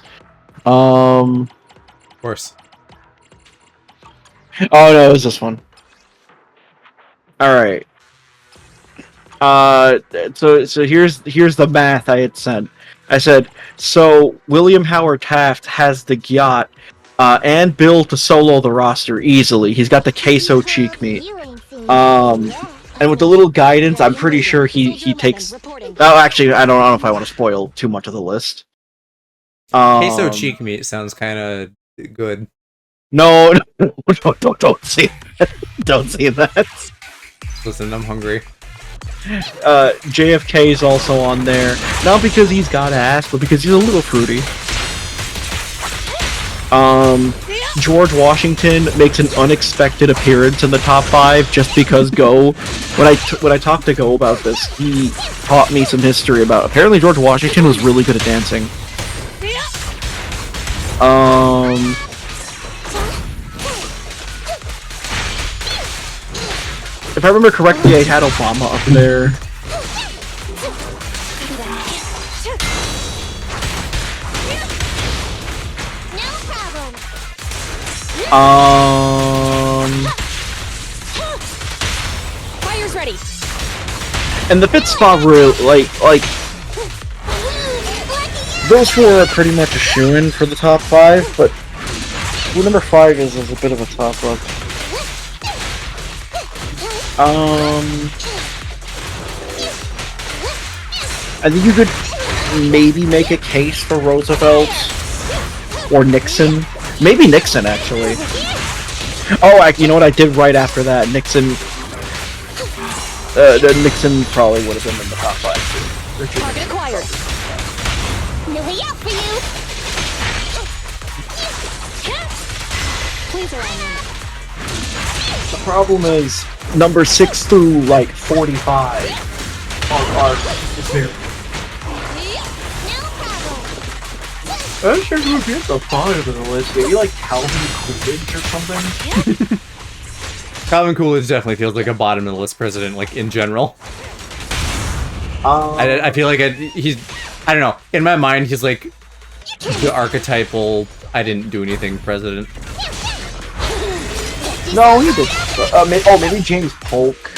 Of course. Oh no, it was this one. Alright. So here's the math I had sent. I said, so William Howard Taft has the yacht, and Bill to solo the roster easily. He's got the queso cheek meat. And with the little guidance, I'm pretty sure he takes. Oh, actually, I don't know if I want to spoil too much of the list. Queso cheek meat sounds kind of good. No, don't say that. Don't say that. Listen, I'm hungry. JFK is also on there, not because he's got ass, but because he's a little fruity. George Washington makes an unexpected appearance in the top 5 just because Go. When I talked to Go about this, he taught me some history about. Apparently, George Washington was really good at dancing. If I remember correctly, I had Obama up there. Fire's ready. And the pit spot were like those 4 are pretty much a shoo-in for the top 5, but who number 5 is a bit of a toss-up. I think you could maybe make a case for Roosevelt or Nixon. Maybe Nixon, actually. Oh, you know what I did right after that? Nixon. Nixon probably would have been in the top 5 too. Target acquired. No way out for you! Please allow me. The problem is number 6 through like 45 are very. I'm not sure who would be at the bottom of the list. Maybe like Calvin Coolidge or something. Calvin Coolidge definitely feels like a bottom of the list president, like in general. I feel like he's. I don't know. In my mind, he's like the archetypal "I didn't do anything" president. No, he did. Maybe James Polk.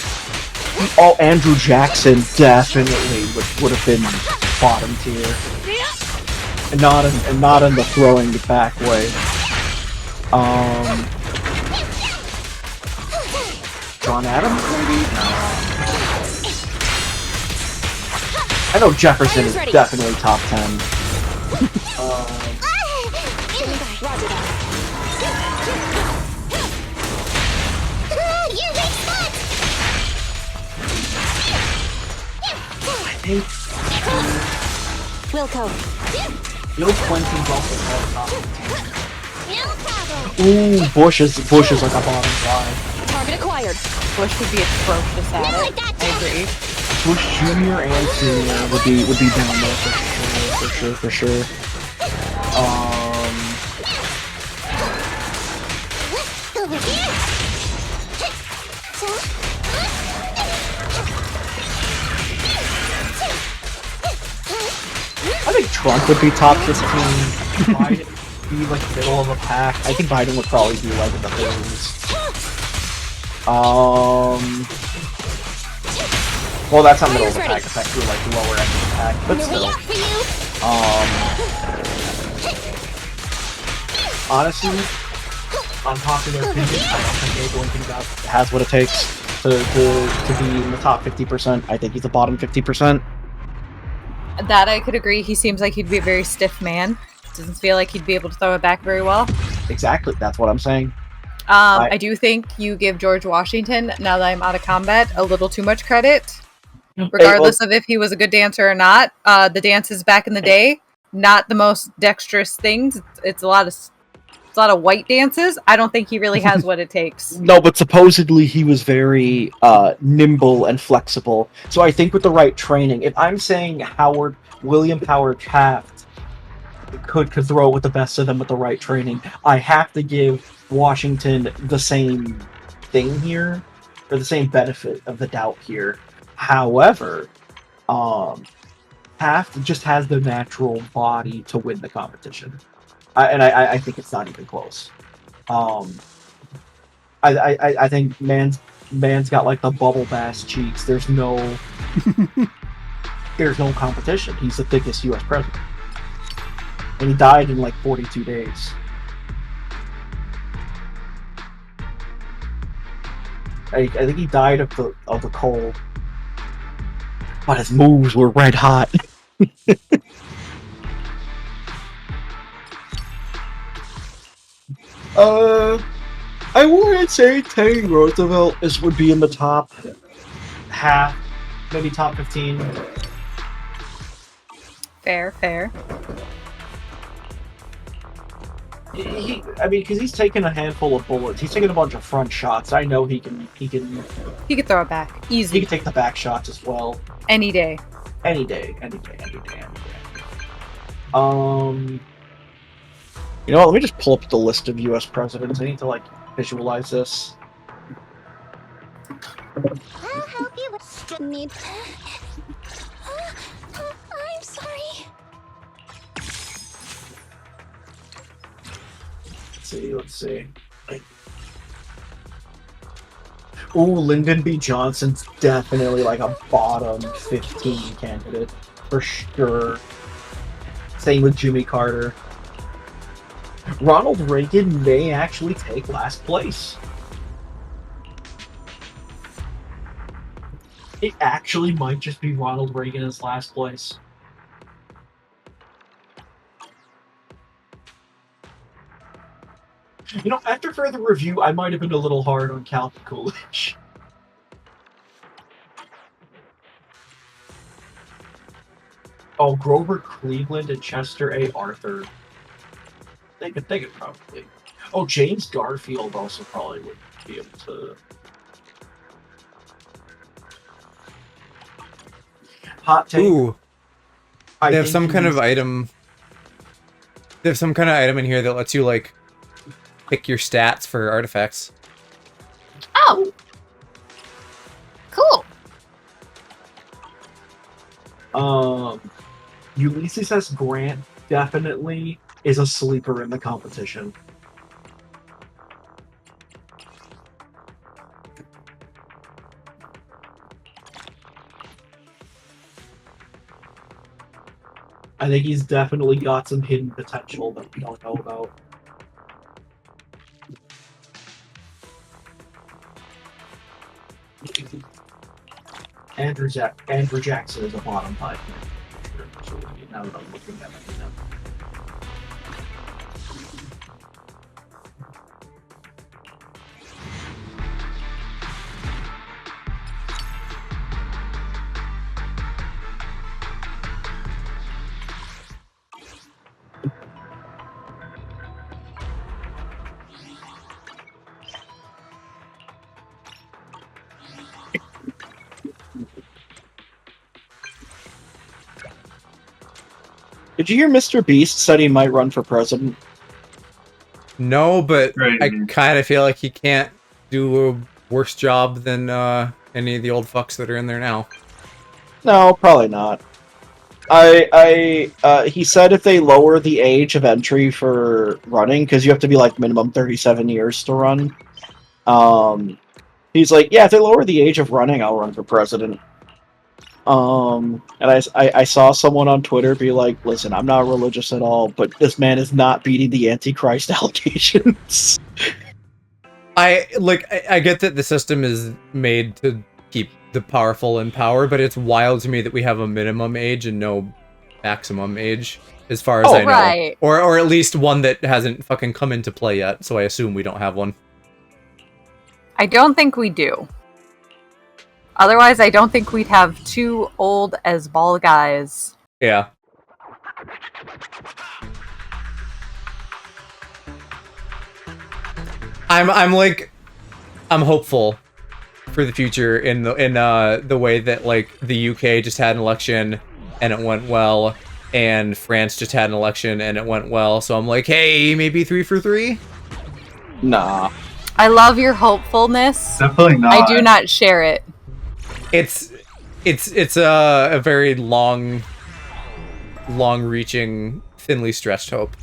Oh, Andrew Jackson definitely would have been bottom tier. And not in the throwing it back way. John Adams, maybe? I know Jefferson is definitely top 10. I think Wilco. Bill Clinton's also top 10. Ooh, Bush is like a bottom 5. Target acquired. Bush would be atrocious at it. I agree. Bush Jr. and Sr. would be down there for sure. I think Trump would be top 15. Biden be like middle of the pack. I think Biden would probably be like in the 30s. Well, that's not middle of the pack. It's actually like lower end of the pack, but still. Honestly, unpopular opinion, I don't think Abe Lincoln has what it takes to be in the top 50%. I think he's the bottom 50%. That I could agree. He seems like he'd be a very stiff man. Doesn't feel like he'd be able to throw it back very well. Exactly, that's what I'm saying. I do think you give George Washington, now that I'm out of combat, a little too much credit. Regardless of if he was a good dancer or not. The dances back in the day, not the most dexterous things. It's a lot of white dances. I don't think he really has what it takes. No, but supposedly he was very nimble and flexible. So I think with the right training, if I'm saying William Howard Taft could throw with the best of them with the right training, I have to give Washington the same thing here, or the same benefit of the doubt here. However, Taft just has the natural body to win the competition. I think it's not even close. I think man's man's got like the bubble bass cheeks. There's no competition. He's the thickest U.S. president, and he died in like 42 days. I think he died of the cold, but his moves were red hot. I would say Teddy Roosevelt would be in the top half, maybe top 15. Fair. I mean, because he's taken a handful of bullets. He's taken a bunch of front shots. I know he can. He could throw it back easy. He can take the back shots as well. Any day. Any day. You know what? Let me just pull up the list of U.S. presidents. I need to like visualize this. I'll help you with need. I'm sorry. Let's see. Ooh, Lyndon B. Johnson's definitely like a bottom 15 candidate for sure. Same with Jimmy Carter. Ronald Reagan may actually take last place. It actually might just be Ronald Reagan as last place. You know, after further review, I might have been a little hard on Calvin Coolidge. Oh, Grover Cleveland and Chester A. Arthur. They could probably. Oh, James Garfield also probably would be able to. Hot take. Ooh. They have some kind of item. They have some kind of item in here that lets you like pick your stats for artifacts. Oh. Cool. Ulysses S. Grant definitely is a sleeper in the competition. I think he's definitely got some hidden potential that we don't know about. Andrew Jackson is a bottom 5. Now that I'm looking at it now. Did you hear Mr. Beast said he might run for president? No, but I kind of feel like he can't do a worse job than any of the old fucks that are in there now. No, probably not. He said if they lower the age of entry for running, because you have to be like minimum 37 years to run. He's like, yeah, if they lower the age of running, I'll run for president. And I saw someone on Twitter be like, listen, I'm not religious at all, but this man is not beating the Antichrist allegations. I get that the system is made to keep the powerful in power, but it's wild to me that we have a minimum age and no maximum age, as far as I know. Right. Or at least one that hasn't fucking come into play yet, so I assume we don't have one. I don't think we do. Otherwise, I don't think we'd have two old as ball guys. Yeah. I'm hopeful for the future in the way that like the UK just had an election and it went well, and France just had an election and it went well. So I'm like, hey, maybe 3 for 3? Nah. I love your hopefulness. Definitely not. I do not share it. It's a very long-reaching, thinly stretched hope.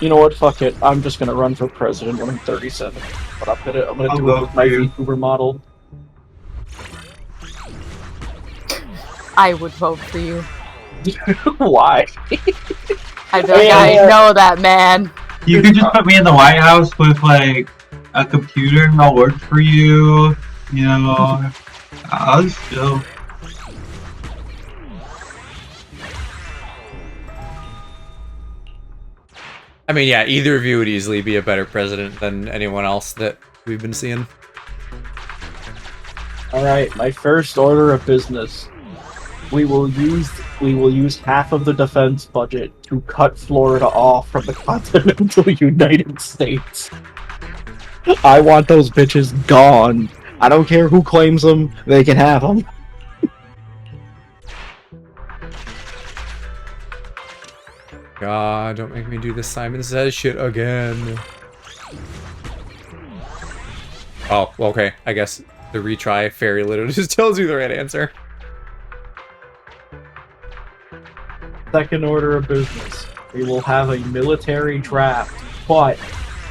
You know what? Fuck it. I'm just gonna run for president when I'm 37. But I'm gonna I'll do it vote with my for you. VTuber model. I would vote for you. Why? I'd be like, I know that man. You could just put me in the White House with like a computer and I'll work for you. You know, I'll just chill. I mean, yeah, either of you would easily be a better president than anyone else that we've been seeing. Alright, my first order of business. We will use half of the defense budget to cut Florida off from the continental United States. I want those bitches gone. I don't care who claims them, they can have them. God, don't make me do this Simon Says shit again. Oh, well, okay. I guess the retry fairy literally just tells you the right answer. Second order of business. We will have a military draft, but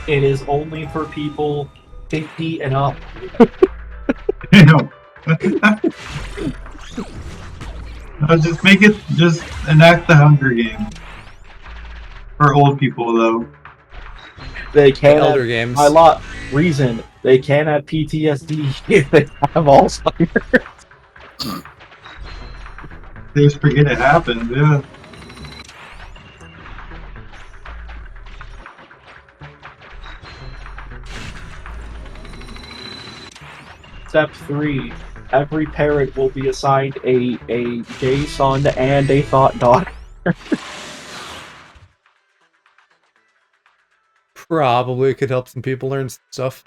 it is only for people 50 and up. I'll just make it, just enact the Hunger Games. For old people, though. They can't Elder have, Games. My lot reason they can't have PTSD if they have Alzheimer's. They just forget it happened, yeah. Step 3. Every parent will be assigned a gay son and a thought daughter. Probably could help some people learn stuff.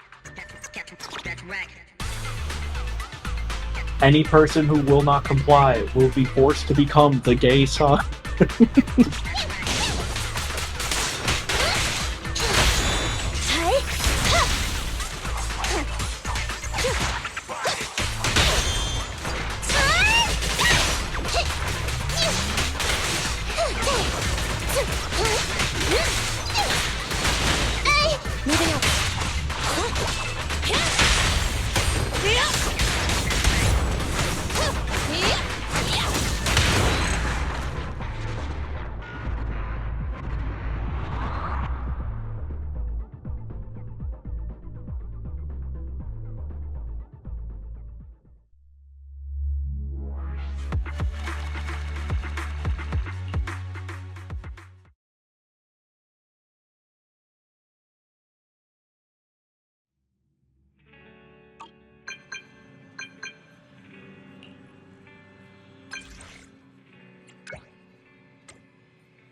Any person who will not comply will be forced to become the gay son.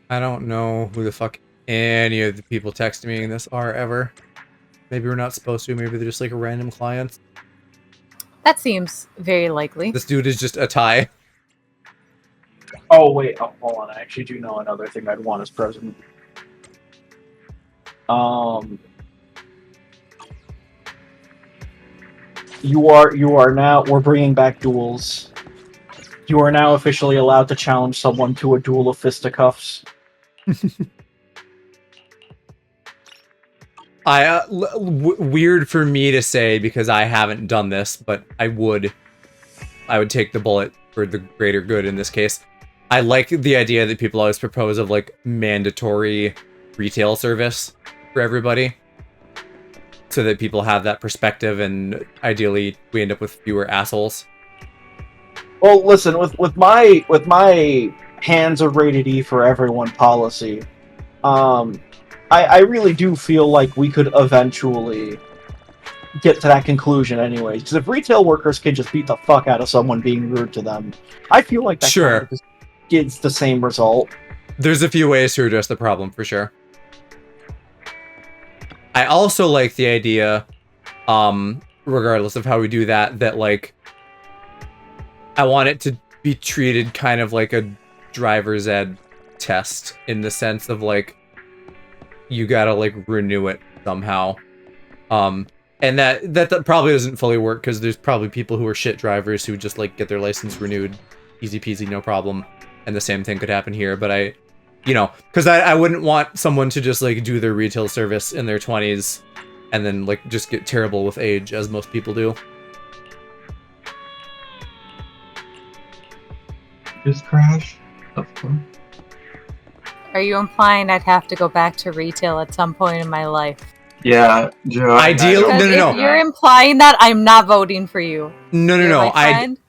I don't know who the fuck any of the people texting me in this are ever. Maybe we're not supposed to. Maybe they're just like random clients. That seems very likely. This dude is just a tie. Oh wait, hold on. I actually do know another thing I'd want as president. You are now. We're bringing back duels. You are now officially allowed to challenge someone to a duel of fisticuffs. Weird for me to say because I haven't done this, but I would take the bullet for the greater good in this case. I like the idea that people always propose of like mandatory retail service for everybody, so that people have that perspective, and ideally we end up with fewer assholes. Well, listen, with my hands are rated E for everyone policy, I really do feel like we could eventually get to that conclusion anyway. Because if retail workers can just beat the fuck out of someone being rude to them, I feel like that kind of just gets the same result. There's a few ways to address the problem for sure. I also like the idea, regardless of how we do that, that like I want it to be treated kind of like a driver's ed test, in the sense of like you gotta like renew it somehow. And that probably doesn't fully work because there's probably people who are shit drivers who just like get their license renewed, easy peasy, no problem. And the same thing could happen here, but You know, because I wouldn't want someone to just like do their retail service in their 20s and then like just get terrible with age, as most people do. Just crash. Of course. Are you implying I'd have to go back to retail at some point in my life? Yeah, Joe. Ideally, no. If you're implying that, I'm not voting for you. No. My friend.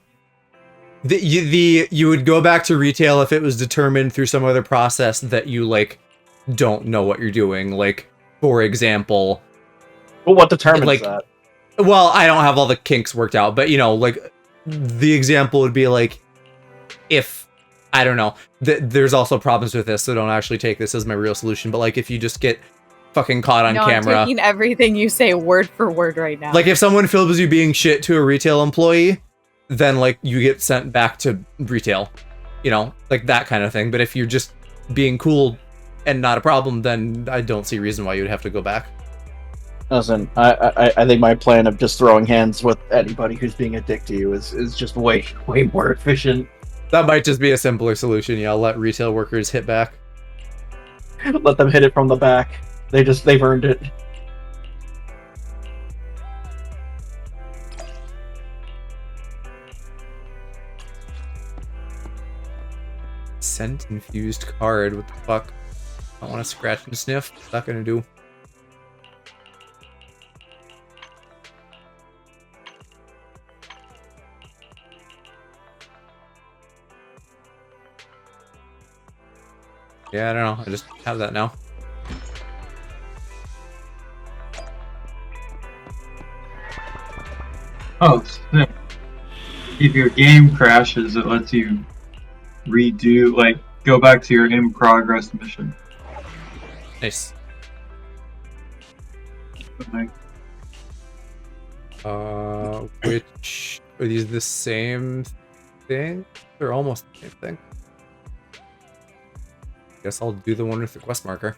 You would go back to retail if it was determined through some other process that you like don't know what you're doing. Like, for example, Well, what determines that? Well, I don't have all the kinks worked out, but you know, like the example would be like if I don't know. There's also problems with this, so don't actually take this as my real solution. But like if you just get fucking caught on camera, I'm taking everything you say word for word right now. like if someone films you being shit to a retail employee, then like you get sent back to retail, you know, like that kind of thing. But if you're just being cool and not a problem, then I don't see a reason why you'd have to go back. Listen, I think my plan of just throwing hands with anybody who's being a dick to you is just way more efficient. That might just be a simpler solution. Yeah, I'll let retail workers hit back. Let them hit it from the back. They've earned it. Scent infused card. What the fuck? I want to scratch and sniff. What's that gonna do? Yeah, I don't know. I just have that now. Oh, sick. If your game crashes, it lets you redo, like, go back to your in progress mission. Nice. Like, Which are these the same thing? They're almost the same thing. Guess I'll do the one with the quest marker.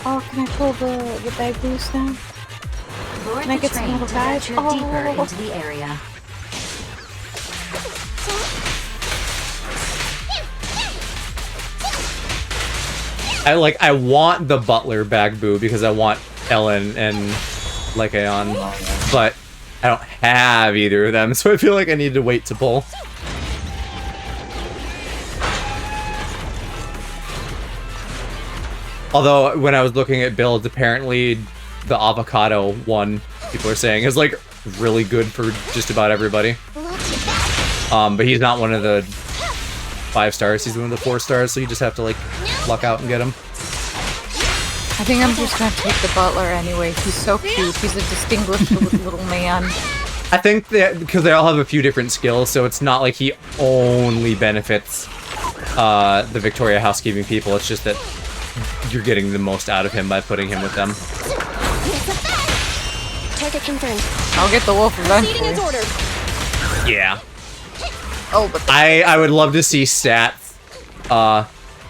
Oh, can I pull the bag boost now? Board Can I the get some train little to guys? venture deeper Oh. into the area. I want the butler bag boo because I want Ellen and Lycaon, but I don't have either of them, so I feel like I need to wait to pull. Although, when I was looking at builds, apparently the avocado one, people are saying, is like really good for just about everybody. But he's not one of the 5 stars, he's one of the 4 stars, so you just have to like luck out and get him. I think I'm just gonna take the butler anyway. He's so cute. He's a distinguished little man. I think that because they all have a few different skills, so it's not like he only benefits the Victoria housekeeping people. It's just that you're getting the most out of him by putting him with them. Target confirmed. I'll get the wolf Proceeding eventually. as ordered. Yeah. Oh, but I would love to see stats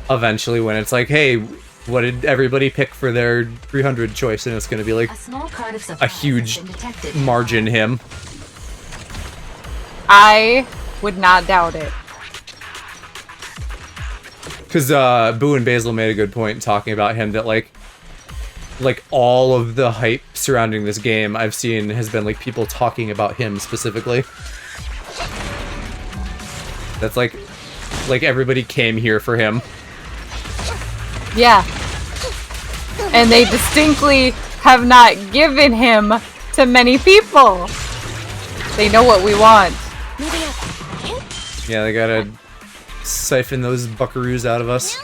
eventually when it's like, hey, what did everybody pick for their 300 choice? And it's going to be like A small card of a supplies huge has been detected. margin him. I would not doubt it. Because Boo and Basil made a good point talking about him that like all of the hype surrounding this game I've seen has been like people talking about him specifically. That's like everybody came here for him. Yeah. And they distinctly have not given him to many people. They know what we want. Yeah, they gotta siphon those buckaroos out of us.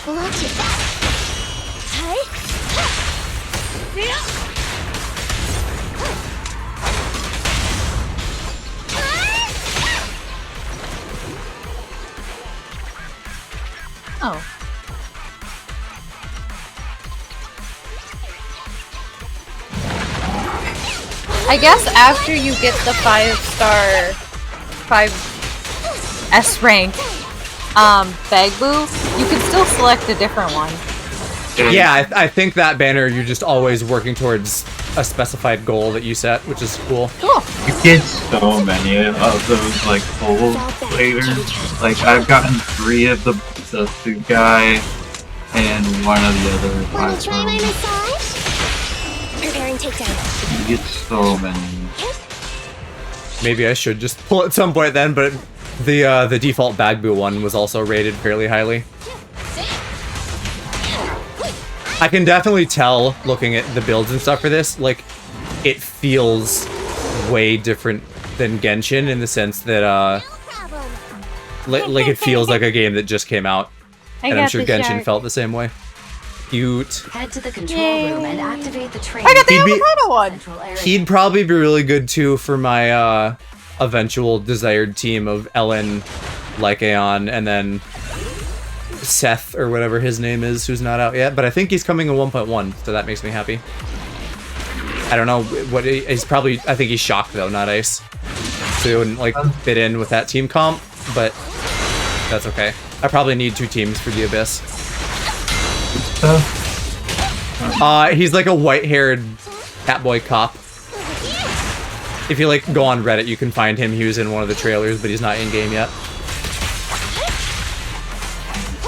Watch it. Oh. I guess after you get the 5-star, 5S rank, Bagbu, you can still select a different one. Yeah, I think that banner, you're just always working towards a specified goal that you set, which is cool. Cool. You get so many of those, like, gold later. Like, I've gotten 3 of the suit guy and 1 of the other 5-star ones. Preparing takedown. You get so many. Maybe I should just pull at some point then, but the default Bagbu one was also rated fairly highly. I can definitely tell, looking at the builds and stuff for this, like, it feels way different than Genshin in the sense that, like it feels like a game that just came out. And I'm sure Genshin felt the same way. Cute. Head to the control room and activate the train. I got the avocado one! He'd probably be really good too for my eventual desired team of Ellen, Lycaon, and then Seth, or whatever his name is, who's not out yet. But I think he's coming in 1.1, so that makes me happy. I don't know what he's probably. I think he's shocked though, not ice. So he wouldn't like fit in with that team comp, but that's okay. I probably need 2 teams for the Abyss. He's like a white-haired Catboy cop. If you like go on Reddit, you can find him. He was in one of the trailers, but he's not in game yet.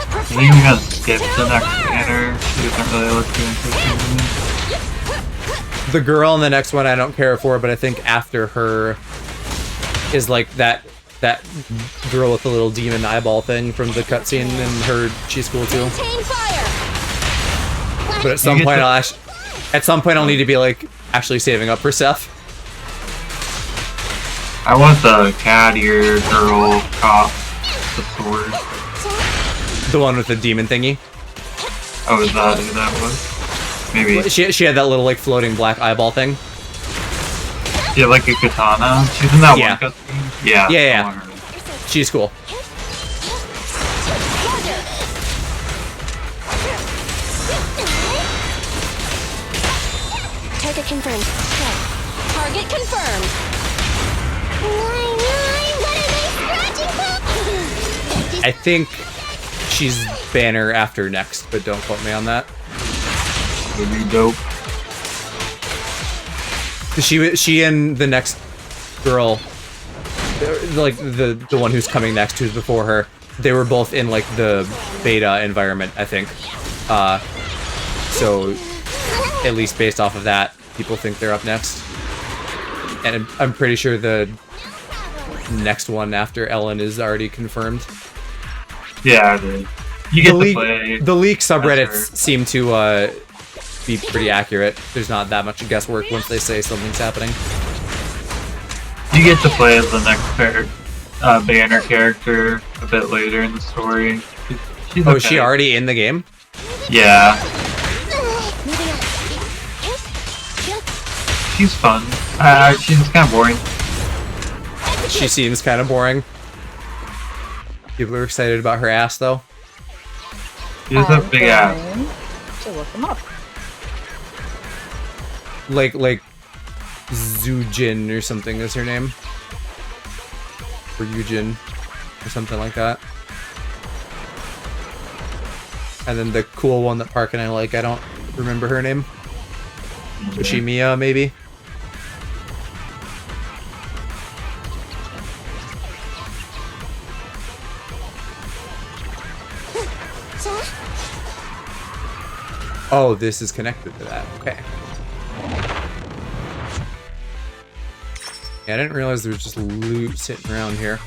I think I'm gonna skip the next banner. It doesn't really look too interesting. The girl in the next one I don't care for, but I think after her is like that girl with the little demon eyeball thing from the cutscene, and she's cool too. But at some point I'll need to be like actually saving up for Seth. I want the cat ear girl cop, the sword. The one with the demon thingy. Oh, is that who that was? Maybe. She had that little like floating black eyeball thing. Yeah, like a katana. She's in that one cutscene. Yeah. Yeah. She's cool. Target confirmed. Target confirmed. What are they scratching for? I think she's banner after next, but don't quote me on that. Would be dope. She and the next girl, like the one who's coming next, who's before her, they were both in like the beta environment, I think. So at least based off of that, people think they're up next. And I'm pretty sure the next one after Ellen is already confirmed. Yeah, you get to play. The leak subreddits seem to be pretty accurate. There's not that much guesswork once they say something's happening. You get to play as the next banner character a bit later in the story. She's Oh, okay. is she already in the game? Yeah. She's fun. She's kind of boring. She seems kind of boring. People are excited about her ass, though. She has a big ass. To look them up. Like Zujin or something is her name. Or Yujin. Or something like that. And then the cool one that Park and I like, I don't remember her name. Ushimiya, maybe? Oh, this is connected to that. Okay. Yeah, I didn't realize there was just loot sitting around here.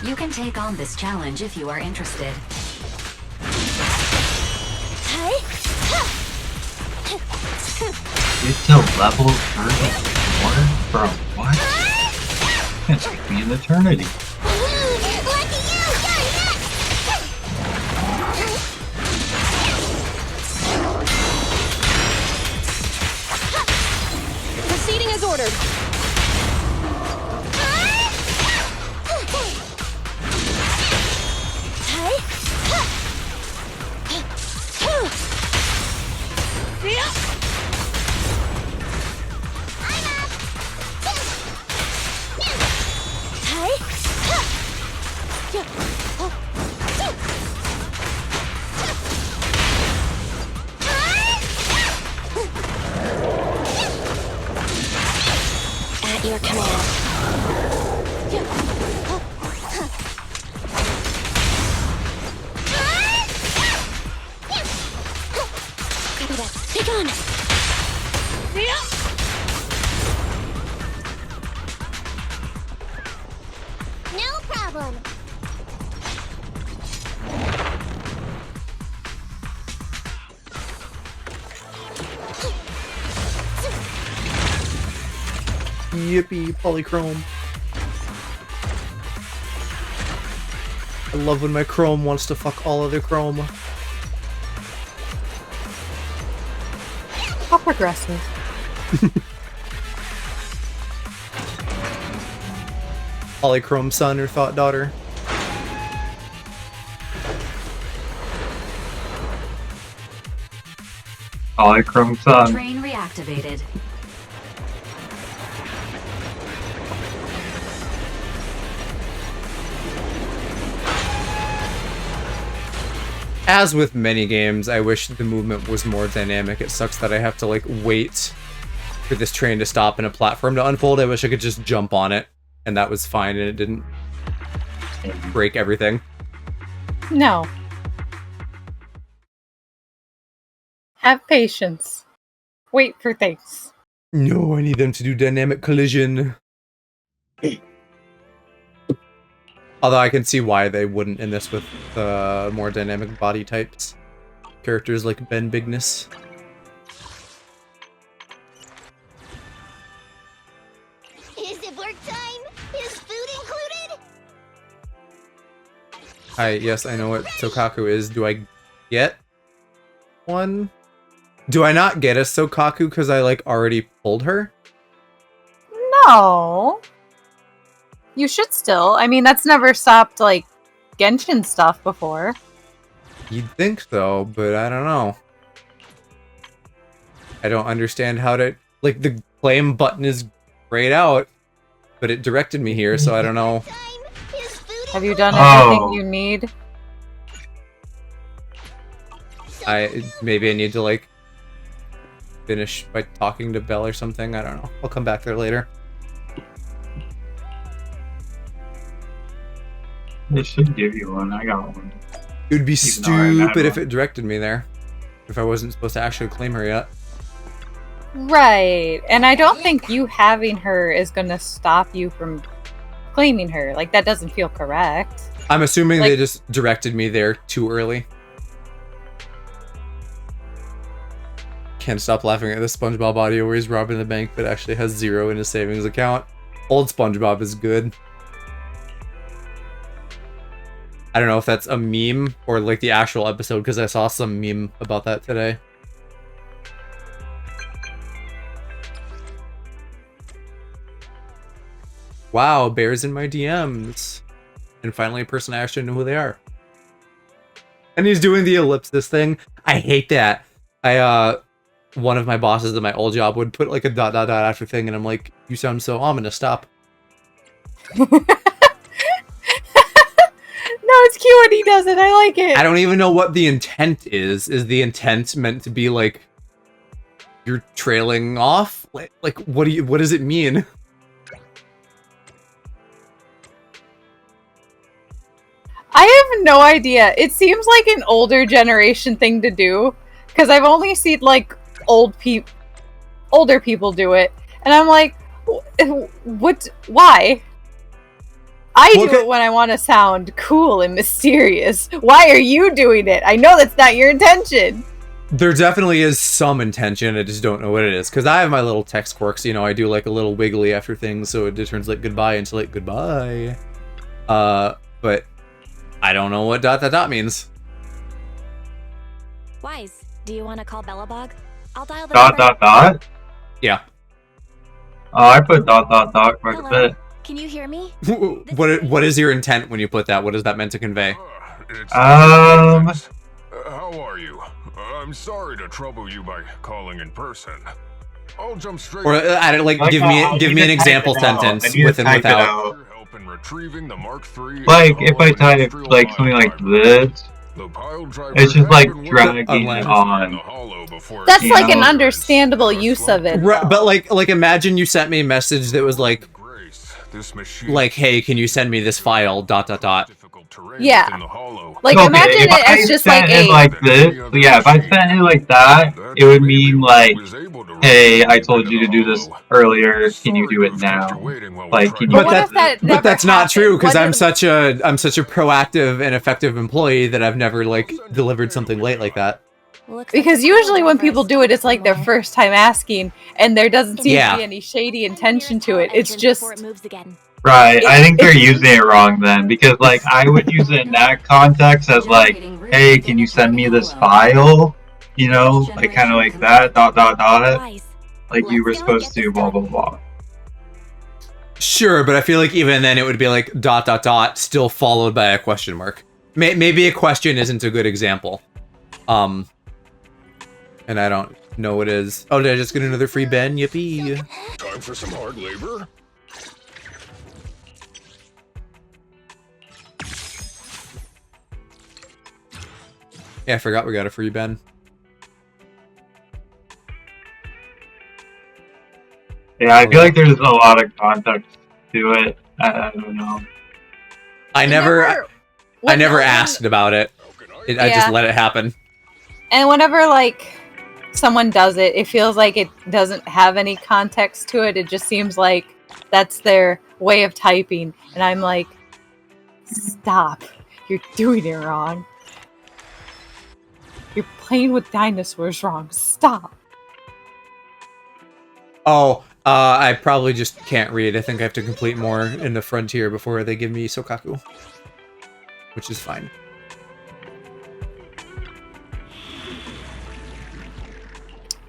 You can take on this challenge if you are interested. It's a level 34? Bro, what? It took me an eternity. Proceeding as ordered. At your command. Copy that. Take on. No problem. Yippee, polychrome. I love when my chrome wants to fuck all other chrome. How progressive. Polychrome son or thought daughter. Polychrome sun. Train reactivated. As with many games, I wish the movement was more dynamic. It sucks that I have to like wait for this train to stop and a platform to unfold. I wish I could just jump on it and that was fine and it didn't break everything. No. Have patience. Wait for things. No, I need them to do dynamic collision. Although I can see why they wouldn't in this with more dynamic body types. Characters like Ben Bigness. Is it work time? Is food included? Yes, I know what Sokaku is. Do I get one? Do I not get a Sokaku because I like already pulled her? No. You should still. I mean, that's never stopped, like, Genshin stuff before. You'd think so, but I don't know. I don't understand how to... Like, the claim button is grayed out, but it directed me here, so I don't know. Have you done everything you need? Maybe I need to, like, finish by talking to Belle or something. I don't know. I'll come back there later. They should give you one. I got one. It would be stupid if it directed me there. If I wasn't supposed to actually claim her yet. Right. And I don't think you having her is going to stop you from claiming her. Like, that doesn't feel correct. I'm assuming they just directed me there too early. Can't stop laughing at the SpongeBob audio where he's robbing the bank but actually has 0 in his savings account. Old SpongeBob is good. I don't know if that's a meme or like the actual episode because I saw some meme about that today. Wow, bears in my DMs. And finally a person I actually know who they are. And he's doing the ellipsis thing. I hate that. One of my bosses at my old job would put like a ... after thing and I'm like, you sound so ominous, stop. No, it's cute when he does it. I like it. I don't even know what the intent is. Is the intent meant to be like you're trailing off? Like what does it mean? I have no idea. It seems like an older generation thing to do because I've only seen like older people do it, and I'm like, what? Why? I do it when I want to sound cool and mysterious. Why are you doing it? I know that's not your intention. There definitely is some intention, I just don't know what it is. Because I have my little text quirks, you know, I do like a little wiggly after things, so it just turns like goodbye into like goodbye. But I don't know what ... means. Wise, do you want to call Bellabog? I'll dial the number. ... Yeah. Oh, I put ... quite a bit. Can you hear me? What is your intent when you put that? What is that meant to convey? How are you? I'm sorry to trouble you by calling in person. I'll jump straight. Or like give me an example sentence with and without. Help in retrieving the Mark III. Like if I type like something like this, it's just like dragging on. That's like an understandable use of it. Right, but like imagine you sent me a message that was like, hey, can you send me this file ... Yeah. Like okay, imagine it as just like a like this. Yeah, if I sent it like that, it would mean like, hey, I told you to do this earlier. Can you do it now? Like, can you? But that's not true because I'm such a proactive and effective employee that I've never like delivered something late like that. Because usually when people do it, it's like their first time asking, and there doesn't seem to be any shady intention to it. It's just Right, I think they're using it wrong then, because like I would use it in that context as like, hey, can you send me this file? You know, like kind of like that, ... like you were supposed to, blah blah blah. Sure, but I feel like even then it would be like ... still followed by a question mark. Maybe a question isn't a good example. And I don't know what it is. Oh, did I just get another free Ben? Yippee! Time for some hard labor. Yeah, I forgot we got a free Ben. Yeah, I feel like there's a lot of context to it. I don't know. I never asked about it. I just let it happen. And whenever like someone does it, it feels like it doesn't have any context to it. It just seems like that's their way of typing. And I'm like, stop. You're doing it wrong. You're playing with dinosaurs wrong. Stop. Oh, I probably just can't read. I think I have to complete more in the frontier before they give me Sokaku. Which is fine.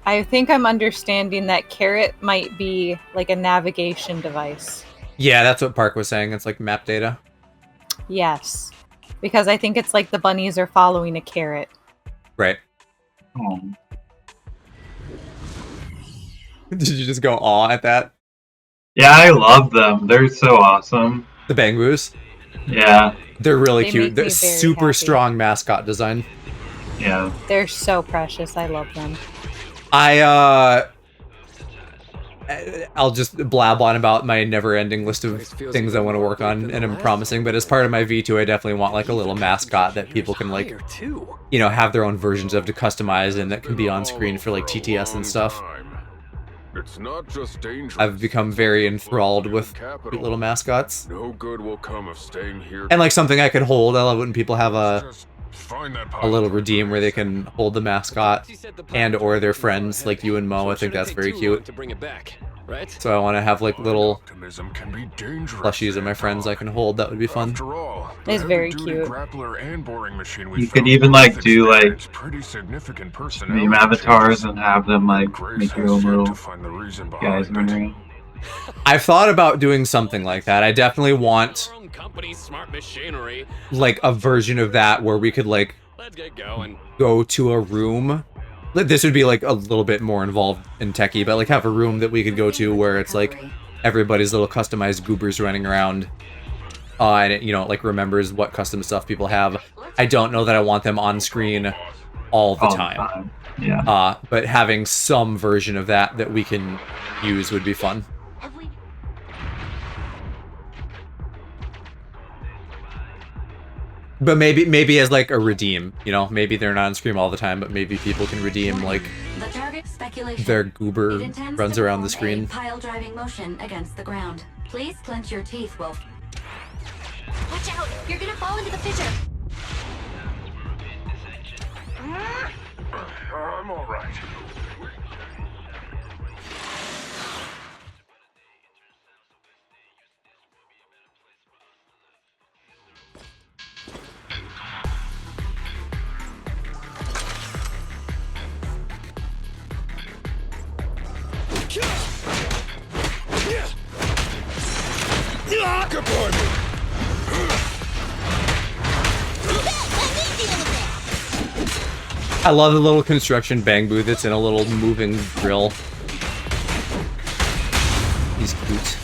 I think I'm understanding that carrot might be like a navigation device. Yeah, that's what Park was saying. It's like map data. Yes. Because I think it's like the bunnies are following a carrot. Right. Oh. Did you just go aw at that? Yeah, I love them. They're so awesome. The Bangbus? Yeah. They're really They cute. make They're me very super happy. strong mascot design. Yeah. They're so precious. I love them. I'll just blab on about my never-ending list of things I want to work on, and I'm promising, but as part of my V2, I definitely want like a little mascot that people can like, you know, have their own versions of to customize and that can be on screen for like TTS and stuff. It's not just dangerous. I've become very enthralled with cute little mascots. No good will come of staying here. And like something I could hold. I love when people have a little redeem where they can hold the mascot and or their friends like you and Mo. I think that's very cute. So I want to have like little plushies of my friends I can hold. That would be fun. It's very cute. You could even like do like meme avatars and have them like make your own little guys run around. I've thought about doing something like that. I definitely want like a version of that where we could like go to a room. This would be like a little bit more involved in techie, but like have a room that we could go to where it's like everybody's little customized goobers running around. And it, you know, like remembers what custom stuff people have. I don't know that I want them on screen all the time. Yeah. But having some version of that that we can use would be fun. But maybe as like a redeem, you know, maybe they're not on screen all the time, but maybe people can redeem like their goober runs around the screen. Pile driving motion against the ground. Please clench your teeth, Wolf. Watch out! You're gonna fall into the fissure. I'm all right. Goodbye, me. I love the little construction bang booth that's in a little moving drill. He's cute.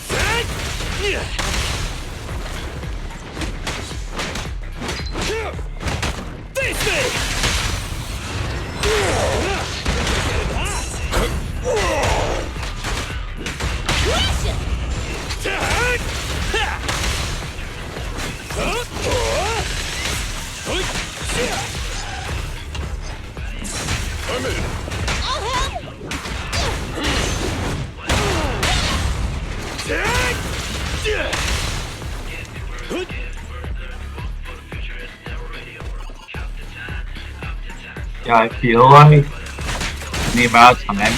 I'm in. Yeah, I feel like the amount of time I've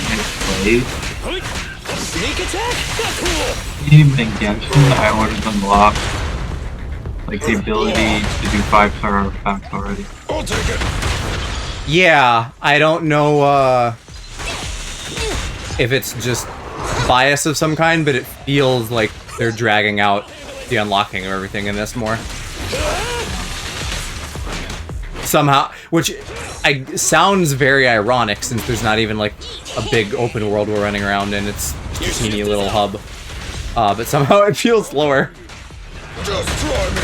played, Sneak attack? Not cool. even in Genshin, I would have unlocked like the ability to do 5-star artifacts already. I'll take it. Yeah, I don't know if it's just bias of some kind, but it feels like they're dragging out the unlocking of everything in this more. Somehow, which sounds very ironic since there's not even like a big open world we're running around in. It's just a teeny little hub. But somehow it feels slower. Just try me.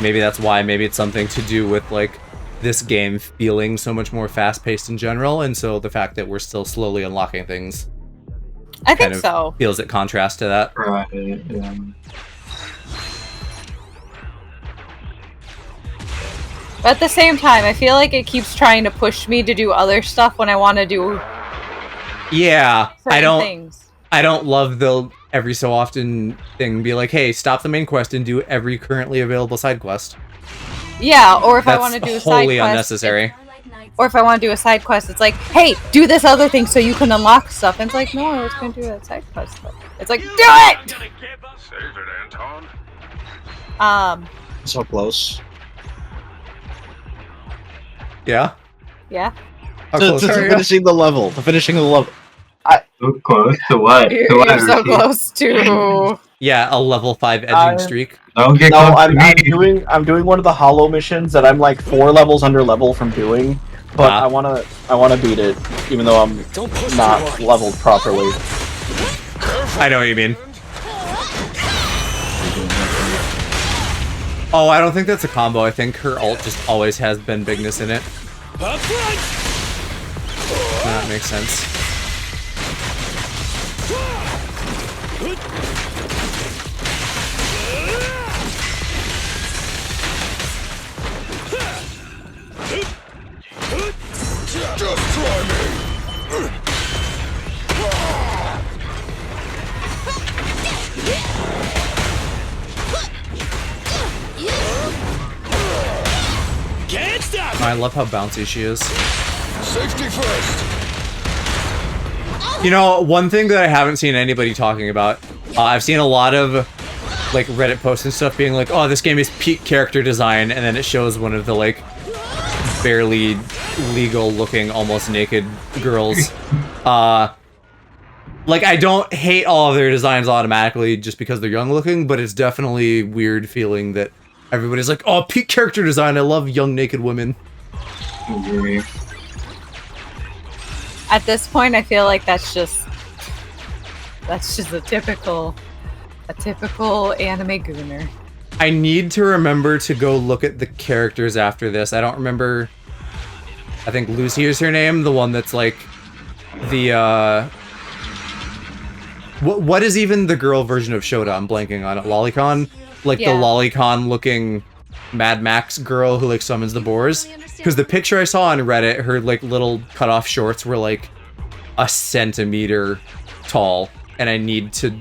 Maybe that's why. Maybe it's something to do with like this game feeling so much more fast-paced in general, and so the fact that we're still slowly unlocking things I think kind of so. feels at contrast to that. Right, yeah. But at the same time, I feel like it keeps trying to push me to do other stuff when I want to do Yeah, certain things. I don't love the every so often thing be like, hey, stop the main quest and do every currently available side quest. Yeah, or if I That's want to do a side wholly quest, unnecessary. or if I want to do a side quest, it's like, hey, do this other thing so you can unlock stuff. And it's like, no, I was going to do that side quest. It's like, do it! Save it, Anton. So close. Yeah? Yeah. How To close are you? finishing the level. To finishing the level. So close to what? To what, You're so Rishi? close to... Yeah, a level 5 edging I'm- streak. Don't get No, close to me. I'm doing one of the hollow missions that I'm like 4 levels under level from doing, but Ah. I wanna beat it, even though I'm Don't push too not hard. leveled properly. I know what you mean. Oh, I don't think that's a combo. I think her ult just always has been bigness in it. Up front. That makes sense. Just try me. Can't stop. I love how bouncy she is. Safety first. You know, one thing that I haven't seen anybody talking about, I've seen a lot of like Reddit posts and stuff being like, oh, this game is peak character design, and then it shows one of the like barely legal looking, almost naked girls. Like, I don't hate all of their designs automatically just because they're young looking, but it's definitely weird feeling that everybody's like, oh, peak character design, I love young naked women. Agree. At this point, I feel like that's just a typical anime gooner. I need to remember to go look at the characters after this. I don't remember. I think Lucy is her name, the one that's like the what is even the girl version of Shota? I'm blanking on it. Lolicon? Like Yeah. the Lolicon looking Mad Max girl who like summons the boars. Because the picture I saw on Reddit, her like little cut off shorts were like a centimeter tall, and I need to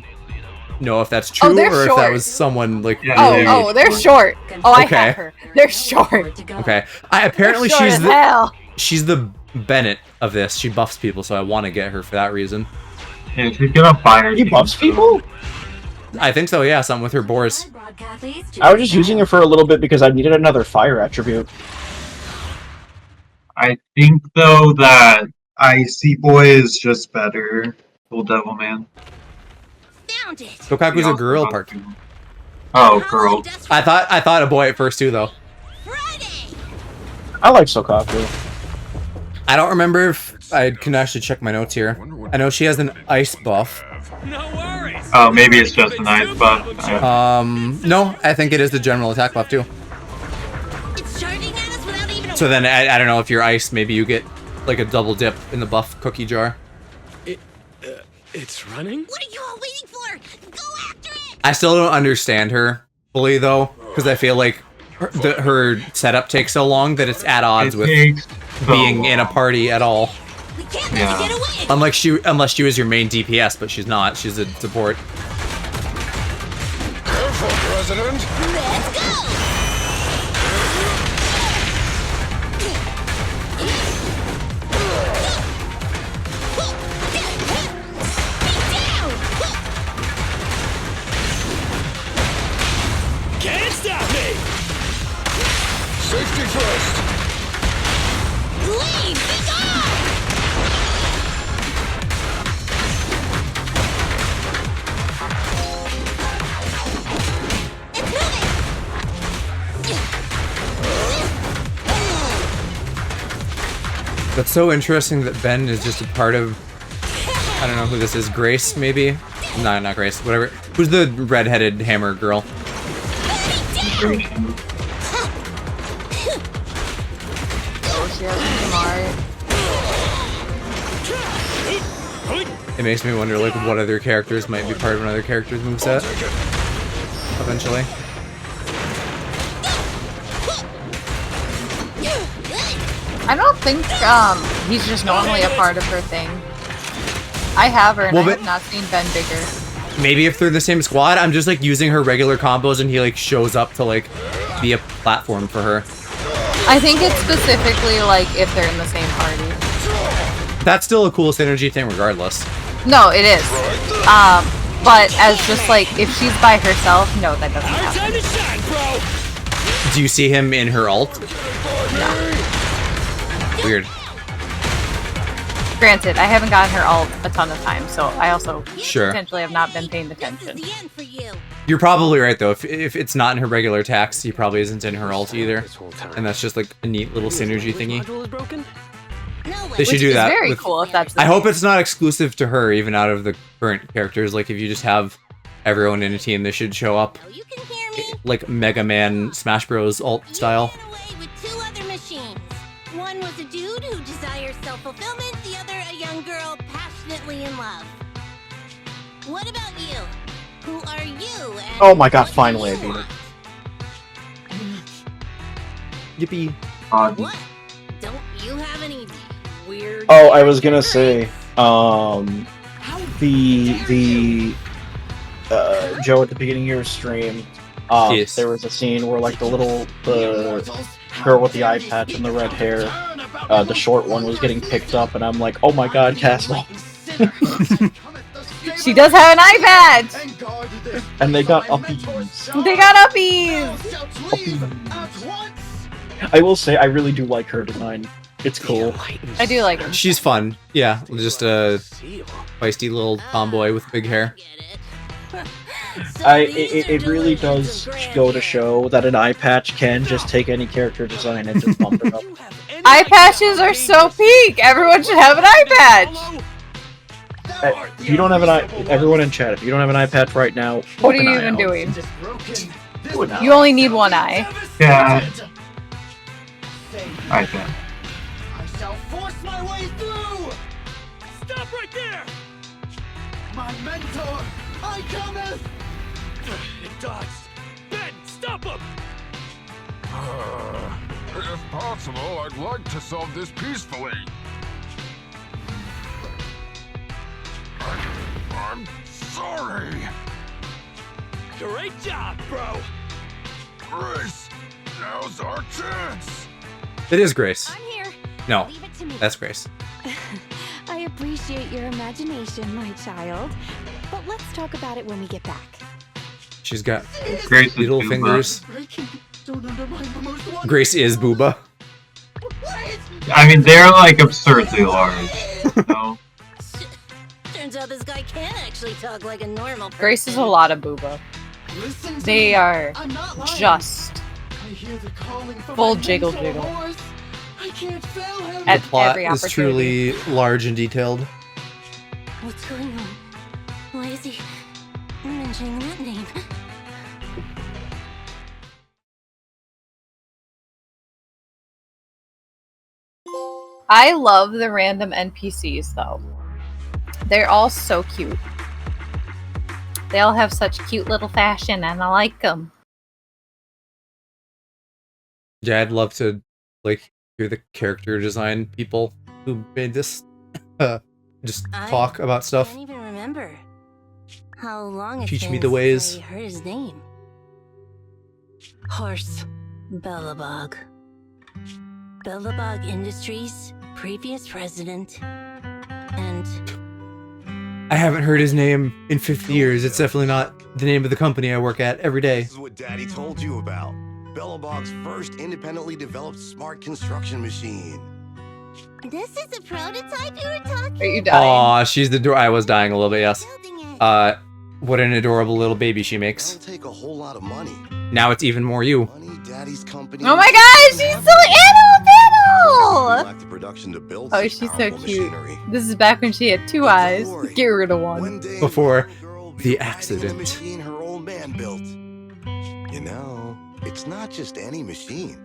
know if that's true they're or if short. that was someone like. They're short. Oh, I Okay. have her. They're short. Okay. Apparently They're short she's as hell. she's the Bennett of this. She buffs people, so I want to get her for that reason. Yeah, she's gonna fire. He buffs people? I think so. Yeah, something with her boars. I was just using her for a little bit because I needed another fire attribute. I think though that Icy Boy is just better. Full Devil Man. Kokaku's a girl part. Oh, girl. I thought a boy at first too, though. I like Sokaku. I don't remember if I can actually check my notes here. I know she has an ice buff. Oh, maybe it's just an ice buff. No, I think it is the general attack buff too. So then I don't know if you're ice, maybe you get like a double dip in the buff cookie jar. It's running? What are you all waiting for? Go after it! I still don't understand her fully though, because I feel like her setup takes so long that it's at odds with being in a party at all. We can't let you get away! Unless she was your main DPS, but she's not. She's a support. Careful, President! Let's go! Can't stop me! Safety first! Leave! Be gone! It's moving! That's so interesting that Ben is just a part of. I don't know who this is. Grace, maybe? No, not Grace. Whatever. Who's the redheaded hammer girl? It makes me wonder, like, what other characters might be part of another character's moveset. Eventually. I don't think he's just normally a part of her thing. I have her, and Well, I but- have not seen Ben bigger. Maybe if they're the same squad, I'm just, like, using her regular combos and he, like, shows up to, like, be a platform for her. I think it's specifically like if they're in the same party. That's still a cool synergy thing regardless. No, it is. But as just like if she's by herself, no, that doesn't happen. Time to shine, bro! Do you see him in her ult? Weird. Granted, I haven't gotten her ult a ton of times, so I also Sure. potentially have not been paying attention. You're probably right though. If it's not in her regular attacks, he probably isn't in her ult either. And that's just like a neat little synergy thingy. They should Which do is that. very with- cool if that's the I hope case. it's not exclusive to her, even out of the current characters. Like if you just have everyone in a team, they should show up. Like Mega Man Smash Bros. Ult style. With two other machines. One was a dude who desires self-fulfillment, the other a young girl passionately in love. What about you? Who are you? And Oh my god, finally I beat it. Yippee. what? Don't you have any weird... Oh, I was gonna say, Joe, at the beginning of your stream, Yes. there was a scene where like the girl with the eye patch and the red hair, the short one was getting picked up, and I'm like, oh my god, Castle. She does have an eye patch! And they got uppies. They got uppies! I will say, I really do like her design. It's cool. I do like her. She's fun. Yeah, just a feisty little tomboy with big hair. It really does go to show that an eye patch can just take any character design and just bump it up. Eye patches are so peak! Everyone should have an eye patch! If you don't have an eye, everyone in chat, if you don't have an eye patch right now, What are poke an you eye even out. doing? Do it now. You only need one eye. Yeah. I bet. I shall force my way through! Stop right there! My mentor, I cometh! It dodged. Ben, stop him! If possible, I'd like to solve this peacefully. I'm sorry. Great job, bro. Grace, now's our chance. It is Grace. I'm here. No, Leave it to me. that's Grace. I appreciate your imagination, my child. But let's talk about it when we get back. She's got Grace is little Booba. fingers. Don't undermine the most wonderful. Grace is Booba. I mean, they're like absurdly large. You know? Turns out this guy can actually talk like a normal person. Grace is a lot of booba. Listen to They me. are I'm not lying. just I hear the calling from full my jiggle mentor jiggle. horse. I can't fail him. At The plot every is opportunity. truly large and detailed. What's going on? Why is he mentioning that name? I love the random NPCs though. They're all so cute. They all have such cute little fashion and I like them. Yeah, I'd love to like hear the character design people who made this just talk about I stuff. can't even remember how long it's Teach me been the since ways. I heard his name. Horse Bellabog. Bellabog Industries, previous president, and I haven't heard his name in 50 years. It's definitely not the name of the company I work at every day. This is what Daddy told you about. Bellabog's first independently developed smart construction machine. this is a prototype you were talking Are you dying? Aw, she's the door. I was dying a little bit, yes. What an adorable little baby she makes. It'll take a whole lot of money. Now it's even more you. Daddy's company. Oh my gosh, she's so animal! Lack the production to build Oh, such she's so powerful cute. machinery. This is back when she had 2 eyes. Get rid of one. Before the In a accident. machine her old man built. You know, it's not just any machine.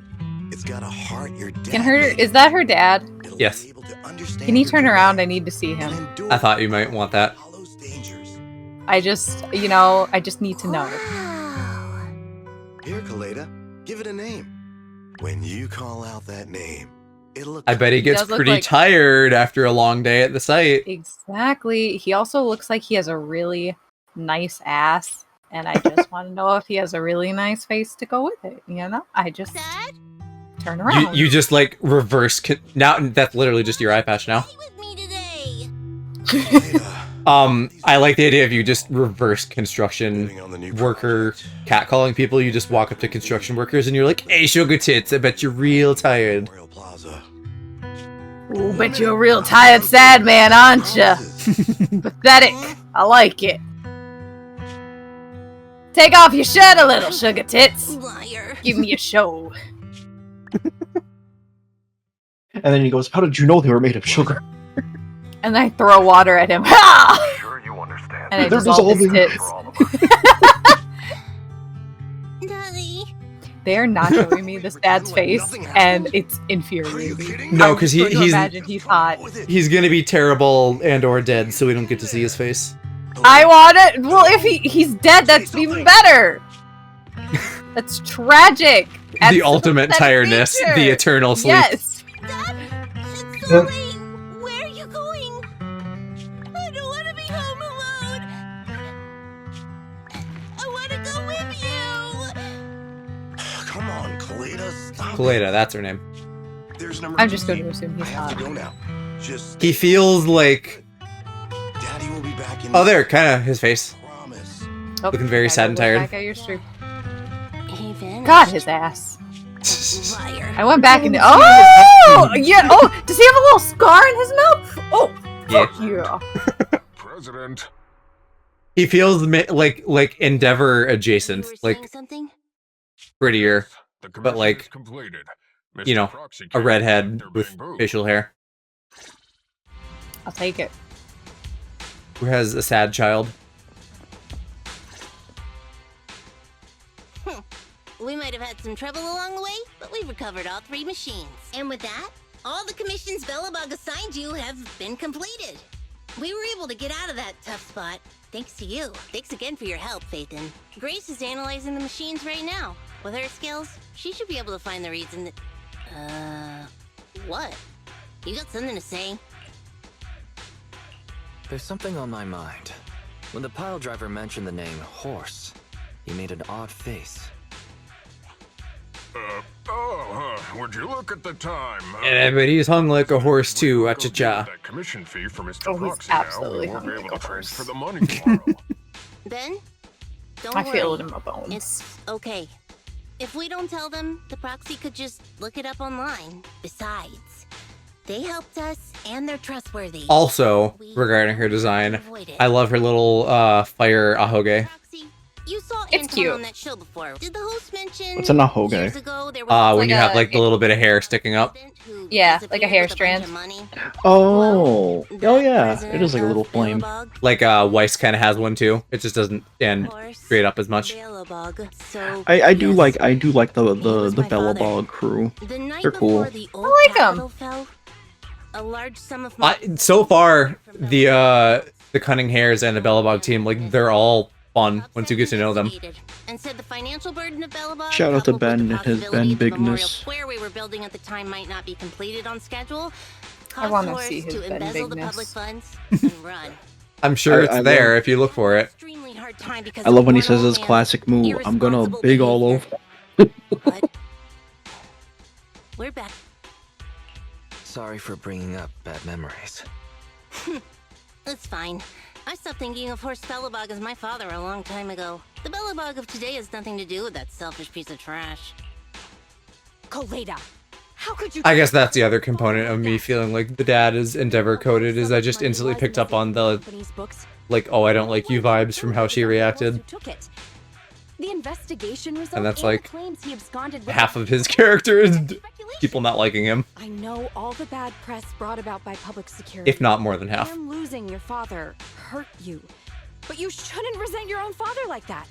It's got a heart your dad Can her made. is that her dad? Yes. Can he turn around? I need to see him. I thought you might want that. I just I just need to know. Here, Kaleda, give it a name. When you call out that name, it'll look. I bet he gets does look pretty like- tired after a long day at the site. Exactly. He also looks like he has a really nice ass. And I just want to know if he has a really nice face to go with it. You know? I just turn around. You just like reverse. Now that's literally just your eye patch now. I like the idea of you just reverse construction worker catcalling people. You just walk up to construction workers and you're like, "Hey, sugar tits, I bet you're real tired." Ooh, bet you're a real tired, sad man, aren't you? Pathetic. I like it. Take off your shirt a little, sugar tits. Liar. Give me a show. And then he goes, "How did you know they were made of sugar?" And I throw water at him. Ha! Sure you understand. And I They're dissolve his dissolving. tits. They're not showing me this dad's face, and it's infuriating. No, because I'm going to he's imagine he's hot. he's gonna be terrible and or dead, so we don't get to see his face. I want it. Well, if he's dead, that's even better. That's tragic. That's The a ultimate pathetic tiredness, nature. the eternal sleep. Yes. Where are you going? I don't want to be home alone. I want to go with you. Come on, Kaleda, stop. Kaleda, that's her name. There's an I'm just going emergency. to assume he's I have hot. to go now. Just He feels like Daddy will be back in. oh, there, kind of his face, Oh, looking very I sad gotta and look tired. Back at your stream. He vanished. God, his ass. Liar. I went back and oh yeah. Oh, does he have a little scar in his mouth? Oh, fuck yeah. President. He feels like Endeavor adjacent, like Something? prettier, The but commission like is completed. you know, Proxy a King, redhead they're with being booed. facial hair I'll take it. who has a sad child. We might have had some trouble along the way, but we've recovered all 3 machines. And with that, all the commissions Bellabog assigned you have been completed. We were able to get out of that tough spot, thanks to you. Thanks again for your help, Phaethon. Grace is analyzing the machines right now. With her skills, she should be able to find the reason that... What? You got something to say? There's something on my mind. When the pile driver mentioned the name Horse, He made an odd face. Would you look at the time? Yeah, but he's hung like a horse too, acha-cha. That commission fee for Mr. Oh, he's Proxy now. absolutely We won't be hung able like to a horse. transfer the money tomorrow. Ben, don't I worry. feel it in my bones. It's okay. If we don't tell them, the proxy could just look it up online. Besides, they helped us and they're trustworthy. Also, regarding her design, I love her little fire ahoge. You saw It's Anton cute. on that show before. Did the host mention What's an ahoge? years ago there was When like you have a- like the little bit of hair sticking up. Yeah, like a hair strand. Oh, oh yeah, it is like a little flame. Like Weiss kind of has one too. It just doesn't stand straight up as much. I do like the Bellabog crew. They're cool. I like them. A large sum of money. So far, the Cunning Hairs and the Bellabog team, like they're all fun once you get to know them. And said the financial burden of Bellabog, Shout out to coupled with Ben the and his possibility Ben the memorial bigness. square we were building at the time might not be completed on schedule. I want to caused see Horace his to Ben embezzle the public bigness. funds and run. I'm sure it's I there love- if you look for it. I love when he says his classic move, I'm gonna big all over. We're back. Sorry for bringing up bad memories. It's fine. I stopped thinking of Horst Bellabog as my father a long time ago. The Bellabog of today has nothing to do with that selfish piece of trash. Koleda, how could you? I guess that's the other component of me feeling like the dad is Endeavor coded, is I just instantly picked up on the, like, oh, I don't like you vibes from how she reacted. The investigation results And that's and the like claims he absconded with half of his character is people not liking him, I know all the bad press brought about by public security. if not more than half. Him losing your father hurt you. But you shouldn't resent your own father like that.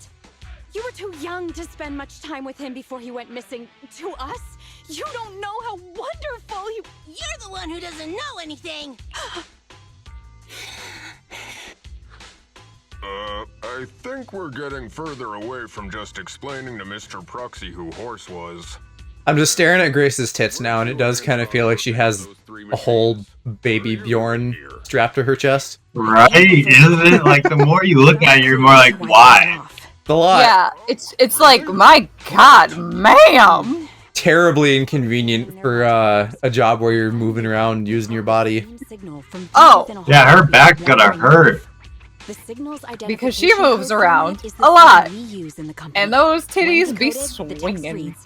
You were too young to spend much time with him before he went missing. To us, you don't know how wonderful he... You're the one who doesn't know anything! I think we're getting further away from just explaining to Mr. Proxy who Horse was. I'm just staring at Grace's tits now, and it does kind of feel like she has a whole baby Bjorn strapped to her chest. Right? Isn't it? Like, the more you look at it, you're more like, why? The lot. Yeah, it's like, my god, ma'am! Terribly inconvenient for a job where you're moving around using your body. Oh! Yeah, her back gotta hurt. Because she moves around a lot. And those titties be swinging.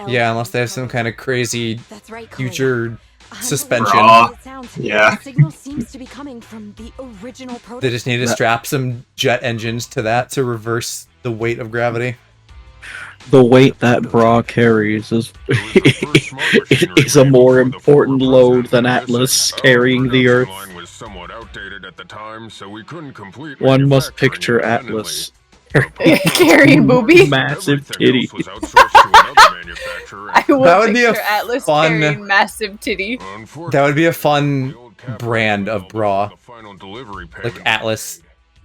Yeah, unless they have some kind of crazy future suspension. Yeah. The signal seems to be coming from the original prototype. They just need to strap some jet engines to that to reverse the weight of gravity. The weight that bra carries is is a more important load than Atlas carrying the Earth. Was somewhat outdated at the time, so we couldn't complete One must picture Atlas carrying booby. massive titty. I will That would be a picture Atlas fun- carrying massive titty. That would be a fun brand of bra. Like Atlas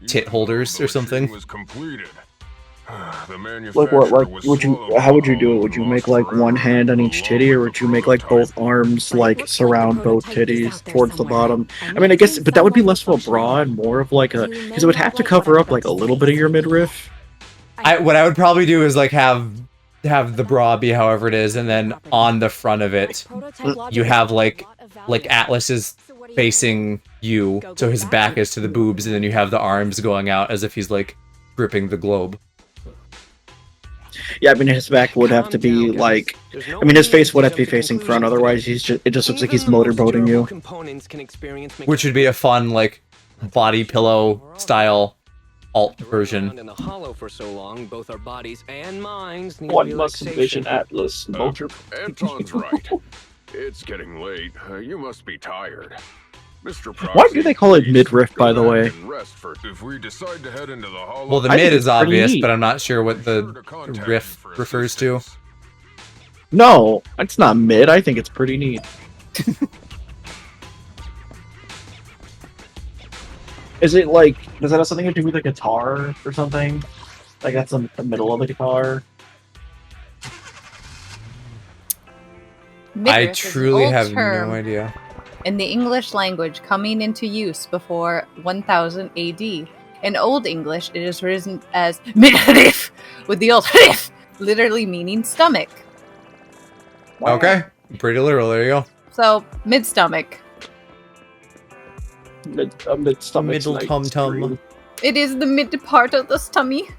tit holders or something. Like what? Like would you? How would you do it? Would you make like one hand on each titty, or would you make like both arms like surround both titties towards the bottom? I mean, I guess, but that would be less of a bra and more of like a, because it would have to cover up like a little bit of your midriff. What I would probably do is like have the bra be however it is, and then on the front of it, you have like Atlas is facing you, so his back is to the boobs, and then you have the arms going out as if he's like gripping the globe. Yeah, I mean his back would have to be like, I mean his face would have to be facing front. Otherwise, it just looks like he's motorboating you. Which would be a fun like body pillow style alt version. In the hollow for so long, both our bodies and minds need One must relaxation. envision Atlas motor. Anton's right. It's getting late. You must be tired. Mr. Why do they call it midriff, by the way? If we decide to head into the hollow, Well, the I think mid it's is obvious, pretty but I'm not sure what the riff refers to. No, it's not mid. I think it's pretty neat. Is it like, does that have something to do with the guitar or something? Like that's in the middle of the guitar? I Midriff is an truly old have term no idea. in the English language coming into use before 1000 AD. In Old English, it is written as midrif, with the old rif literally meaning stomach. Okay, pretty literal. There you go. So mid-stomach. Mid-stomach. Middle tum-tum. It is the mid part of the stomach.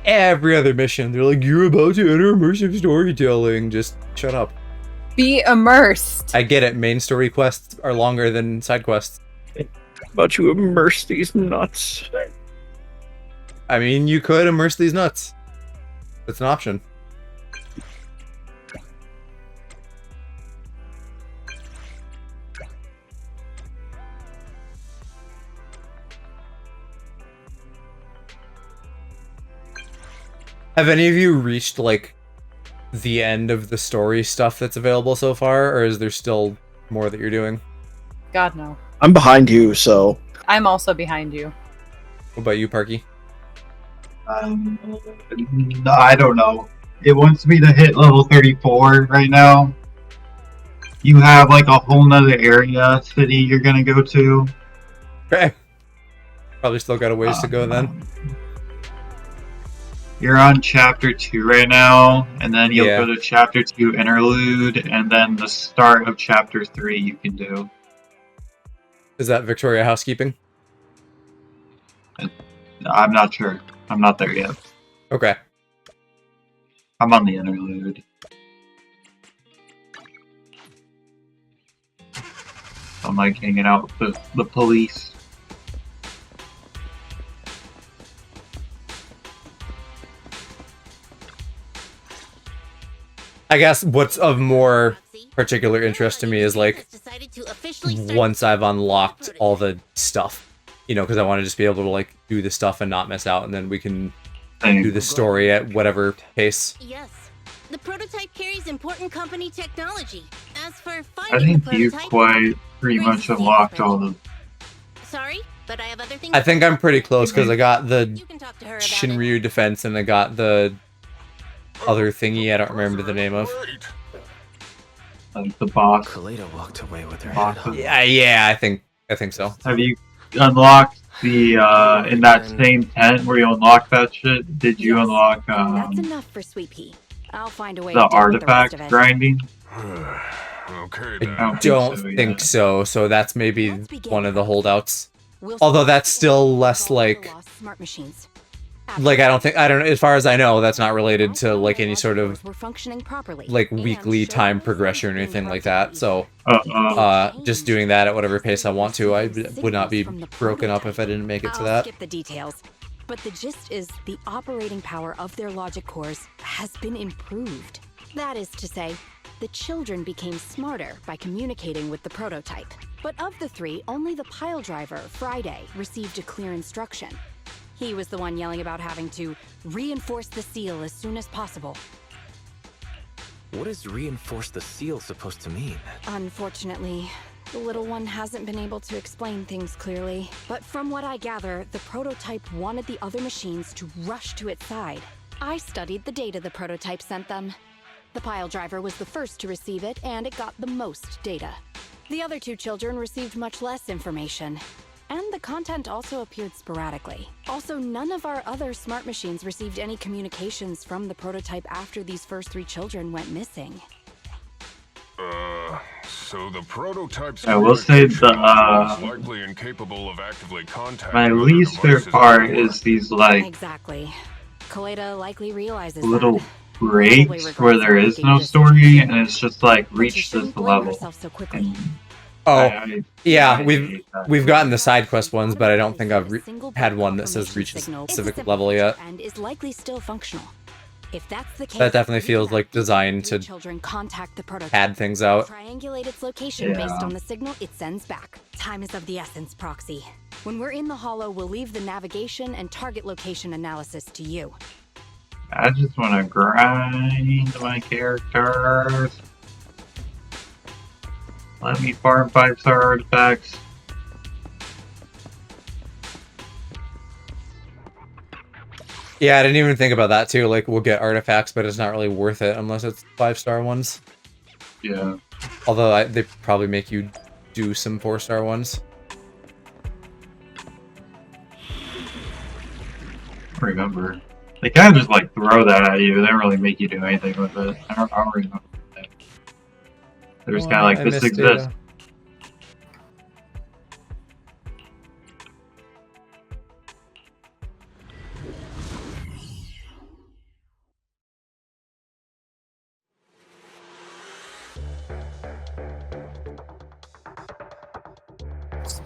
Every other mission, they're like, you're about to enter immersive storytelling. Just shut up. Be immersed. I get it. Main story quests are longer than side quests. About to immerse these nuts. I mean, you could immerse these nuts. That's an option. Have any of you reached, like, the end of the story stuff that's available so far, or is there still more that you're doing? God, no. I'm behind you, so... I'm also behind you. What about you, Parky? No, I don't know. It wants me to hit level 34 right now. You have, like, a whole nother area, city you're gonna go to. Okay. Probably still got a ways to go then. You're on chapter 2 right now, and then you'll Yeah. go to chapter 2 interlude, and then the start of chapter 3 you can do. Is that Victoria housekeeping? I'm not sure. I'm not there yet. Okay. I'm on the interlude. I'm like hanging out with the police. I guess what's of more particular interest to me is, like, once I've unlocked all the stuff, you know, because I want to just be able to, like, do the stuff and not miss out, and then we can do the story at whatever pace. Yes. The prototype carries important company technology. As for I finding think the you've prototype, quite pretty much unlocked all the... sorry, but I have other things. I think I'm pretty close, because I got the talk to her about Shinryu defense, and I got the other thingy I don't remember the name of. Like the boss. Kaleda walked away with her head hung. Yeah, I think so. Have you unlocked the, in that same tent where you unlock that shit? Did you unlock, That's enough for Sweet Pea. I'll find a way the to deal with the rest artifact of it. grinding? Okay, I don't think so, so that's maybe one of the holdouts. We'll Although that's still less, like... Smart machines. Like, I don't, as far as I know, that's not related to, like, any sort of, We're functioning properly. like, weekly time progression or anything like that, so, just doing that at whatever pace I want to, I would not be broken up if I didn't make it to I'll that. skip the details. But the gist is the operating power of their logic cores has been improved. That is to say, the children became smarter by communicating with the prototype. But of the three, only the pile driver, Friday, received a clear instruction. He was the one yelling about having to reinforce the seal as soon as possible. What is reinforce the seal supposed to mean? Unfortunately, the little one hasn't been able to explain things clearly. But from what I gather, the prototype wanted the other machines to rush to its side. I studied the data the prototype sent them. The pile driver was the first to receive it, and it got the most data. The other two children received much less information. And the content also appeared sporadically. Also, none of our other smart machines received any communications from the prototype after these first three children went missing. So the prototype's I will say the, likely incapable of actively contacting my other least favorite devices part anymore. is these, like, Exactly. Kaleda likely realizes little that. breaks where there is no story, and it's just like, reach this level. And Oh, yeah, we've gotten the side quest ones, but I don't think I've had one that says reach a specific level yet. And is likely still functional. If that's the case, That definitely feels like designed to children contact the prototype. pad things out. Triangulate its location based on the signal it sends back. Time is of the essence, Proxy. When we're in the Hollow, we'll leave the navigation and target location analysis to you. I just want to grind my characters. Let me farm 5-star artifacts. Yeah, I didn't even think about that too. Like, we'll get artifacts, but it's not really worth it unless it's 5-star ones. Yeah. Although they probably make you do some 4-star ones. I don't remember. They kind of just like throw that at you. They don't really make you do anything with it. I don't remember that. They're just kind of like, this exists.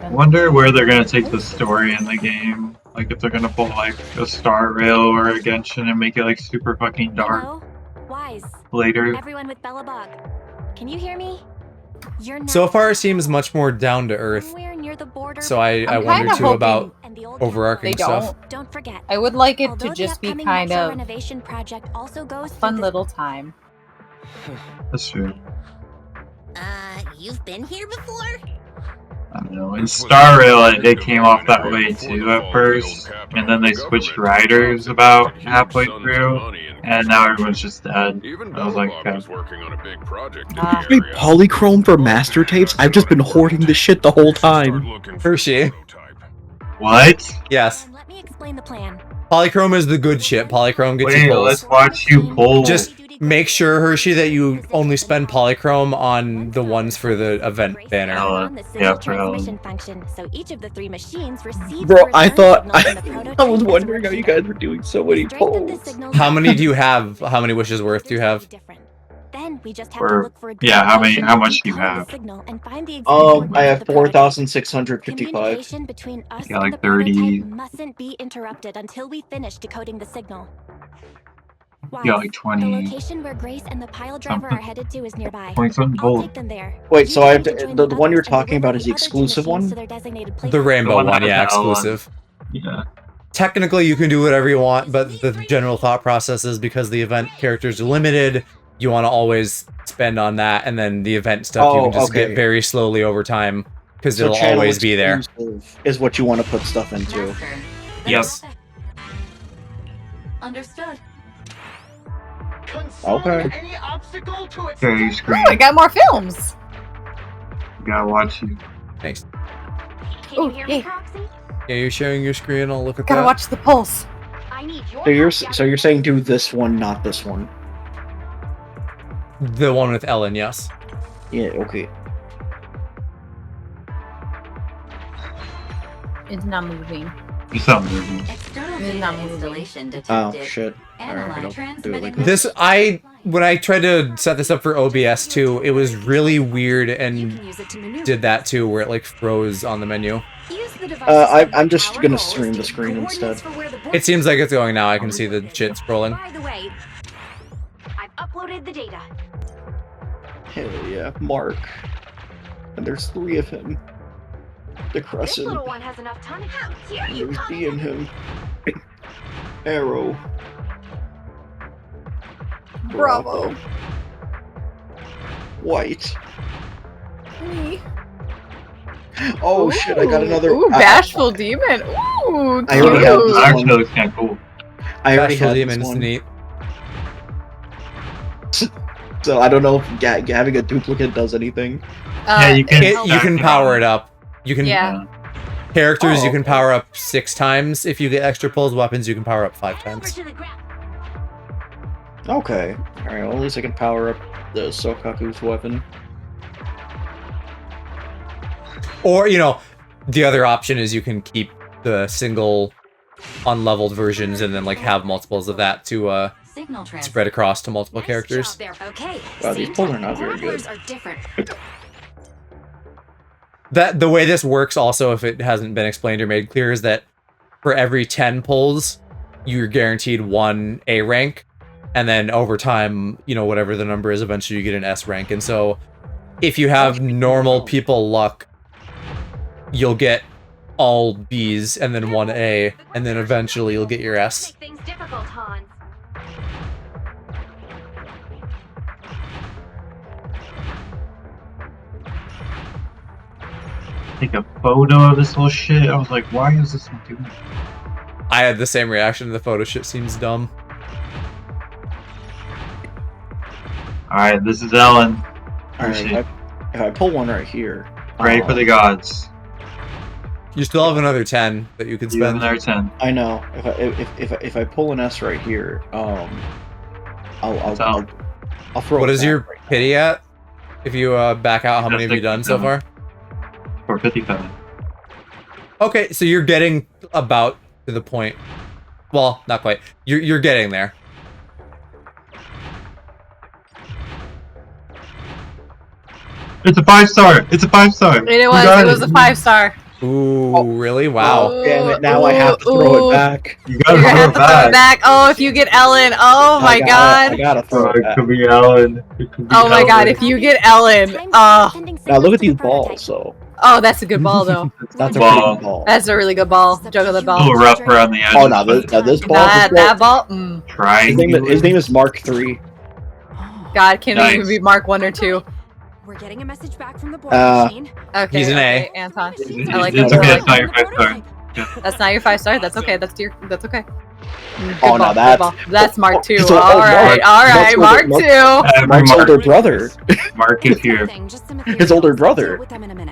I wonder where they're gonna take the story in the game. Like if they're gonna pull like a Star Rail or a Genshin and make it like super fucking dark. Hello? Wise. Later. Everyone with Bellabog. Can you hear me? You're So far, it seems much more down to earth. near the border. So I wonder too about overarching stuff. Don't forget. I would like it Although to just the be upcoming kind metro of renovation project also goes a fun little time. That's true. You've been here before? I don't know. In Star Rail, it came off that way too at first, and then they switched riders about halfway through, and now everyone's just dead. I was like, okay. Wait, polychrome for master tapes? I've just been hoarding this shit the whole time. Hershey. What? Yes. Let me explain the plan. Polychrome is the good shit. Polychrome gets you Wait, pulls. let's watch you pull. Just make sure, Hershey, that you only spend polychrome on the ones for the event banner. Yeah, Transmission function, so each of the 3 machines receives Bro, the I return thought signal from the prototype I was as a wondering how you repeater. guys were doing so many polls. How many do you have? How many wishes worth do you have? Then we just have to Or look for a yeah, how location, much do you decode the have? signal, and find the exact I coordinates have of the prototype. 4,655. Communication between us Yeah, and like the prototype 30. mustn't be interrupted until we finish decoding the signal. Yeah, like The 20. location where Grace and the pile driver are headed to is nearby. 20-something I'll gold. take them there. Wait, so You I have need to. join The the one you're others and talking deliver about is the other 2 exclusive machines one? to their designated The places. rainbow one one, that yeah, has the L on it. exclusive. Yeah. Technically, you can do whatever you want, but the general thought process is because the event characters are limited, you want to always spend on that, and then the event stuff you can just get very slowly over time, because So it'll channel always be there. exclusive is what you want to put stuff into. Yes. Understood. Okay. Any obstacle to its Okay, you screen. Oh, I got more films. You gotta watch you. Thanks. Can you hear me, Proxy? Yeah, you're sharing your screen. I'll look at Gotta that. watch the pulse. I need your So you're saying do this one, not this one. The one with Ellen, yes. Yeah. Okay. It's not moving. You sound moving. External It's not data moving. installation Oh detected. shit. Alright, I don't do it like that. When I tried to set this up for OBS too, it was really weird and did that too, where it like froze on the menu. I'm just gonna stream the screen instead. It seems like it's going now. I can see the shit scrolling. By the way, I've uploaded the data. Hell yeah, Mark. And there's 3 of him. The This Crescent. little one has enough time. How dare And you there's come B in him. Arrow. Bravo. White. Me. Oh shit, I got another. Ooh, bashful demon. Ooh, I already have this Actually, one. looks kind of cool. I already Bashful had Demon's this one. neat. So I don't know if having a duplicate does anything. Yeah, you can. You can power it up. You can. Yeah. Characters Oh, you can okay. power up 6 times. If you get extra pulls, weapons you can power up 5 times. Okay. Alright, well, at least I can power up the Sokaku's weapon. Or, the other option is you can keep the single unleveled versions and then like have multiples of that to Signal transfer. spread across to multiple characters. Okay. Wow, these same pulls are time. not very good. Grapplers are different. That the way this works also, if it hasn't been explained or made clear, is that for every 10 pulls, you're guaranteed 1 A rank, and then over time, whatever the number is, eventually you get an S rank. And so if you have normal people luck, you'll get all Bs and then 1 A, and then eventually you'll get your S. Things difficult, Hans. take a photo of this whole shit. I was like, why is this not doing it? I had the same reaction. The photo shit seems dumb. Alright, this is Ellen. Alright, if I pull one right here. Pray for the gods. You still have another 10 that you could You have spend. another 10. I know. If I pull an S right here, I'll throw. What it is back your right now. pity at? If you back out, how many have you done so far? 457. Okay, so you're getting about to the point. Well, not quite. You're getting there. It's a 5-star! It's a 5-star! It was a 5-star. Ooh, really? Wow. Oh, damn it! Now I have to throw it back. You gotta You're gonna throw have it to throw it back. back. Oh, if you get Ellen. Oh my I god. gotta throw it It back. could be Ellen. It could be Oh my god, Ellen. if you get Ellen. Now look at these balls, though. Oh, that's a good ball though. That's a Ball. pretty ball. That's a really good ball. Juggle the A ball. little rough around the edges. Oh, now this ball. That ball. Mm. His name is Mark III. God, can it Nice. even be Mark 1 or 2? We're getting a message back from the board machine. Okay, He's an A. okay, Anton. It's I like okay, that. it's not your 5-star. That's not your 5-star. That's okay. That's okay. Good Oh, ball, now good that's- ball. That's Mark 2. it's a- All right, Mark- Mark Mark- 2. Mark's older brother. Mark is here. His older brother.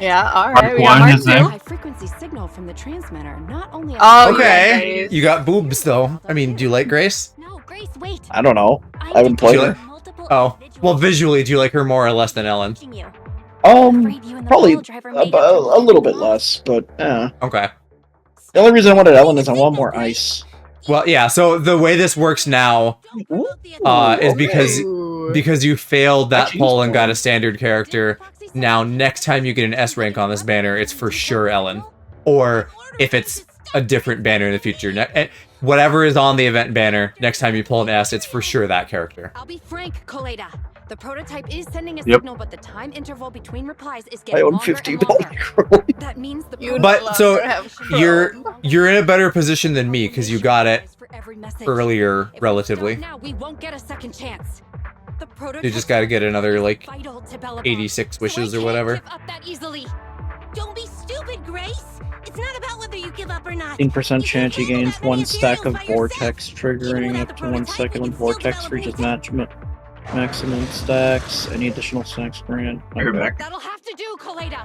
Yeah, all Mark right. We got 1 Mark is 2. there. High frequency signal from the transmitter, not only Oh, Okay. yeah, You got boobs though. I mean, do you like Grace? No, Grace, wait. I don't know. I haven't Do you played like? her. Oh, well, visually, do you like her more or less than Ellen? Probably a little bit less, but Okay. the only reason I wanted Ellen is I want more ice. Well, yeah. So the way this works now is because you failed that poll and got a standard character. Now, next time you get an S rank on this banner, it's for sure Ellen. Or if it's a different banner in the future, whatever is on the event banner, next time you pull an S, it's for sure that character. I'll be frank, Koleda. The prototype is sending a Yep. signal, but the time interval between replies is I getting own longer 50 and longer. That means the But so you're in a better position than me because you got it earlier, relatively. now we won't get a second chance. The prototype You just got to get another like vital to Bellabog. 86 wishes or whatever. That easily. Don't be stupid, Grace. It's not about whether you give up or not. 15% chance he gains 1 stack of vortex, triggering up to 1 second when vortex reaches maximum stacks. Any additional stacks grant. Okay. That'll have to do, Koleda.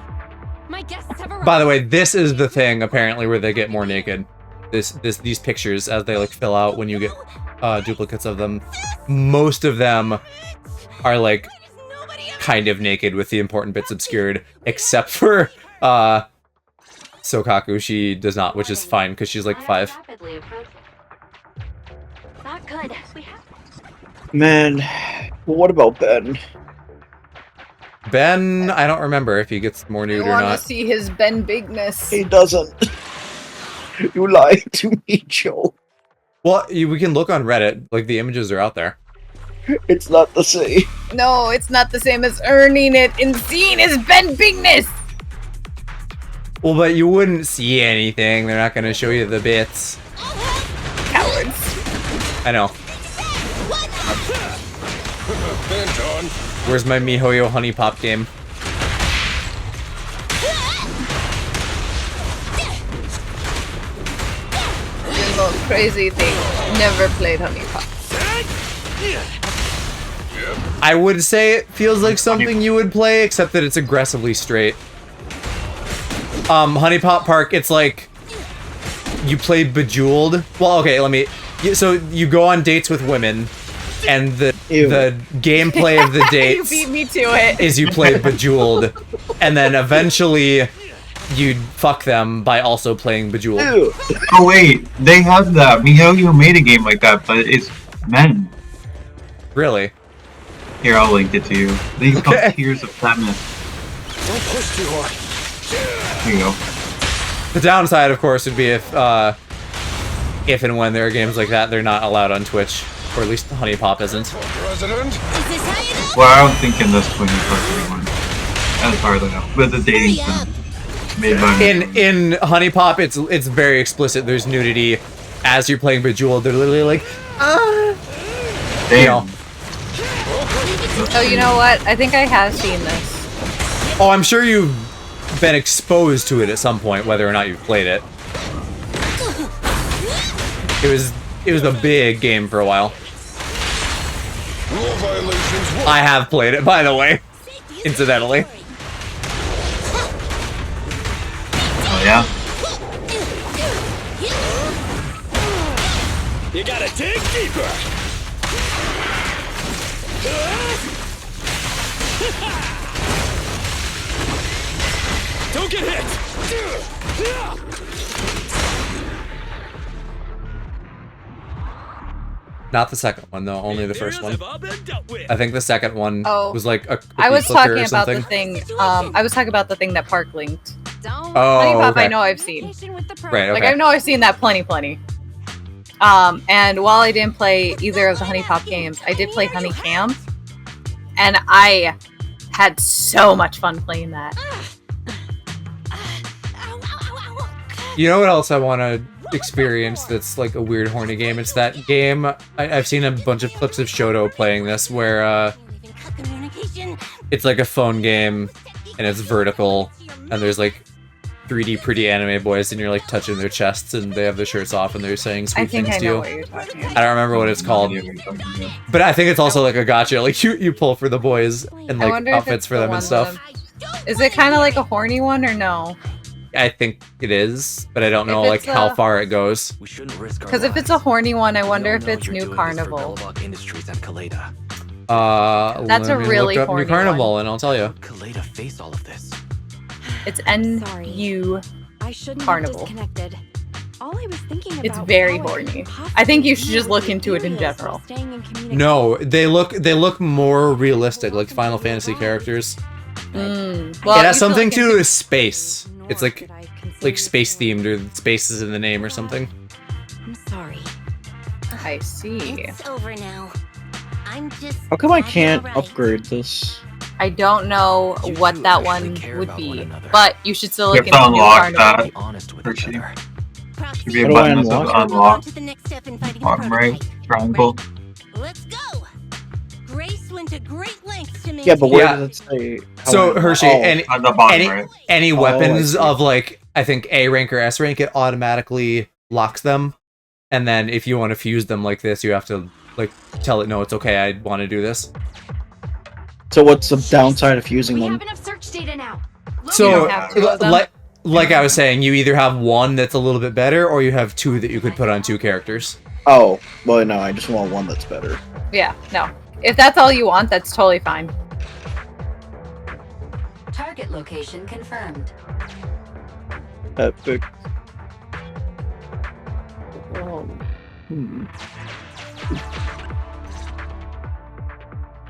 My guests have arrived. By the way, this is the thing apparently where they get more naked. These pictures as they like fill out when you get duplicates of them. Most of them are like kind of naked with the important bits obscured, except for Sokaku. She does not, which is fine because she's like 5. Not good. We have Man, well, what about Ben? Ben, I don't remember if he gets more nude I or want to not. see his Ben bigness. He doesn't. You lied to me, Joe. Well, we can look on Reddit. Like the images are out there. It's not the same. No, it's not the same as earning it and seeing his Ben bigness. Well, but you wouldn't see anything. They're not going to show you the bits. Cowards. I know. Anton. Where's my MiHoYo Honey Pop game? The most crazy thing. Never played Honey Pop. I would say it feels like something you would play, except that it's aggressively straight. Honey Pop Park, it's like you play Bejeweled. Well, okay, so you go on dates with women, and the gameplay of the You dates beat me to it. is you play Bejeweled, and then eventually you'd fuck them by also playing Bejeweled. Oh wait, they have that. MiHoYo made a game like that, but it's men. Really? Here, I'll link it to you. These called Tears of Sadness. Don't push too hard. There you go. The downside, of course, would be if and when there are games like that, they're not allowed on Twitch, or at least Honey Pop isn't. President? Well, I don't think in this point you fuck anyone. As far as I know. But the dating sim made by In Honey Pop, it's very explicit. There's nudity. As you're playing Bejeweled, they're literally like, Damn. Oh, you know what? I think I have seen this. Oh, I'm sure you've been exposed to it at some point, whether or not you've played it. It was a big game for a while. I have played it, by the way. Incidentally. Oh yeah. You gotta dig deeper. Don't get hit. Not the second one, though. Only the first one. I think the second one was like a I was cookie clicker talking or about the something. thing. I was talking about the thing that Park linked. Oh, Honey Pop, okay. I know I've seen. Right, okay. Like I know I've seen that plenty. And while I didn't play either of the Honey Pop games, I did play Honey Cam, and I had so much fun playing that. You know what else I want to experience that's like a weird horny game? It's that game, I've seen a bunch of clips of Shoto playing this, where it's like a phone game, and it's vertical, and there's like 3D pretty anime boys, and you're like touching their chests, and they have their shirts off, and they're saying sweet things to you. What you're talking about. I don't remember what it's called, but I think it's also like a gacha. Like you pull for the boys and I like wonder if outfits it's for the them one and stuff. Is it kind of like a horny one or no? I think it is, but I don't know If like it's how a- far it goes. Because if it's a horny one, I wonder if it's New Carnival. That's a Let me really look up horny New Carnival, and I'll tell you. It's NU I shouldn't Carnival. have disconnected. All I was thinking about It's was very how I horny. could I think you should possibly just look be into it in serious while general. staying in communication. No, they look more realistic, like Final Fantasy characters. Well, It has you something should to look do into- with space. It's like space themed, or spaces in the name or something. I'm sorry. I see. It's over now. I'm just. How come I can't upgrade this? I don't know what that one would be, but you should still You look have to into New unlock Carnival. that. Should be a How do I button that says unlock it? unlock. To the next step in fighting the Bottom right prototype. triangle. Let's go. Grace went to great lengths to make. Yeah, but where Yeah. does it say? how So I- Hershey, oh, any On the bottom any, right. any Oh, I weapons see. of like I think A rank or S rank, it automatically locks them, and then if you want to fuse them like this, you have to like tell it no, it's okay, I want to do this. So what's the downside of using We them? have enough search data now. So don't have two of them? like I was saying, you either have one that's a little bit better, or you have two that you could put on two characters. Oh, well, no, I just want one that's better. Yeah, no. If that's all you want, that's totally fine. Target location confirmed. Epic.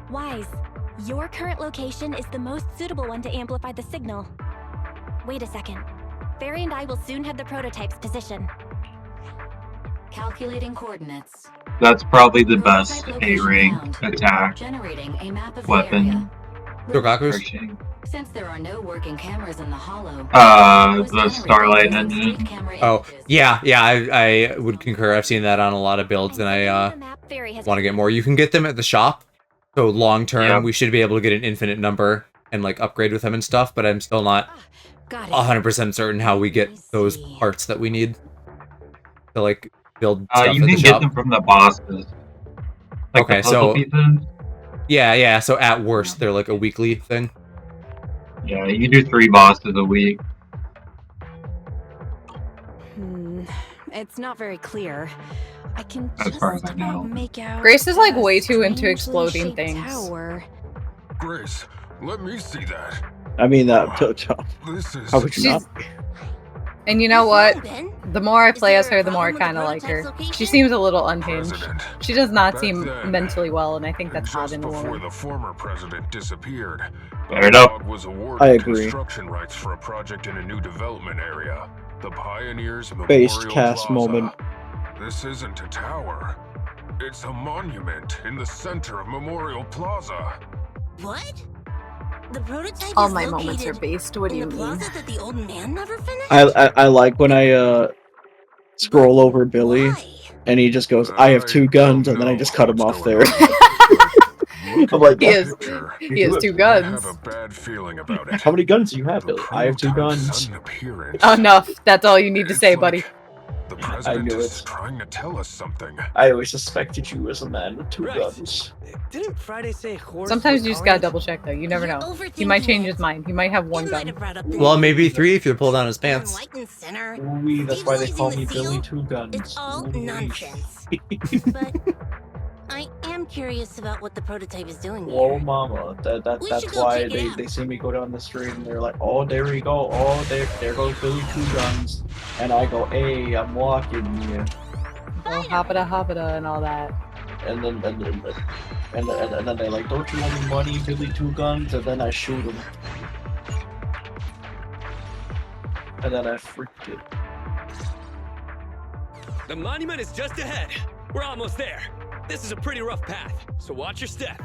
Wise, your current location is the most suitable one to amplify the signal. Wait a second. Barry and I will soon have the prototype's position. Calculating coordinates. That's probably the best Prototype A location rank found. attack Generating a map of weapon. the area. Dogaku's? Searching. Since there are no working cameras in the hollow. The Starlight engine. Oh, yeah, I would concur. I've seen that on a lot of builds, and I want to get more. You can get them at the shop, so long term, Yep. we should be able to get an infinite number and like upgrade with them and stuff, but I'm still not Got it. 100% certain how we get those parts that we need to like build stuff You at the can get shop. them from the bosses. Like Okay, the puzzle so- pieces. Yeah, so at worst, they're like a weekly thing. Yeah, you can do 3 bosses a week. It's not very clear. I can As just far as I about know. make out. Grace is like a way too into strangely exploding shaped things. Tower. Grace, let me see that. I mean, that. This is. How would you not? And you know what? Ben? The more I Is play as there a her, the more I problem with the kind of like her. prototype's She location? seems a little unhinged. President. She does not Back seem then, mentally well, and I think that's hot Just in a before woman. the former president disappeared, Fair enough. Belobog was awarded I agree. construction rights for a project in a new development area, the Pioneers Based Memorial cast Plaza. moment. This isn't a tower. It's a monument in the center of Memorial Plaza. What? The prototype All is my moments are located based. What do in you the mean? plaza that the old man never finished? I like when I scroll over Billy Why? and he just goes, "I have 2 guns," and then I just cut him off there. I'm like, He has Picture. he has two I have guns. a bad feeling about it. How many guns do you have, The Billy? I have 2 prototype's guns. sudden appearance. Enough. That's all you need to say, buddy. The I president knew is it. trying to tell us something. I always suspected you as a man with 2 guns. Didn't Friday say horse? Sometimes you just gotta double check though. You never know. He might change his mind. He might have 1 gun. Well, maybe 3 if you pull down his pants. Ooh, that's why they call me Billy 2 Guns. It's all nonsense. But I am curious about what the prototype is doing here. Whoa, mama. We That's should go why check it they out. see me go down the street and they're like, oh, there we go. Oh, there goes Billy 2 Guns. And I go, hey, I'm walking here. Oh, hoppida and all that. And then they're like, don't you want any money, Billy 2 Guns? And then I shoot him. And then I freaked it. The monument is just ahead. We're almost there. This is a pretty rough path, so watch your step.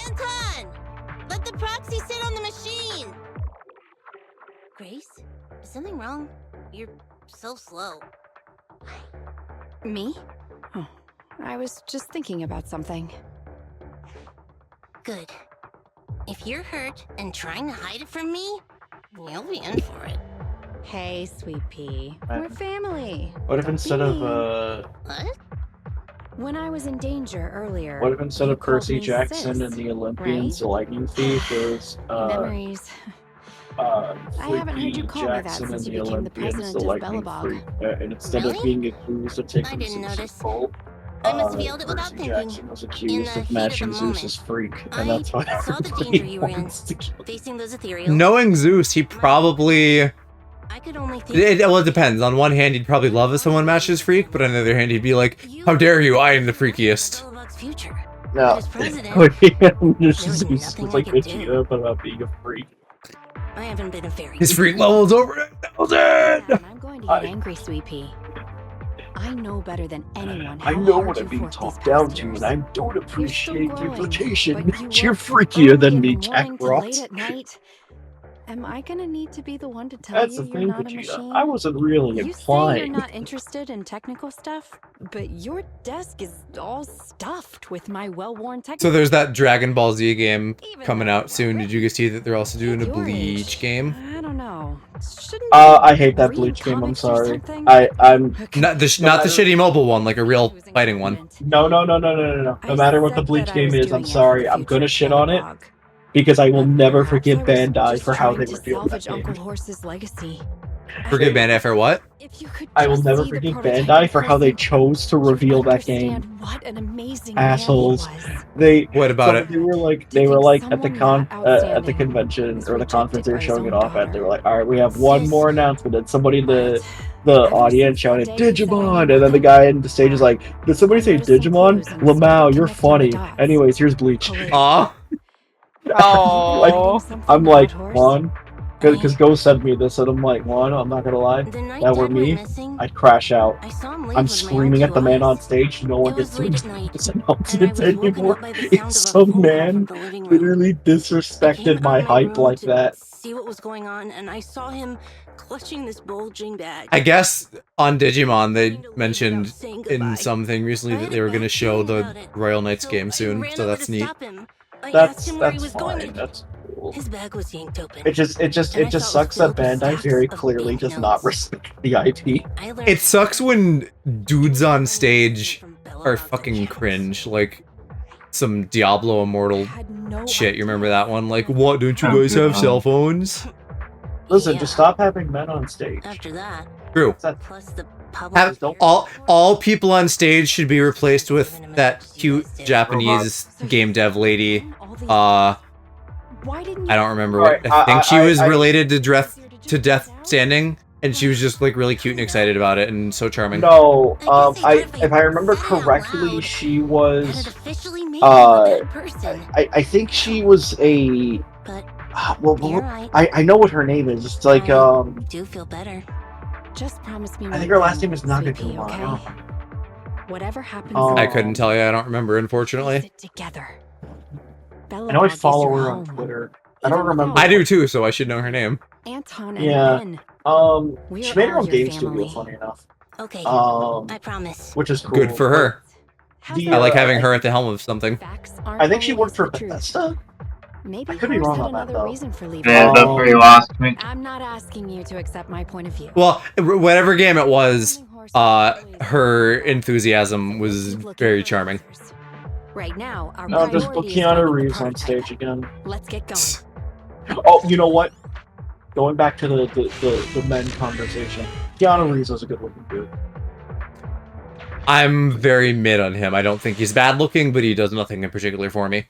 Anton! Let the proxy sit on the machine! Grace? Is something wrong? You're so slow. Me? Oh, I was just thinking about something. Good. If you're hurt and trying to hide it from me, you'll be in for it. Hey, sweet pea. We're family. What if instead of, What? When I was in danger earlier. what if instead you of called Percy me Jackson sis, and the Olympians, right? the Lightning Thief, there's, Memories. I haven't heard you call me that Jackson and since the you became the Olympians, president the of Lightning Bellabog. Freak, and instead of Really? being accused of taking I didn't Zeus's notice. soul, I must have yelled it without Percy thinking. Jackson was In accused the of heat of the matching moment. Zeus's freak, I and that's why saw the everybody danger you were in, wants to kill him. facing those ethereals. Knowing Zeus, he probably... I could only think. Well, it depends. On one hand, he'd probably love if someone matched his freak, but on the other hand, he'd be like, how dare you, I am the freakiest. Bellabog's future. No. As president, Zeus was nothing I like could bitching do. up about being a freak. I haven't been a fairy. His freak level's over 1,000! I'm going to get angry, sweet pea. I know better than anyone how I know hard what I'm you've being worked talked these down past to, years. and I don't You're appreciate still the growing, flirtation. but you You're work freakier early than in me, the morning to late Kakarot. at night. Am I gonna need to be the one to tell That's you the you're thing, not a Vegeta. machine? I wasn't really You say you're implying. not interested in technical stuff, but your desk is all stuffed with my well-worn technical. So there's that Dragon Ball Z game coming out soon. Did you guys see that they're also doing a Your age. Bleach game? I don't know. Shouldn't I hate that Bleach game. I'm sorry. I'm Not the shitty mobile one, like a real fighting one. no. No matter what the Bleach game is, I'm sorry. I'm gonna shit on it because I will never forgive Bandai for how they revealed that salvage game. Uncle Horse's legacy. Forgive Bandai for what? I will never forgive Bandai for how they chose to reveal that game. What an amazing Assholes. They What about it? They were like at the convention or the conference they were showing it off at. They were like, all right, we have one more announcement, and somebody in the audience shouted Digimon, and then the guy in the stage is like, did somebody say Digimon? Lamau, you're funny. Anyways, here's Bleach. Aw. Oh. I'm like, one, because Ghost sent me this, and I'm like, one, I'm not gonna lie, that were me, I'd crash out. I'm screaming at the man on stage, no one gets to this announcement anymore. If some man literally disrespected my hype like that. See what was going on, and I saw him clutching this bulging bag. I guess on Digimon they mentioned in something recently that they were going to show the Royal Knights game soon, so that's neat. That's fine. That's cool. His bag was yanked open. It just sucks that Bandai very clearly does not respect the IP. It sucks when dudes on stage are fucking cringe, like some Diablo Immortal shit. You remember that one? Like, what? Don't you guys have cell phones? Listen, just stop having men on stage. After that, True. plus the public. All people on stage should be replaced with that cute Japanese game dev lady. I don't remember what. I think she was related to Death Standing, and she was just like really cute and excited about it, and so charming. No, if I remember correctly, she was. I think she was a. I know what her name is. It's like Do feel better. Just promise me. I think her last name is Nagajima. Okay? Whatever happens. I couldn't tell you. I don't remember, unfortunately. Together. I know I follow her on Twitter. I don't remember. I do too, so I should know her name. Anton and Yeah. Ben. She made her own game studio, funny enough. Okay, I promise. Which is cool. Good for her. I like having her at the helm of something. I think she worked for Bethesda. Maybe I could be Horst wrong had on that, another though. reason for leaving. Yeah, that's where you lost me. I'm not asking you to accept my point of view. Well, whatever game it was, her enthusiasm was very charming. Right now, our No, just put priority is Keanu finding the Reeves on prototype. stage again. Let's get going. Oh, you know what? Going back to the men conversation, Keanu Reeves was a good looking dude. I'm very mid on him. I don't think he's bad looking, but he does nothing in particular for me.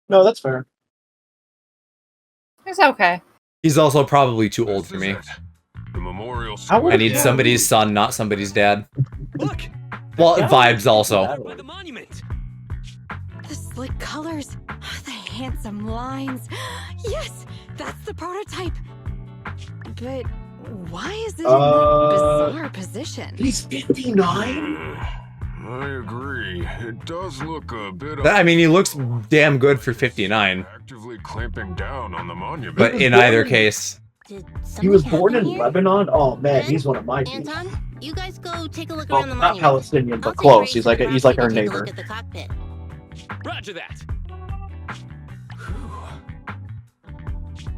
No, that's fair. It's okay. He's also probably too old for me. The memorial. I need somebody's son, not somebody's dad. Look. Well, vibes also. By the monument. The slick colors, the handsome lines. Yes, that's the prototype. But why is it in that bizarre position? He's 59? I agree. It does look a bit. I mean, he looks damn good for 59. Actively clamping down on the monument. But in either case, He was born in Lebanon? Oh man, he's one of my people. Anton, you guys go take a look Well, around the not monument. Palestinian, but I'll take close. Grace He's like and he's like our Roxy to take a neighbor. look at the cockpit. Roger that.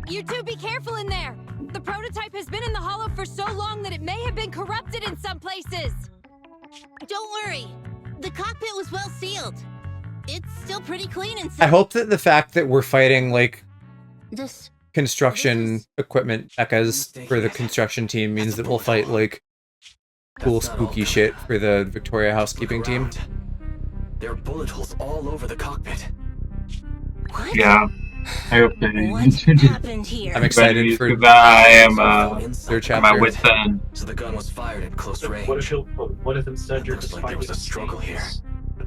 You two be careful in there. The prototype has been in the hollow for so long that it may have been corrupted in some places. Don't worry. The cockpit was well sealed. It's still pretty clean inside. I hope that the fact that we're fighting, like, This construction equipment mechas for the construction team means that we'll fight, like, cool spooky shit for the Victoria housekeeping team. There are bullet holes all over the cockpit. Yeah. I hope they happened here? I'm excited for I am their chapter. my wits end. So the gun was fired at close range. What if instead you're Looks just like there was fighting a struggle here.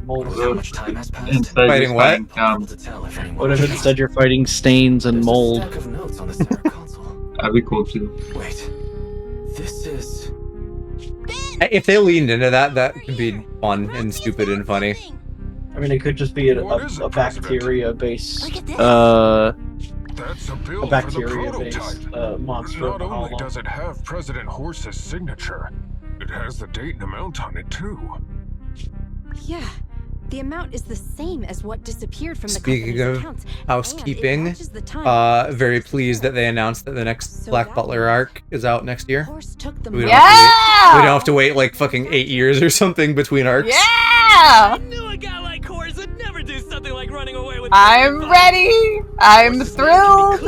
mold? How much time has passed? Instead Fighting you're what? Able to tell if anyone What if was instead you're fighting stains and mold? stack of notes on the center console. That'd be cool too. Wait. This is If they leaned into that, that could be fun and stupid and funny. I mean, it could just be a bacteria-based, That's a build a for the bacteria-based prototype. monster. Not in the only hollow. does it have President Horse's signature, it has the date and amount on it too. Yeah, the amount is the same as what disappeared from the Speaking company's of accounts, and it housekeeping, matches the time. very pleased that they announced that the next So Black that Butler arc is out next year. Horst took the We don't, money. have to wait, we don't have to wait like fucking 8 years or something between arcs. Yeah! I knew a guy like Horst would never do something like running away with. I'm ready! I'm thrilled!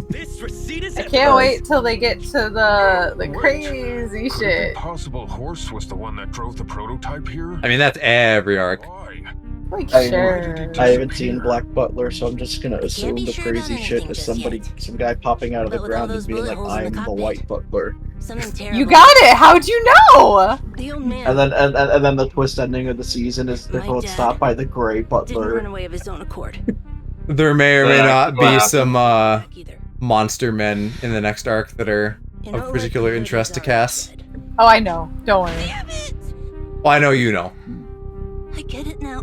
This receipt is I can't wait till they get to the crazy Could it shit. be possible Horse was the one that drove the prototype here? I mean, that's every arc. Why? Like, I, sure. I haven't seen Black Butler, so I'm just gonna assume be the sure about crazy shit anything is just somebody, yet. some guy popping out of the But with all ground and those being bullet like, holes in "I'm the the cockpit. White Butler," Something terrible. You got it! How'd you know? The old man and then the twist ending of the season is they're My both dad stopped by the Gray didn't run Butler. away of his own accord. There may or may not be Wow. some Either. monster men in the next arc that are In of all particular likelihood, interest to he's already Cass. dead. Oh, I know. Don't worry. Damn it! Well, I know you know. I get it now.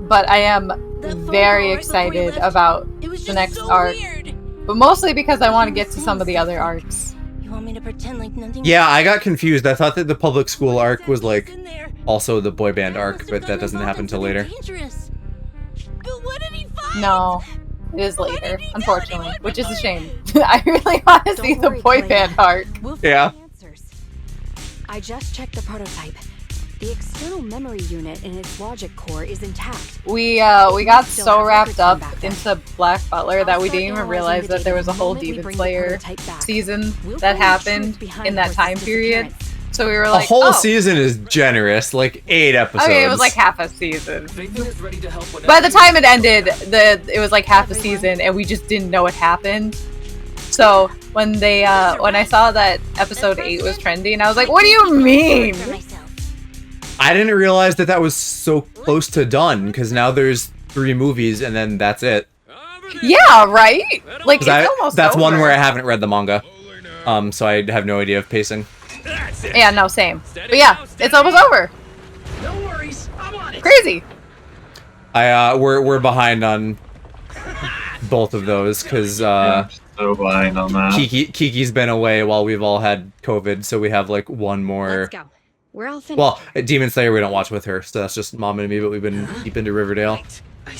But I am That phone very call right before you excited left, about it was the just next so arc. weird. But mostly because I want to get to some of the other arcs. You want me to pretend like nothing? Yeah, I got confused. I thought that the public school arc was like in there? also the boy band Dad arc, must have but that gotten doesn't involved happen in till something later. dangerous. But what did he find? No, it is Why later, didn't he tell unfortunately, anyone which is a before? shame. I really want to see Don't the worry, boy Claire. band arc. We'll find Yeah. answers. I just checked the prototype. The external memory unit in its logic core is intact. We got so wrapped up into Black Butler that we didn't even realize that there was a whole Demon Slayer season that happened in that time period. So we were A like, whole oh. season is generous, like 8 episodes. Okay, it was like half a season. Nathan is ready to help whenever By the time it ended, it was like half a season, and we just didn't know what happened. So when they when I saw that episode 8 was trending, I was like, "What do you mean?" For myself. I didn't realize that that was so close to done, because now there's 3 movies and then that's it. Yeah, right. Like it's 'Cause almost that's one over. where I haven't read the manga, so I have no idea of pacing. That's it. Yeah, no, same. But yeah, it's almost over. No worries. I'm on it. Crazy. We're behind on both of those because I'm so blind on that. Kiki's been away while we've all had COVID, so we have like one more Let's go. We're all finished. Well, Demon Slayer we don't watch with her, so that's just Mom and me, but we've been deep into Riverdale.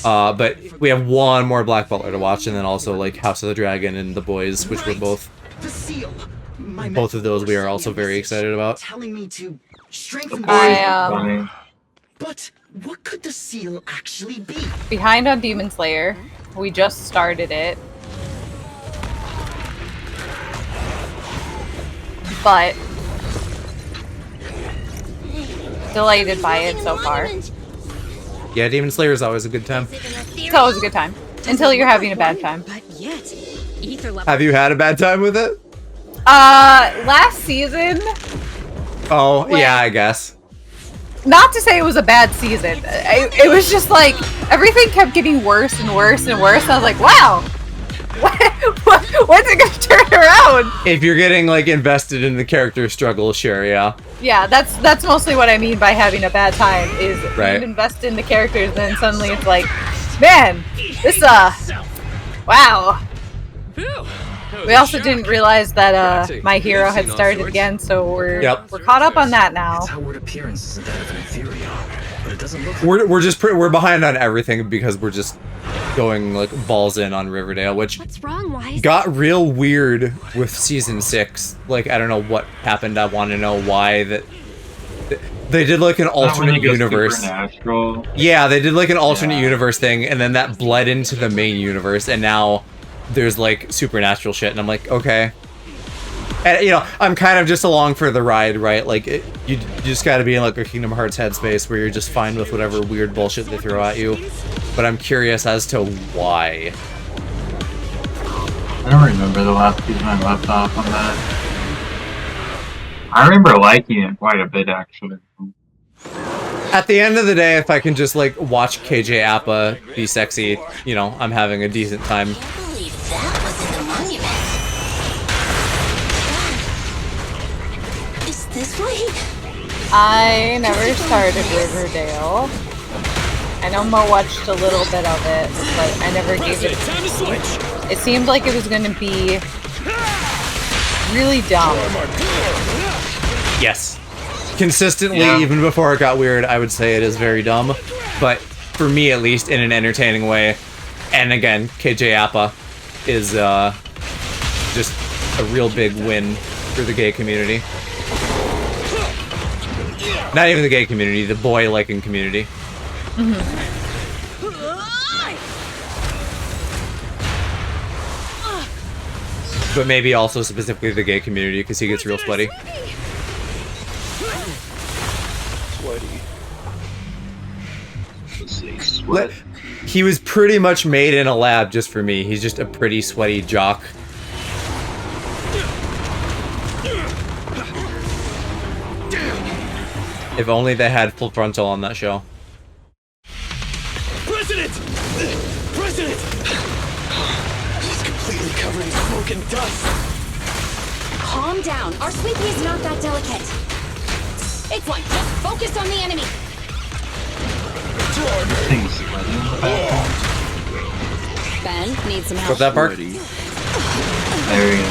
But we have one more Black Butler to watch, and then also like House of the Dragon and The Boys, which were both. The seal. Both of those we are also very excited about. Telling me to strengthen But what could the seal actually be? Behind on Demon Slayer. We just started it. But delighted by it so far. Yeah, Demon Slayer is always a good time. It's always a good time. Until you're having a bad time. Have you had a bad time with it? Last season, Oh, yeah, I guess. not to say it was a bad season. It was just like, everything kept getting worse and worse and worse. I was like, wow, when's it gonna turn around? If you're getting like invested in the character struggle, sure, yeah. Yeah, that's mostly what I mean by having a bad time, is Right. you invest in the characters and then suddenly it's like, man, this, wow. We also didn't realize that My Hero had started again, so we're caught up on that now. Its outward appearance isn't that of an inferior, but it doesn't look. We're behind on everything because we're just going like balls in on Riverdale, which What's wrong, Wise? got real weird with season 6. Like I don't know what happened. I want to know why that. They did like an alternate universe. Supernatural. Yeah, they did like an alternate universe thing, and then that bled into the main universe, and now there's like supernatural shit, and I'm like, okay. And you know, I'm kind of just along for the ride, right? Like, you just got to be in like a Kingdom Hearts headspace where you're just fine with whatever weird bullshit they throw at you. But I'm curious as to why. I don't remember the last season I left off on that. I remember liking it quite a bit, actually. At the end of the day, if I can just like watch KJ Appa be sexy, you know, I'm having a decent time. Is this way? I never started Riverdale. I know Mo watched a little bit of it, but I never gave it a chance. It seemed like it was going to be really dumb. Yes. Consistently, even before it got weird, I would say it is very dumb. But for me, at least, in an entertaining way. And again, KJ Appa is just a real big win for the gay community. Not even the gay community, the boy-liking community. But maybe also specifically the gay community, because he gets real sweaty. He was pretty much made in a lab just for me. He's just a pretty sweaty jock. If only they had full frontal on that show. President! President! She's completely covered in smoke and dust. Calm down. Our sweepy is not that delicate. It's like just focus on the enemy. Ben, need some help. What's that part? There he is.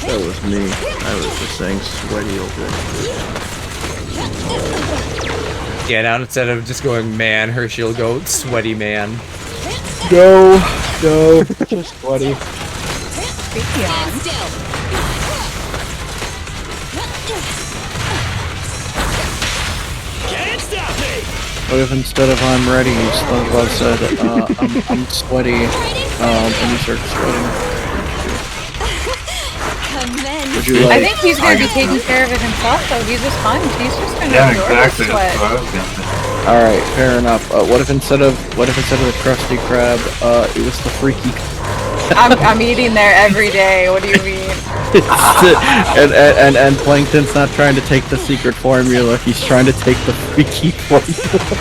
That was me. I was just saying sweaty over. Yeah, now instead of just going man, Hershey'll go sweaty man. Go, just sweaty. Stand still. Can't stop me! What if instead of I'm ready, SpongeBob said, I'm sweaty, and you start sweating? Would you I think he's going to be taking care of it himself, though. He's a sponge. He's just going to absorb the sweat. Alright, fair enough. What if instead of the Krusty Krab, it was the Freaky? I'm eating there every day. What do you mean? and Plankton's not trying to take the secret formula. He's trying to take the Freaky formula.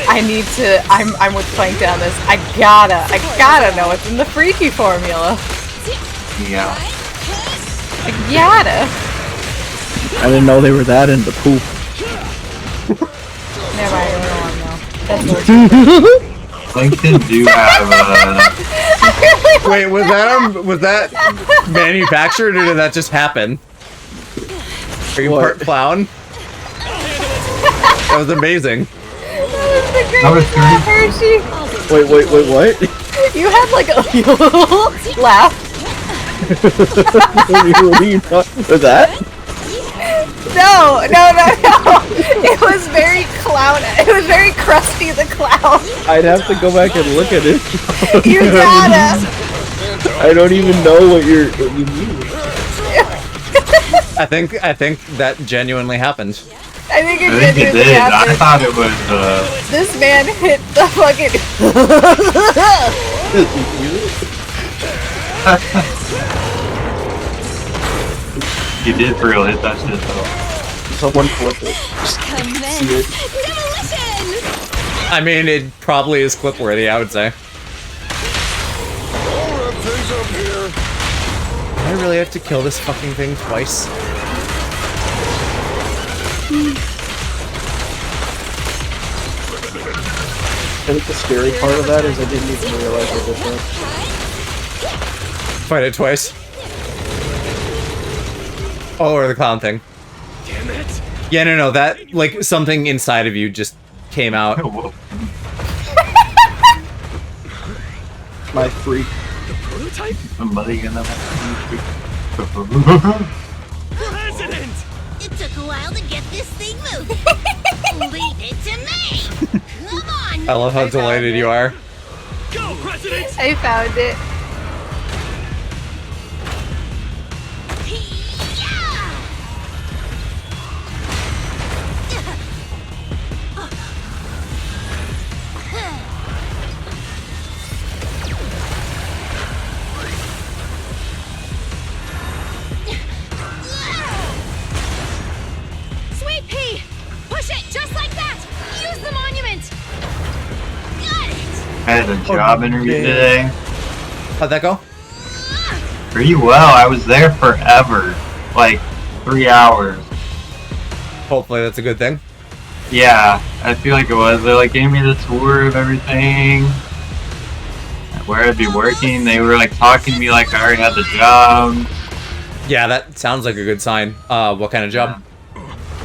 I need to. I'm with Plankton on this. I gotta know what's in the Freaky formula. Yeah. I gotta. I didn't know they were that into poop. Never mind. That's Plankton do have Wait, was that manufactured or did that just happen? Are you part clown? That was amazing. Number 3. Hershey, Wait, what? you had like a laugh. What are you talking about? That? No. It was very clown. It was very Krusty the Clown. I'd have to go back and look at it. You gotta. I don't even know what you mean. I think that genuinely happened. I think it I think it genuinely did. I happened. thought it was. This man hit the fucking. You did for real hit that shit though. Someone flip it. See it. I mean, it probably is clip worthy, I would say. Do I really have to kill this fucking thing twice? I think the scary part of that is I didn't even realize I did that. Fight it twice. Oh, or the clown thing. Damn it! Yeah, no, that, like, something inside of you just came out. My freak. The prototype? Somebody gonna President! It took a while to get this thing moving. Leave it to me. Come on. I love how delighted you are. Go, President! I found it. Sweet pea! Push it just like that! Use the monument! Got it! I had a job interview today. How'd that go? Pretty well. I was there forever. Like 3 hours. Hopefully that's a good thing. Yeah, I feel like it was. They like gave me the tour of everything. Where I'd be working. They were like talking to me like I already had the job. Yeah, that sounds like a good sign. What kind of job?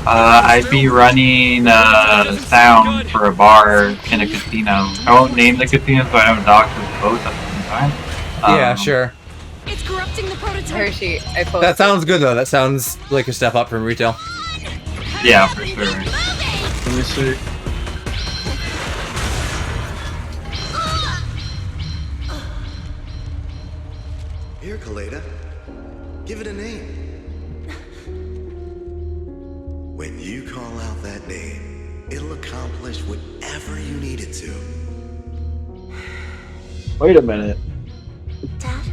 I'd be running sound for a bar in a casino. I won't name the casino, so I don't dox both at the same time. Yeah, sure. It's corrupting the prototype. Hershey, I posted. That sounds good though. That sounds like a step up from retail. Yeah, for sure. Let me see. Here, Kaleda. Give it a name. When you call out that name, it'll accomplish whatever you need it to. Wait a minute. Dad,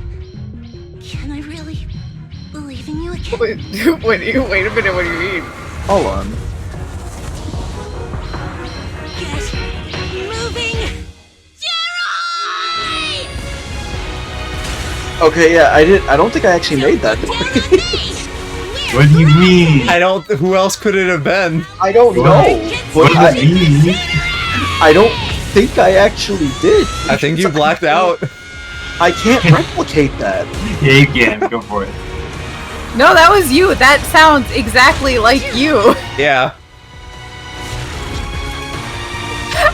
can I really believe in you again? Wait a minute, what do you mean? Hold on. Get moving! Gerald! Okay, yeah, I don't think I actually made that. What do you mean? Who else could it have been? I don't know. What does it mean? I don't think I actually did. I think you blacked out. I can't replicate that. Yeah, you can. Go for it. No, that was you. That sounds exactly like you. Yeah.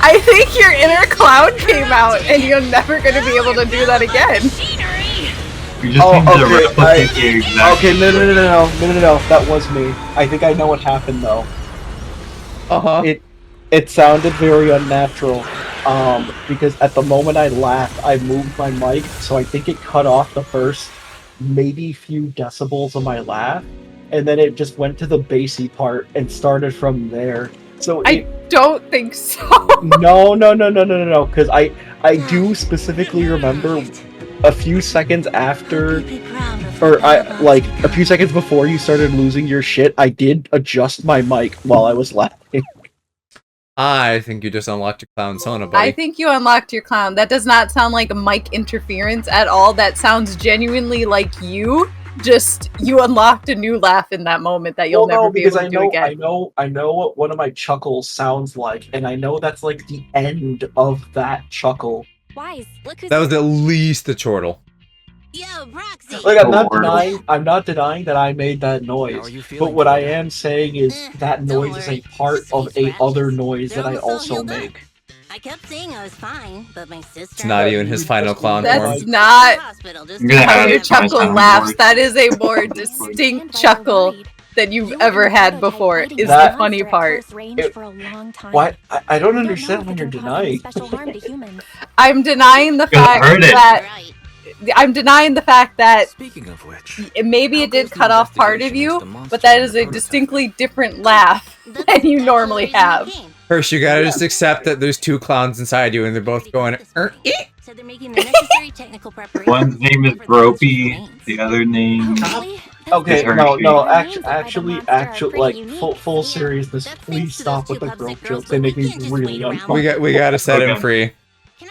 I think your inner clown came out, and you're never going to be able to do that again. You just need to replicate the exact. Okay, no, that was me. I think I know what happened though. It sounded very unnatural. Because at the moment I laughed, I moved my mic, so I think it cut off the first maybe few decibels of my laugh, and then it just went to the bassy part and started from there. So I don't think so. No, because I do specifically remember a few seconds after, or a few seconds before you started losing your shit, I did adjust my mic while I was laughing. I think you just unlocked your clown sona, buddy. I think you unlocked your clown. That does not sound like mic interference at all. That sounds genuinely like you. Just you unlocked a new laugh in that moment that you'll never be able to do again. I know what one of my chuckles sounds like, and I know that's like the end of that chuckle. Wise, look who's That was at least the chortle. Yo, Proxy. Like I'm not Lord. denying that I made that noise. How are you But feeling, what I Koda? am saying is that Don't noise is a worry. part Just a few of a other scratches. noise They're that I almost all also healed up. make. I kept saying I was fine, but my sister. It's not even his final clown form. That's not Hospital just I'm gonna how add your it to my chuckle soundboard. laughs. That is a more distinct chuckle than you've ever had before, is the That- funny part. Why? I don't understand when you're denying. I'm denying the Because I fact heard it. that I'm denying the fact that Speaking of which, maybe it did cut off part of you, but that is a distinctly different laugh than you normally have. Hirsch, you gotta just accept that there's two clowns inside you and they're both going, So they're making the necessary technical preparation. One's name is Gropey, the other name Okay, is no, Hershey. actually, like full seriousness. Please stop with the grope jokes. They make me really uncomfortable. we gotta set him free.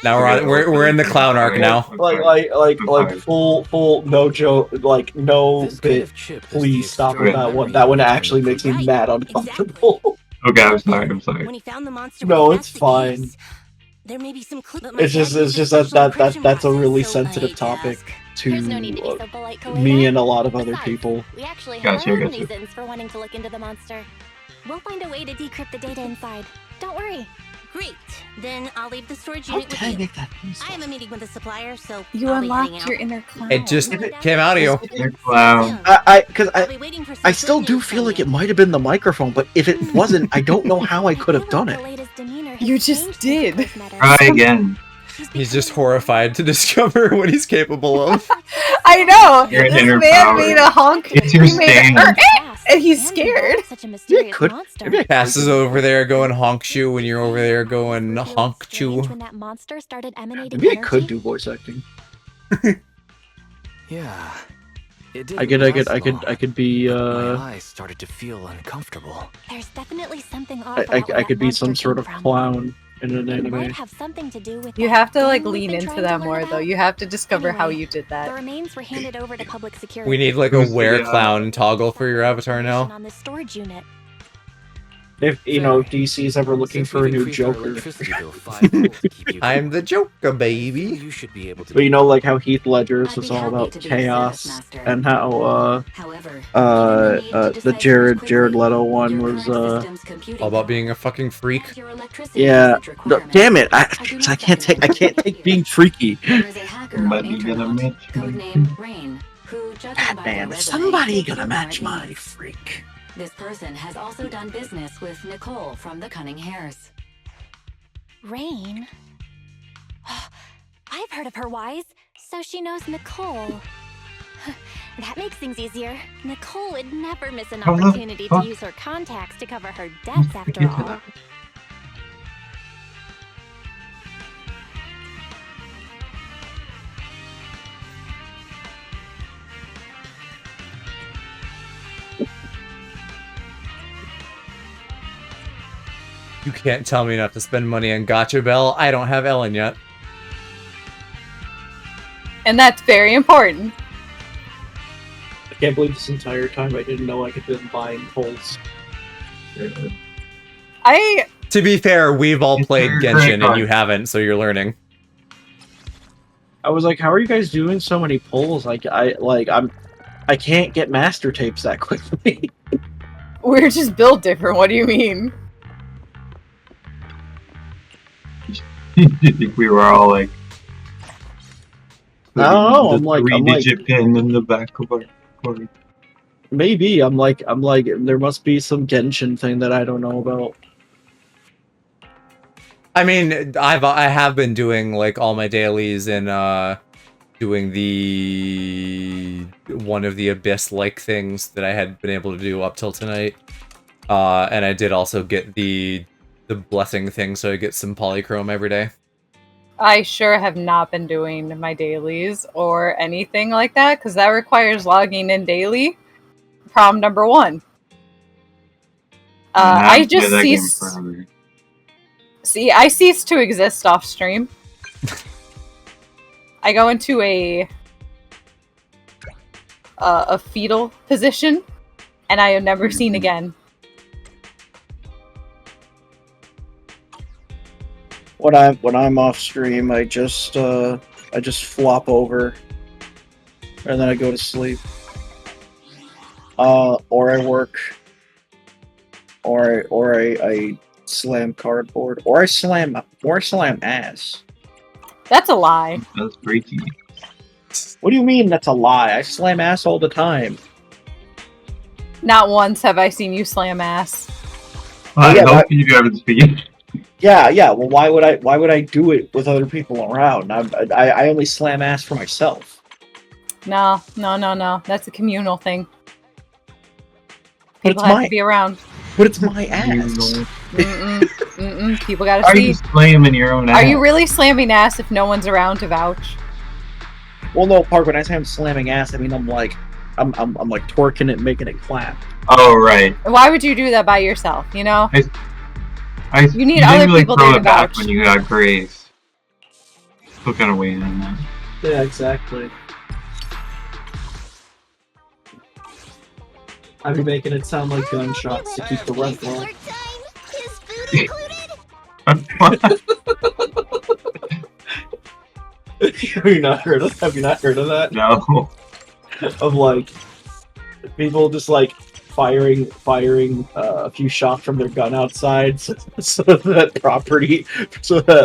Now we're in the clown arc now. Like full no joke, like no bit. Please stop with that one. That one actually makes me mad uncomfortable. Okay, I'm sorry. When he found the monster No, it's fine. there may be some clue, but my It's dad just used a that's special encryption a really process, so sensitive topic to There's no need to be so polite, me and a lot of other people. We actually have Gotcha, our own gotcha. reasons for wanting to look into the monster. We'll find a way to decrypt the data inside. Don't worry. Great. Then I'll leave the storage How unit did with I you. make that I have a meeting with the supplier, so You I'll be heading unlocked out. your inner clown. It just came out of you. You're clown. I still do feel like it might have been the microphone, but if it wasn't, I don't know how I could have done it. You just did. Try again. He's just horrified to discover what he's capable of. I know. You're This inner man power. made a honk. It's your He made a, stand. and he's scared. Passes over there going honk chew when you're over there going honk chew. When that monster started emanating Maybe I energy. could do voice acting. Yeah. It did I could be My eyes started to feel uncomfortable. There's definitely something off I about where could that be some monster sort came of from. clown in an It might anime. have something to do with You that have to like thing we've lean been into trying that to more learn though. about. You have to discover how Anyway, you did The that. remains were handed over to public security. We need like a where clown toggle for your avatar now. On the storage unit. If DC's ever looking for a new Joker. I'm the Joker, baby. You should be able to. But like how Heath Ledger's was all about chaos, and how the Jared Leto one was All about being a fucking freak. yeah. No, damn it! I can't take being freaky. But you gonna match me. God damn it! Somebody gonna match my freak. This person has also done business with Nicole from the Cunning Hares. Rain? I've heard of her, Wise. So she knows Nicole. That makes things easier. Nicole would never miss an opportunity to use her contacts to cover her debts after all. You can't tell me not to spend money on Gotcha Bell. I don't have Ellen yet. And that's very important. I can't believe this entire time I didn't know I could been buying polls. To be fair, we've all played your Genshin credit and card. you haven't, so you're learning. I was like, how are you guys doing so many polls? I can't get master tapes that quickly. We're just built different. What do you mean? You think we were all like I don't know. I'm like, three-digit pin in the back of our card. maybe I'm like, there must be some Genshin thing that I don't know about. I mean, I have been doing like all my dailies and doing the one of the abyss like things that I had been able to do up till tonight. And I did also get the blessing thing, so I get some polychrome every day. I sure have not been doing my dailies or anything like that, because that requires logging in daily. Problem number 1. I just I cease to exist off stream. I go into a fetal position, and I am never seen again. When I'm off stream, I just flop over and then I go to sleep. Or I work, or I slam cardboard, or I slam ass. That's a lie. That's freaky. What do you mean that's a lie? I slam ass all the time. Not once have I seen you slam ass. Well, Yeah, I but- hope you have the speed. Yeah. Well, why would I do it with other people around? I only slam ass for myself. No. That's a communal thing. But People it's have my to be around. But it's my ass. People gotta Are see. you slamming your own ass? Are you really slamming ass if no one's around to vouch? Well, no, Park. When I say I'm slamming ass, I mean I'm like twerking it, making it clap. Oh right. Why would you do that by yourself? You know. You need you other didn't really people throw there to it back vouch. when you got grace. Still kind of waiting on that. Yeah, exactly. I'd be making it sound like gunshots to keep the rent low. Have you not heard of that? No. Of like people just like firing a few shots from their gun outside so that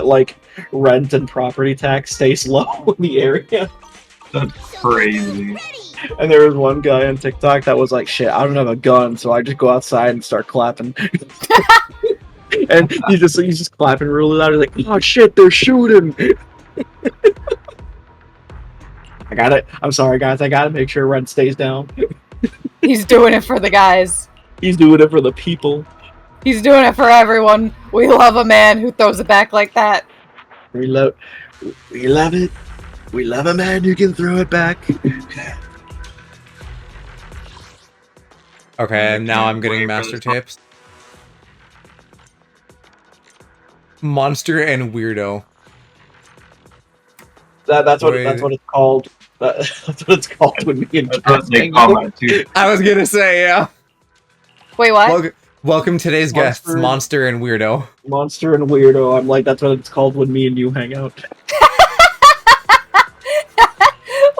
like rent and property tax stays low in the area. That's crazy. And there was one guy on TikTok that was like, "Shit, I don't have a gun, so I just go outside and start clapping." And he's just clapping really loud. He's like, "Oh shit, they're shooting!" I got it. I'm sorry, guys. I gotta make sure rent stays down. He's doing it for the guys. He's doing it for the people. He's doing it for everyone. We love a man who throws it back like that. We love it. We love a man who can throw it back. Okay, and now I'm getting master tapes. Monster and Weirdo. That's what it's called. That's what it's called when me and Jazz hang out. I was gonna say, yeah. Wait, what? Welcome today's guests, Monster and Weirdo. Monster and Weirdo. I'm like, that's what it's called when me and you hang out.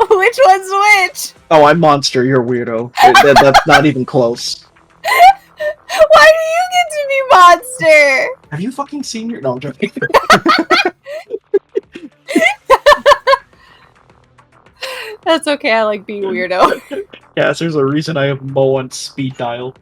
Which one's which? Oh, I'm Monster. You're Weirdo. That's not even close. Why do you get to be Monster? Have you fucking seen your? No, I'm joking. That's okay. I like being Weirdo. Yes, there's a reason I have Mo on speed dial.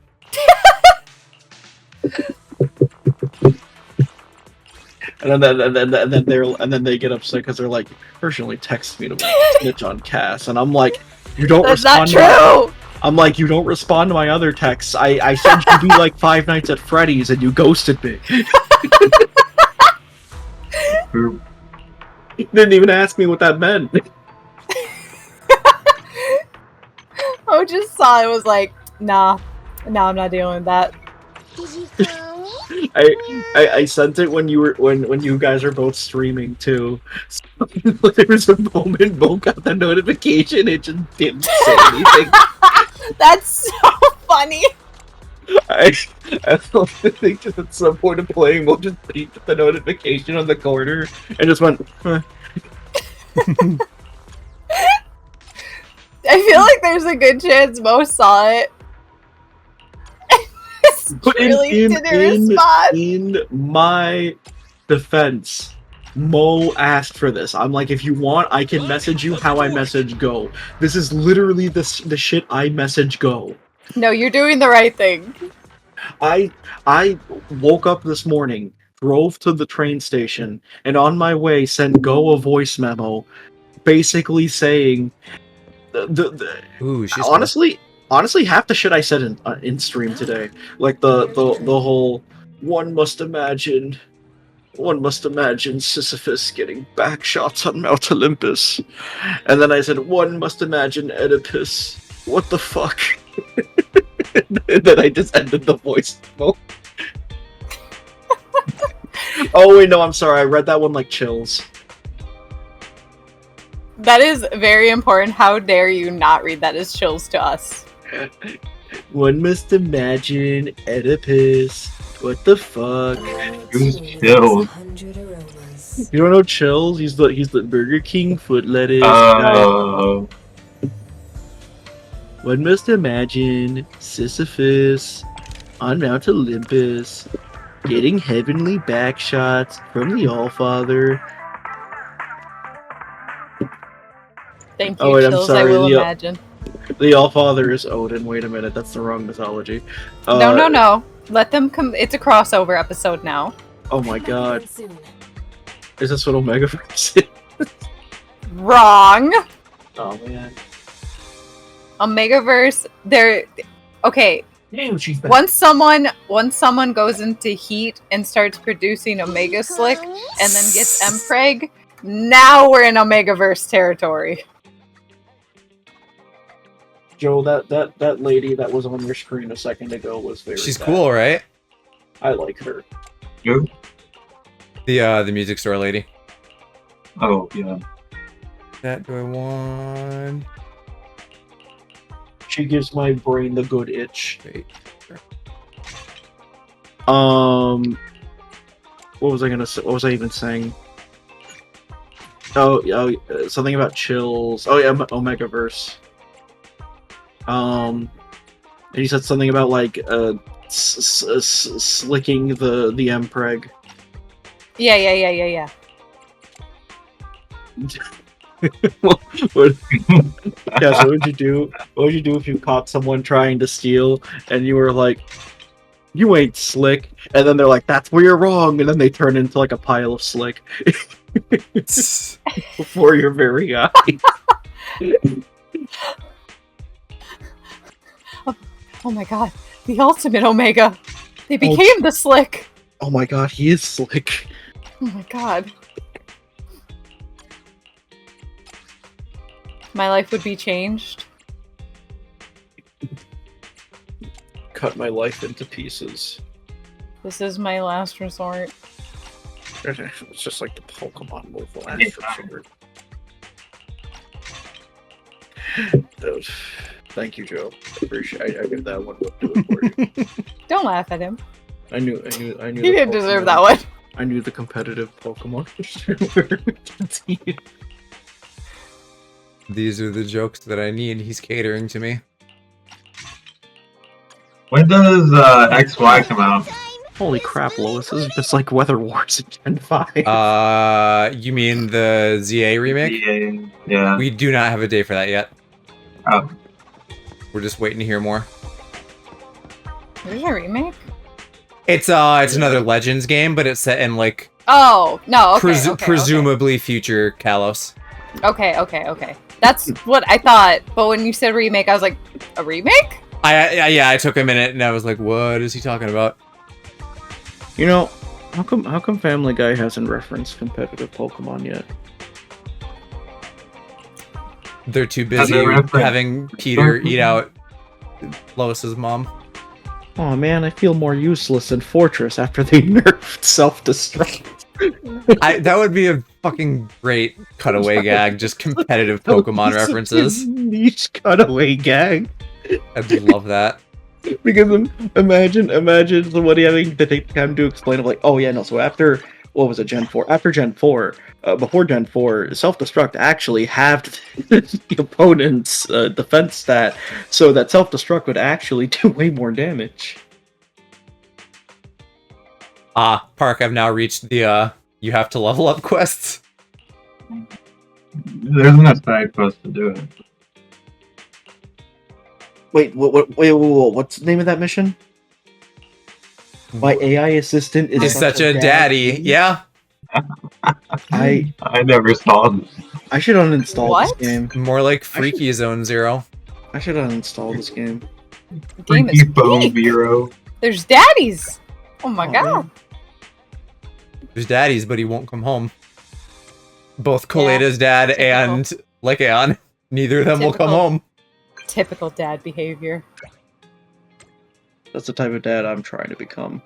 And then they get upset because they're like, Hershey only texts me to snitch on Cass, and I'm like, you don't That's respond. not true. I'm like, you don't respond to my other texts. I said you do like Five Nights at Freddy's, and you ghosted me. Didn't even ask me what that meant. I just saw it was like, nah, I'm not dealing with that. I sent it when you guys are both streaming too. So, there was a moment Mo got the notification, it just didn't say anything. That's so funny. I think just at some point of playing, Mo just peeked the notification on the corner and just went. Huh. I feel like there's a good chance Mo saw it. But really didn't respond. In my defense, Mo asked for this. I'm like, if you want, I can message you how I message Go. This is literally the shit I message Go. No, you're doing the right thing. I woke up this morning, drove to the train station, and on my way sent Go a voice memo, basically saying, Ooh, she's honestly, half the shit I said in stream today, like the whole one must imagine Sisyphus getting back shots on Mount Olympus, and then I said one must imagine Oedipus. What the fuck? And then I just ended the voice memo. Oh wait, no, I'm sorry. I read that one like chills. That is very important. How dare you not read that as chills to us? One must imagine Oedipus. What the fuck? Who's Chills? You don't know Chills? He's the Burger King foot lettuce. Oh. One must imagine Sisyphus on Mount Olympus getting heavenly backshots from the Allfather. Thank Oh you, wait, I'm Chills. I sorry. will imagine. The Allfather is Odin. Wait a minute, that's the wrong mythology. No. Let them come. It's a crossover episode now. Oh my god. Is this what Omegaverse is? Wrong. Oh man. Omegaverse. They're okay. Damn, she's back. Once someone goes into heat and starts producing Omega Slick and then gets Mpreg, now we're in Omegaverse territory. Joe, that lady that was on your screen a second ago was very She's bad. cool, right? I like her. Who? The music store lady. Oh, yeah. That do I want? She gives my brain the good itch. Wait. What was I gonna say? What was I even saying? Oh, something about chills. Oh yeah, Omegaverse. And you said something about like slicking the Mpreg. Yeah. Yeah, so what would you do? What would you do if you caught someone trying to steal and you were like, "You ain't slick," and then they're like, "That's where you're wrong," and then they turn into like a pile of slick before your very eyes. Oh my god, the ultimate Omega. They became the Slick. Oh my god, he is slick. Oh my god. My life would be changed. Cut my life into pieces. This is my last resort. It's just like the Pokemon move, last resort. Thank you, Joe. Appreciate. I give that one. We'll do it for you. Don't laugh at him. I knew. He didn't deserve that one. I knew the competitive Pokemon. These are the jokes that I need. He's catering to me. When does XY come out? Holy crap, Lois! This is just like Weather Wars in Gen 5. You mean the ZA remake? Yeah. We do not have a day for that yet. Oh. We're just waiting to hear more. There's a remake? It's another Legends game, but it's set in like Oh, no, okay, presumably future Kalos. Okay. That's what I thought, but when you said remake, I was like, a remake? I took a minute and I was like, what is he talking about? You know, how come Family Guy hasn't referenced competitive Pokemon yet? They're too busy having Peter eat out Lois's mom. Oh man, I feel more useless in Fortress after they nerfed self-destruct. That would be a fucking great cutaway gag, just competitive Pokemon references. Niche cutaway gag. I'd love that. Because imagine somebody having to take the time to explain it, like, oh yeah, no, so after, what was it, Gen 4? After Gen 4, before Gen 4, self-destruct actually halved the opponent's defense stat, so that self-destruct would actually do way more damage. Park, I've now reached the, you have to level up quests. There's no side quest to do it. Wait, what's the name of that mission? My AI assistant is such a daddy. Yeah. I never saw this. I should uninstall What? this game. More like Freaky Zone Zero. I should uninstall this game. The game is Freaky Bone big. Zero. There's daddies. Oh my god. There's daddies, but he won't come home. Both Coleda's dad and Lycaon. Neither of them will come home. Typical dad behavior. That's the type of dad I'm trying to become.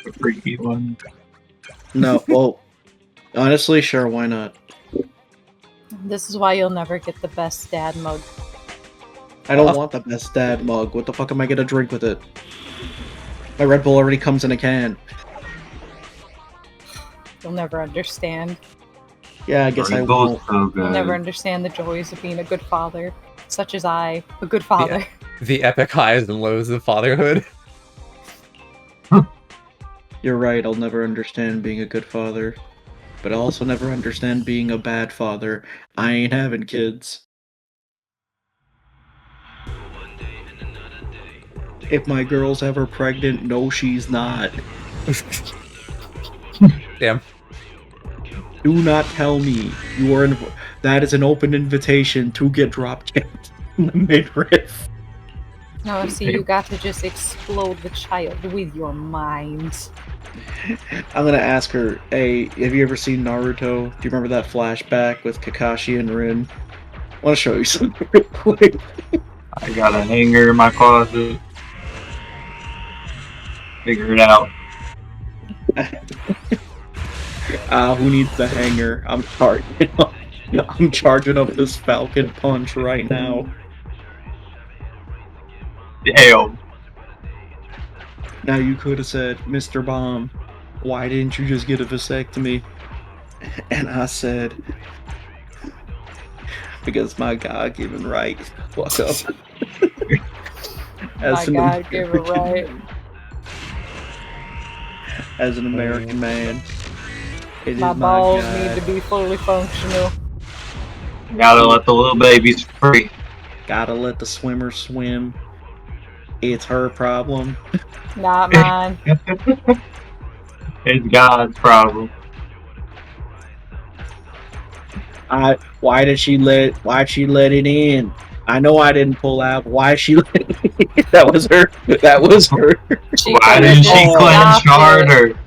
A freaky one. No, well, honestly, sure, why not? This is why you'll never get the best dad mug. I don't want the best dad mug. What the fuck am I gonna drink with it? My Red Bull already comes in a can. You'll never understand. Yeah, I guess I won't. You'll never understand the joys of being a good father. such as I, a good father. The epic highs and lows of fatherhood. You're right, I'll never understand being a good father. But I'll also never understand being a bad father. I ain't having kids. If my girl's ever pregnant, no, she's not. Damn. Do not tell me you are. That is an open invitation to get drop kicked in the midriff. No, see, you got to just explode the child with your mind. I'm gonna ask her, hey, have you ever seen Naruto? Do you remember that flashback with Kakashi and Rin? I want to show you something real quick. I got a hanger in my closet. Figure it out. Who needs the hanger? I'm charging up this Falcon Punch right now. Damn. Now you could have said, Mr. Bomb, why didn't you just get a vasectomy? And I said, because my God-given right. Fuck up. My God-given right. As an American man, it My is balls my need God. to be fully functional. Gotta let the little babies free. Gotta let the swimmer swim. It's her problem. Not mine. It's God's problem. Why'd she let it in? I know I didn't pull out. Why she let it in? That was her. That was her. Why didn't she clench harder?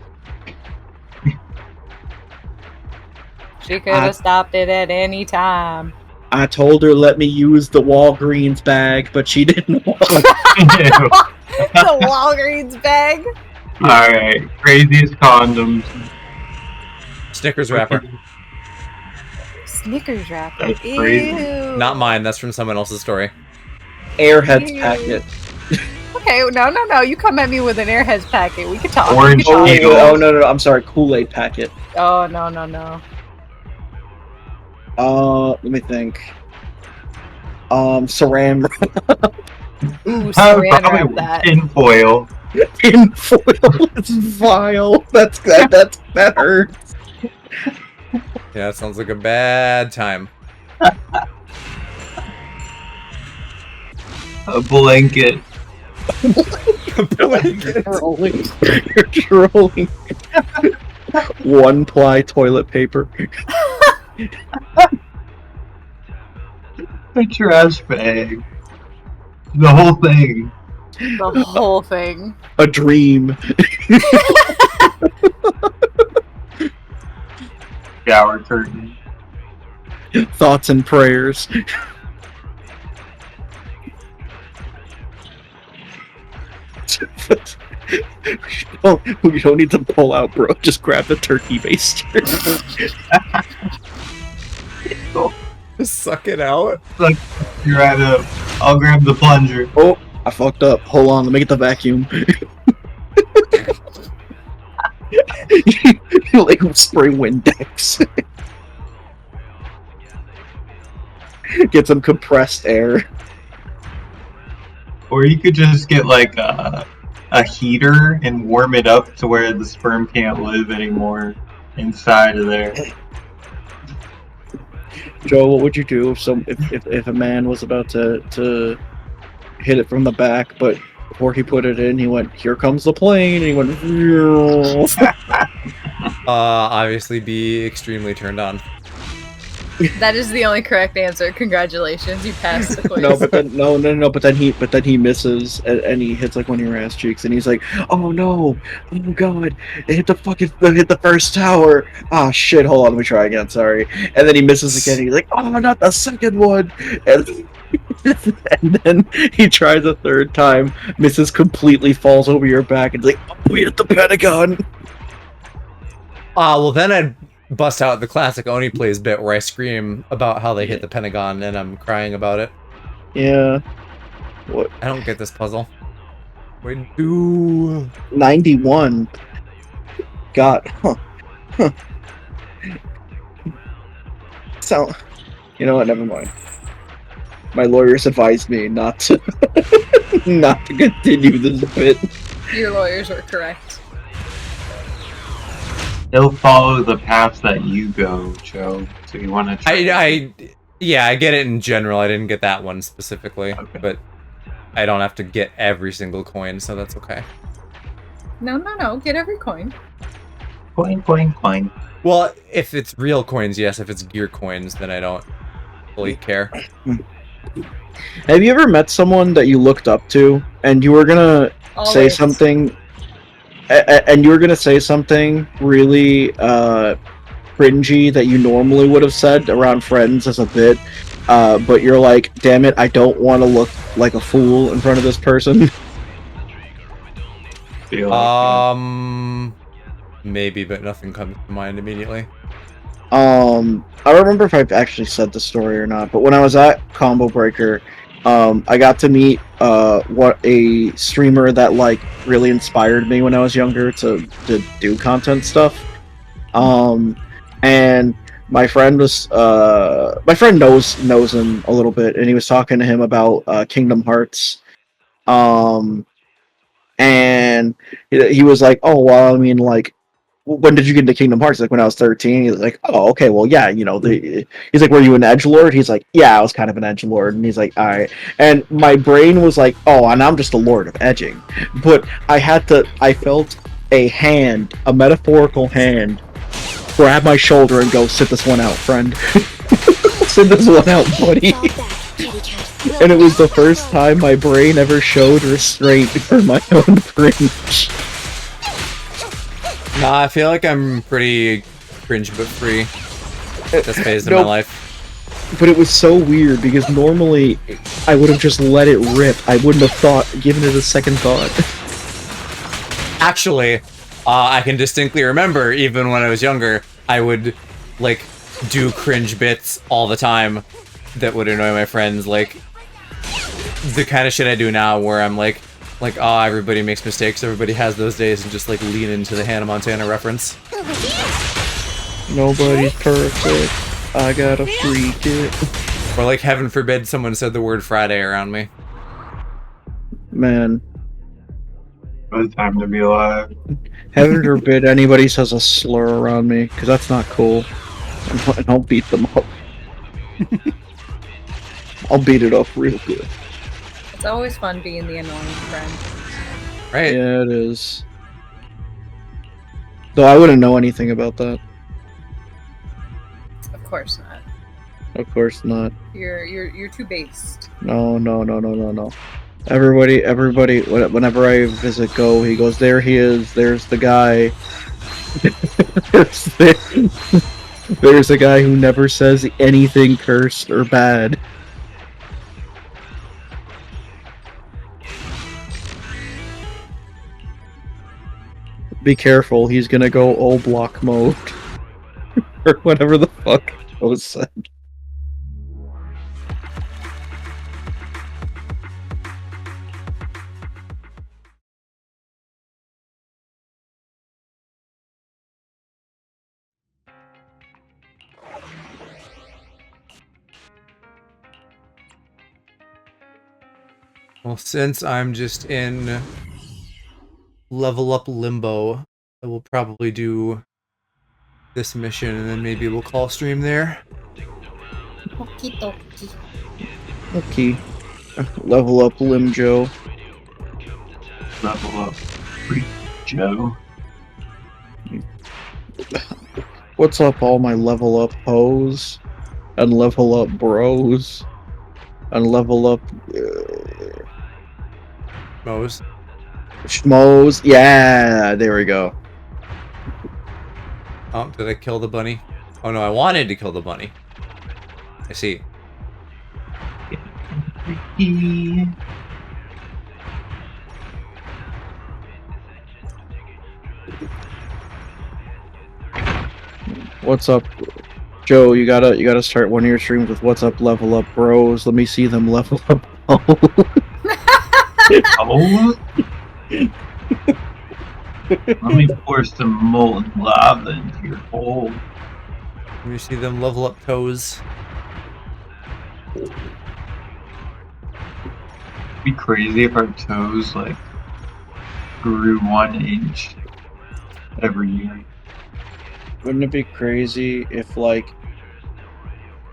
She could have stopped it at any time. I told her let me use the Walgreens bag, but she didn't want The Walgreens bag? Alright, craziest condoms. Snickers wrapper. Snickers wrapper. That's crazy. Ew. Not mine, that's from someone else's story. Airheads Ew. packet. Okay, no. You come at me with an Airheads packet. We can talk. Orange we can talk. Eagle. Oh no, I'm sorry. Kool-Aid packet. Oh, no. Let me think. Saran wrap. Ooh, saran wrap that. Tinfoil. Tinfoil. It's vile. That hurts. Yeah, that sounds like a bad time. A blanket. You're trolling. One-ply toilet paper. A trash bag. The whole thing. The whole thing. A dream. Shower curtain. Thoughts and prayers. You don't need to pull out, bro. Just grab the turkey baster. Just suck it out. Like, you're at a. I'll grab the plunger. Oh, I fucked up. Hold on, let me get the vacuum. You like spray Windex. Get some compressed air. Or you could just get like a heater and warm it up to where the sperm can't live anymore inside of there. Joe, what would you do if a man was about to hit it from the back, but before he put it in, he went, "Here comes the plane," and he went. Obviously, be extremely turned on. That is the only correct answer. Congratulations, you passed the quiz. No, but then no. But then he misses and he hits like one of your ass cheeks, and he's like, "Oh no! Oh god! It hit the first tower! Ah shit! Hold on, let me try again. Sorry." And then he misses again. He's like, "Oh, not the second one!" And then he tries a third time, misses completely, falls over your back, and he's like, "Oh, we hit the Pentagon." Well then I'd bust out the classic Oni Plays bit where I scream about how they hit the Pentagon and I'm crying about it. Yeah. What? I don't get this puzzle. We do 91. God. Huh. So, you know what? Never mind. My lawyers advised me not to not to continue this bit. Your lawyers were correct. He'll follow the path that you go, Joe. So you want to try. Yeah, I get it in general. I didn't get that one specifically, Okay. but I don't have to get every single coin, so that's okay. No. Get every coin. Coin. Well, if it's real coins, yes. If it's gear coins, then I don't really care. Have you ever met someone that you looked up to, and you were gonna say Always. something, and you were gonna say something really cringy that you normally would have said around friends as a bit, but you're like, damn it, I don't want to look like a fool in front of this person? Maybe, but nothing comes to mind immediately. I don't remember if I've actually said the story or not, but when I was at Combo Breaker, I got to meet what a streamer that like really inspired me when I was younger to do content stuff. And my friend was my friend knows him a little bit, and he was talking to him about Kingdom Hearts. And he was like, "Oh, well, I mean, like, when did you get into Kingdom Hearts?" Like, when I was 13. He's like, "Oh, okay, well, yeah, you know." He's like, "Were you an edgelord?" He's like, "Yeah, I was kind of an edgelord." And he's like, "All right." And my brain was like, "Oh, and I'm just a lord of edging," but I felt a hand, a metaphorical hand, grab my shoulder and go, "Sit this one out, friend." Sit this one out, buddy. And it was the first time my brain ever showed restraint for my own cringe. Nah, I feel like I'm pretty cringe but free at this phase in my life. But it was so weird because normally I would have just let it rip. I wouldn't have given it a second thought. Actually, I can distinctly remember, even when I was younger, I would, like, do cringe bits all the time that would annoy my friends, like, the kind of shit I do now where I'm like, oh, everybody makes mistakes, everybody has those days, and just, like, lean into the Hannah Montana reference. Nobody's perfect. I gotta freak it. Or, like, heaven forbid someone said the word Friday around me. Man. What a time to be alive. Heaven forbid anybody says a slur around me, because that's not cool. And I'll beat them up. I'll beat it up real good. It's always fun being the annoying friend. Right. Yeah, it is. Though I wouldn't know anything about that. Of course not. Of course not. You're too based. No. Everybody, whenever I visit Go, he goes, "There he is, there's the guy." There's a guy who never says anything cursed or bad. Be careful, he's gonna go O block mode. Or whatever the fuck was said. Well, since I'm just in level up limbo, I will probably do this mission and then maybe we'll call stream there. Okie dokie. Okay. Level up Lim Joe. Level up Freak Joe. What's up, all my level up hoes? And level up bros? And level up Mo's. schmoes? Yeah, there we go. Oh, did I kill the bunny? Oh no, I wanted to kill the bunny. I see. What's up, Joe? You gotta start one of your streams with "What's up, level up, bros?" Let me see them level up. Oh? Let me pour some molten lava into your hole. Let me see them level up toes. be crazy if our toes like grew 1 inch every year. Wouldn't it be crazy if like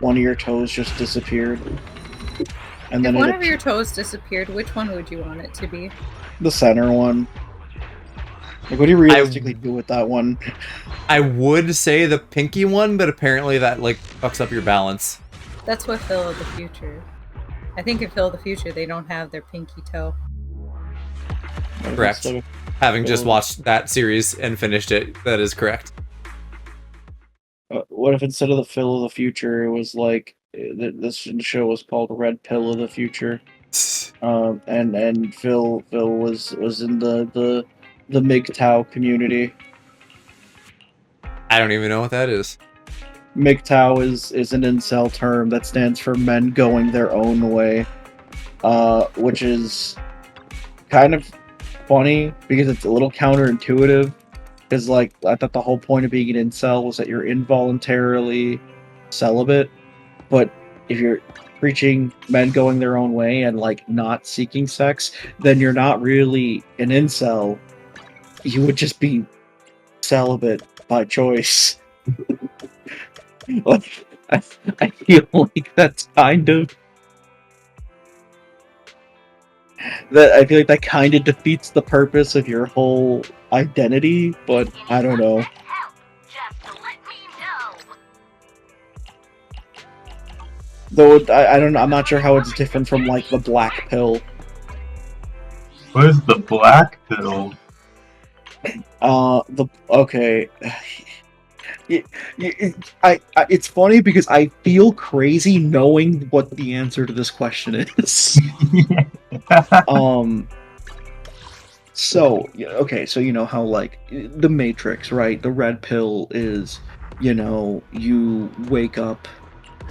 one of your toes just disappeared? And If then one of your toes disappeared, which one would you want it to be? the center one. Like, what do you realistically do with that one? I would say the pinky one, but apparently that like fucks up your balance. That's what Phil of the Future. I think in Phil of the Future they don't have their pinky toe. Correct. Having just watched that series and finished it, that is correct. What if instead of the Phil of the Future, it was like this show was called Red Pill of the Future, and Phil was in the MGTOW community. I don't even know what that is. MGTOW is an incel term that stands for men going their own way, which is kind of funny because it's a little counterintuitive. Because, like, I thought the whole point of being an incel was that you're involuntarily celibate, but if you're preaching men going their own way and, like, not seeking sex, then you're not really an incel. You would just be celibate by choice. Like, I feel like that's kind of... I feel like that kind of defeats the purpose of your whole identity, but I don't know. Though I don't know, I'm not sure how it's different from like the black pill. What is the black pill? Okay. It's funny because I feel crazy knowing what the answer to this question is. So you know how like the Matrix, right? The red pill is, you know, you wake up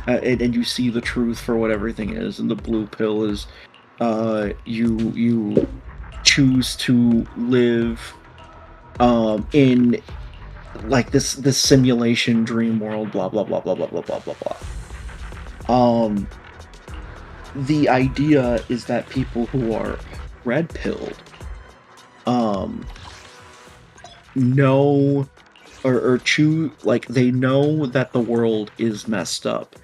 and you see the truth for what everything is, and the blue pill is, you choose to live, in like this simulation dream world, blah blah blah blah blah blah blah blah blah. The idea is that people who are red pilled, know or choose, like they know that the world is messed up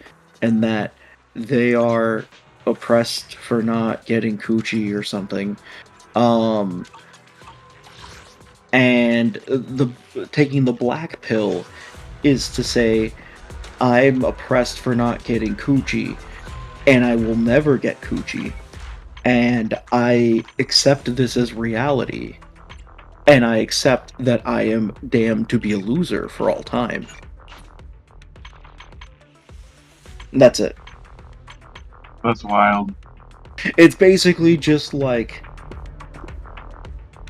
and that they are oppressed for not getting coochie or something, and the taking the black pill is to say, I'm oppressed for not getting coochie and I will never get coochie, and I accept this as reality, and I accept that I am damned to be a loser for all time. And that's it. That's wild. It's basically just like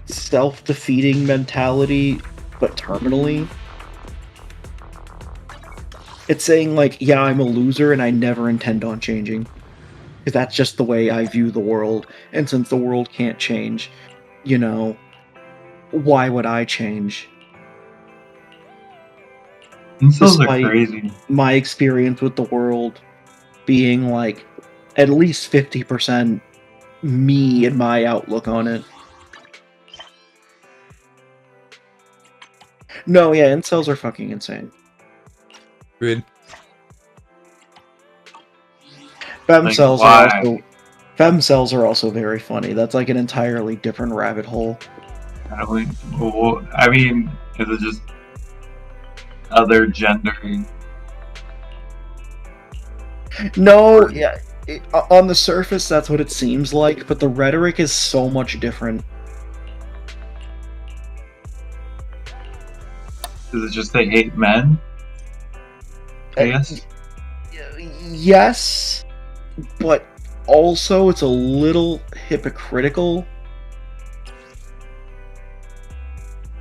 self-defeating mentality, but terminally. It's saying like, yeah, I'm a loser and I never intend on changing. Because that's just the way I view the world. And since the world can't change, you know, why would I change? Incels are crazy. My experience with the world being like at least 50% me and my outlook on it. No, yeah, incels are fucking insane. Good. Femcels are also very funny. That's like an entirely different rabbit hole. I mean, is it just other gendering? No, yeah. On the surface, that's what it seems like, but the rhetoric is so much different. Is it just they hate men? Yes. Yes, but also it's a little hypocritical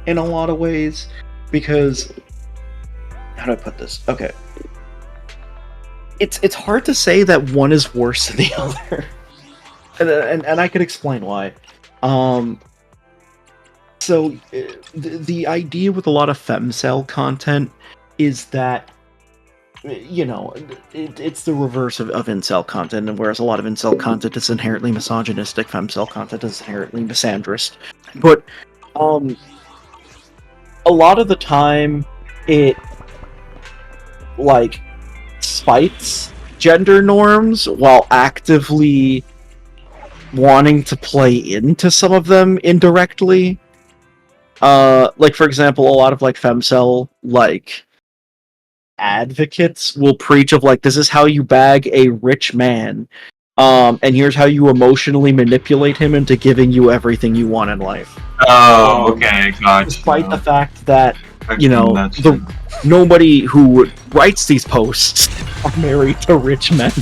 in a lot of ways, because how do I put this? Okay. It's hard to say that one is worse than the other. and I could explain why. So the idea with a lot of femcel content is that you know, it's the reverse of incel content, and whereas a lot of incel content is inherently misogynistic, femcel content is inherently misandrist. But a lot of the time, it like fights gender norms while actively wanting to play into some of them indirectly. Like for example, a lot of like femcel like advocates will preach of like, this is how you bag a rich man, and here's how you emotionally manipulate him into giving you everything you want in life. Oh, okay, gotcha. Despite the fact that I've you know seen that shit. nobody who writes these posts are married to rich men,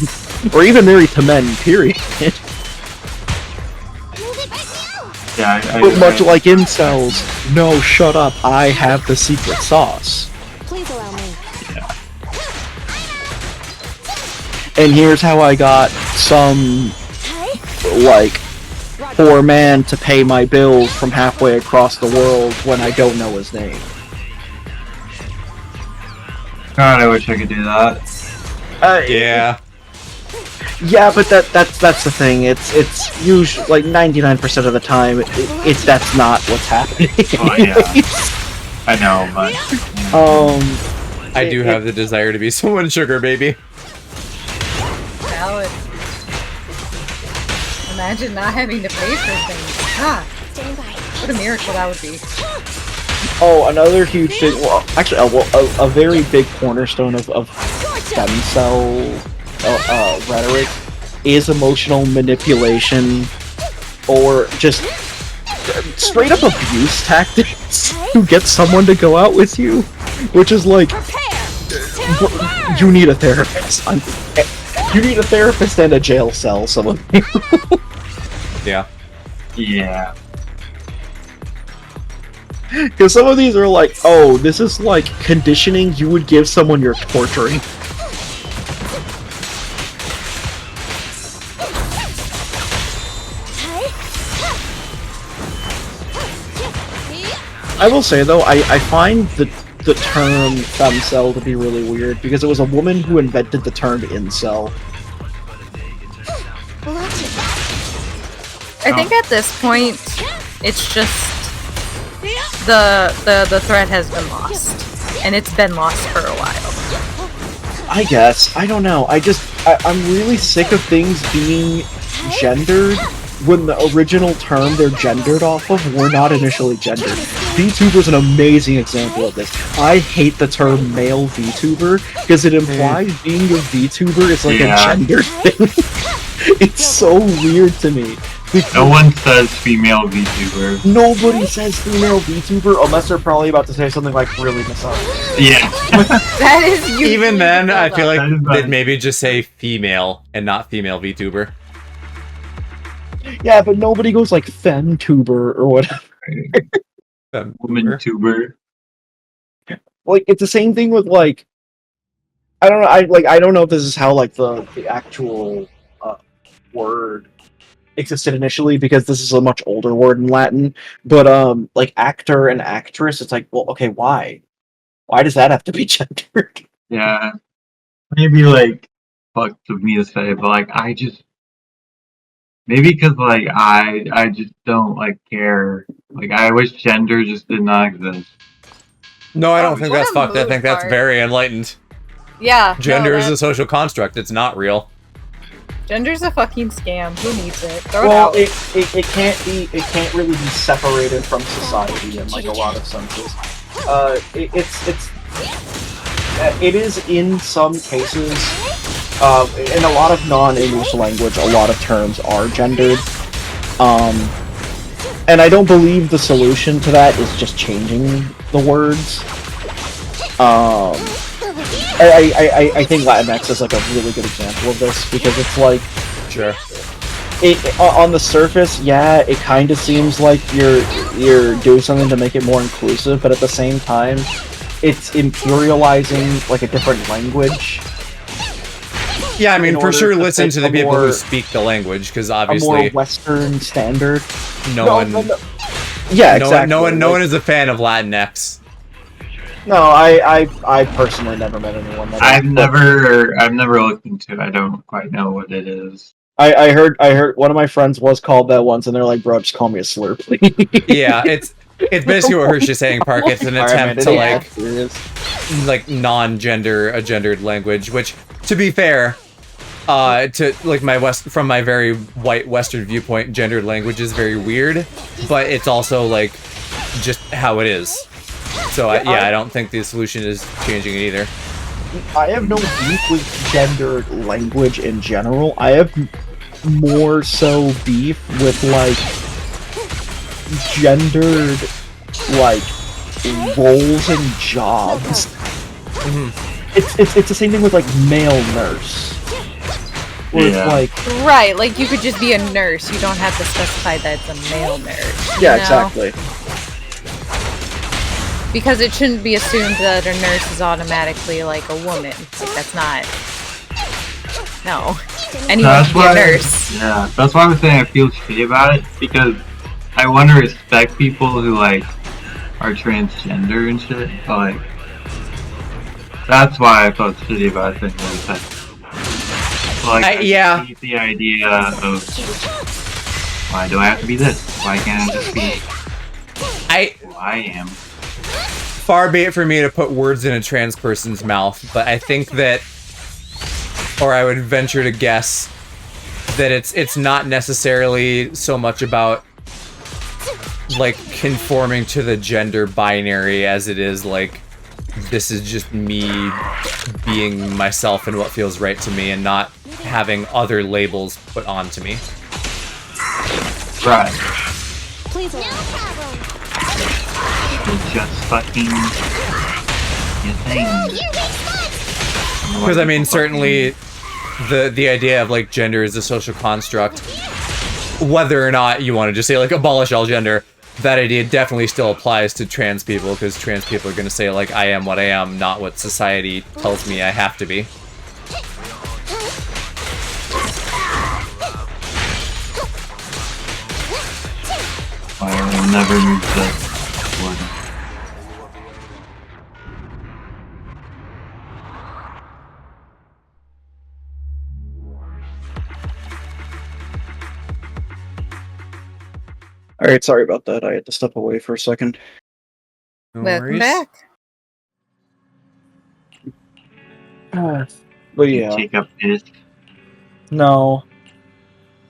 or even married to men. Period. Yeah, But much like incels, no, shut up, I have the secret sauce. Please allow me. And here's how I got some, like, poor man to pay my bills from halfway across the world when I don't know his name. God, I wish I could do that. Yeah. Yeah, but that's the thing. It's usually like 99% of the time, that's not what's happening. Oh yeah, I know, but I do have the desire to be someone's sugar baby. Valid. Imagine not having to pay for things. God, what a miracle that would be. Oh, another huge thing. Well, actually, a very big cornerstone of femcel rhetoric is emotional manipulation, or just straight up abuse tactics to get someone to go out with you, which is like, you need a therapist. You need a therapist and a jail cell, some of you. Yeah. Yeah. Because some of these are like, oh, this is like conditioning you would give someone you're torturing. I will say though, I find the term femcel to be really weird because it was a woman who invented the term incel. I think at this point, it's just the thread has been lost, and it's been lost for a while. I guess. I don't know. I'm really sick of things being gendered when the original term they're gendered off of were not initially gendered. VTuber's an amazing example of this. I hate the term male VTuber because it implies being a VTuber is like a gendered thing. It's so weird to me. No one says female VTuber. Nobody says female VTuber unless they're probably about to say something like really misogynist. Yeah. That is even then, I feel like they'd maybe just say female and not female VTuber. Yeah, but nobody goes like femtuber or whatever. Woman tuber. Like it's the same thing with like, I don't know. I don't know if this is how like the actual word existed initially, because this is a much older word in Latin. But like actor and actress, it's like, well, okay, why? Why does that have to be gendered? Yeah. Maybe like fucked of me to say, but like I just maybe because like I just don't like care. Like I wish gender just did not exist. No, I don't think what that's a fucked. I move, think that's Bart. very enlightened. Yeah. Gender no, is a social construct. It's not real. Gender's a fucking scam. Who needs it? Throw Well, it it can't be. It can't really be separated from society in like a lot of senses. It is in some cases. In a lot of non-English language, a lot of terms are gendered. And I don't believe the solution to that is just changing the words. I think Latinx is like a really good example of this, because it's like, sure, on the surface, yeah, it kind of seems like you're doing something to make it more inclusive, but at the same time, it's imperializing like a different language. Yeah, I mean, for sure, to listen fit to the a people more- who speak the language, because a obviously more Western standard. no one. Yeah, No exactly. one is a fan of Latinx. No, I personally never met anyone that. I've never looked into it. I don't quite know what it is. I heard one of my friends was called that once, and they're like, "Bro, just call me a slur, please." Yeah, it's basically what Hershey's saying, Park. It's an attempt to like non-gender a gendered language, which, to be fair, to like from my very white Western viewpoint, gendered language is very weird, but it's also like just how it is. So I don't think the solution is changing it either. I have no beef with gendered language in general. I have more so beef with like gendered like roles and jobs. It's the same thing with like male nurse. Where it's like Right, like you could just be a nurse. You don't have to specify that it's a male nurse. yeah, you know? exactly. Because it shouldn't be assumed that a nurse is automatically like a woman. Like that's not. No. Anyone can be a nurse. Yeah, that's why I was saying I feel shitty about it, because I want to respect people who like are transgender and shit, but like that's why I felt shitty about it. Like I hate the idea of why do I have to be this? Why can't I just be who I am? Far be it for me to put words in a trans person's mouth, but I think that, or I would venture to guess that it's not necessarily so much about like conforming to the gender binary as it is like this is just me being myself and what feels right to me and not having other labels put onto me. Right. Please, no problem. It's just fucking your thing. Because I mean, certainly the idea of like gender is a social construct. Whether or not you want to just say like abolish all gender, that idea definitely still applies to trans people, because trans people are going to say like I am what I am, not what society tells me I have to be. I will never move this word. Alright, sorry about that. I had to step away for a second. No Welcome worries. back. But yeah. Take up this. No.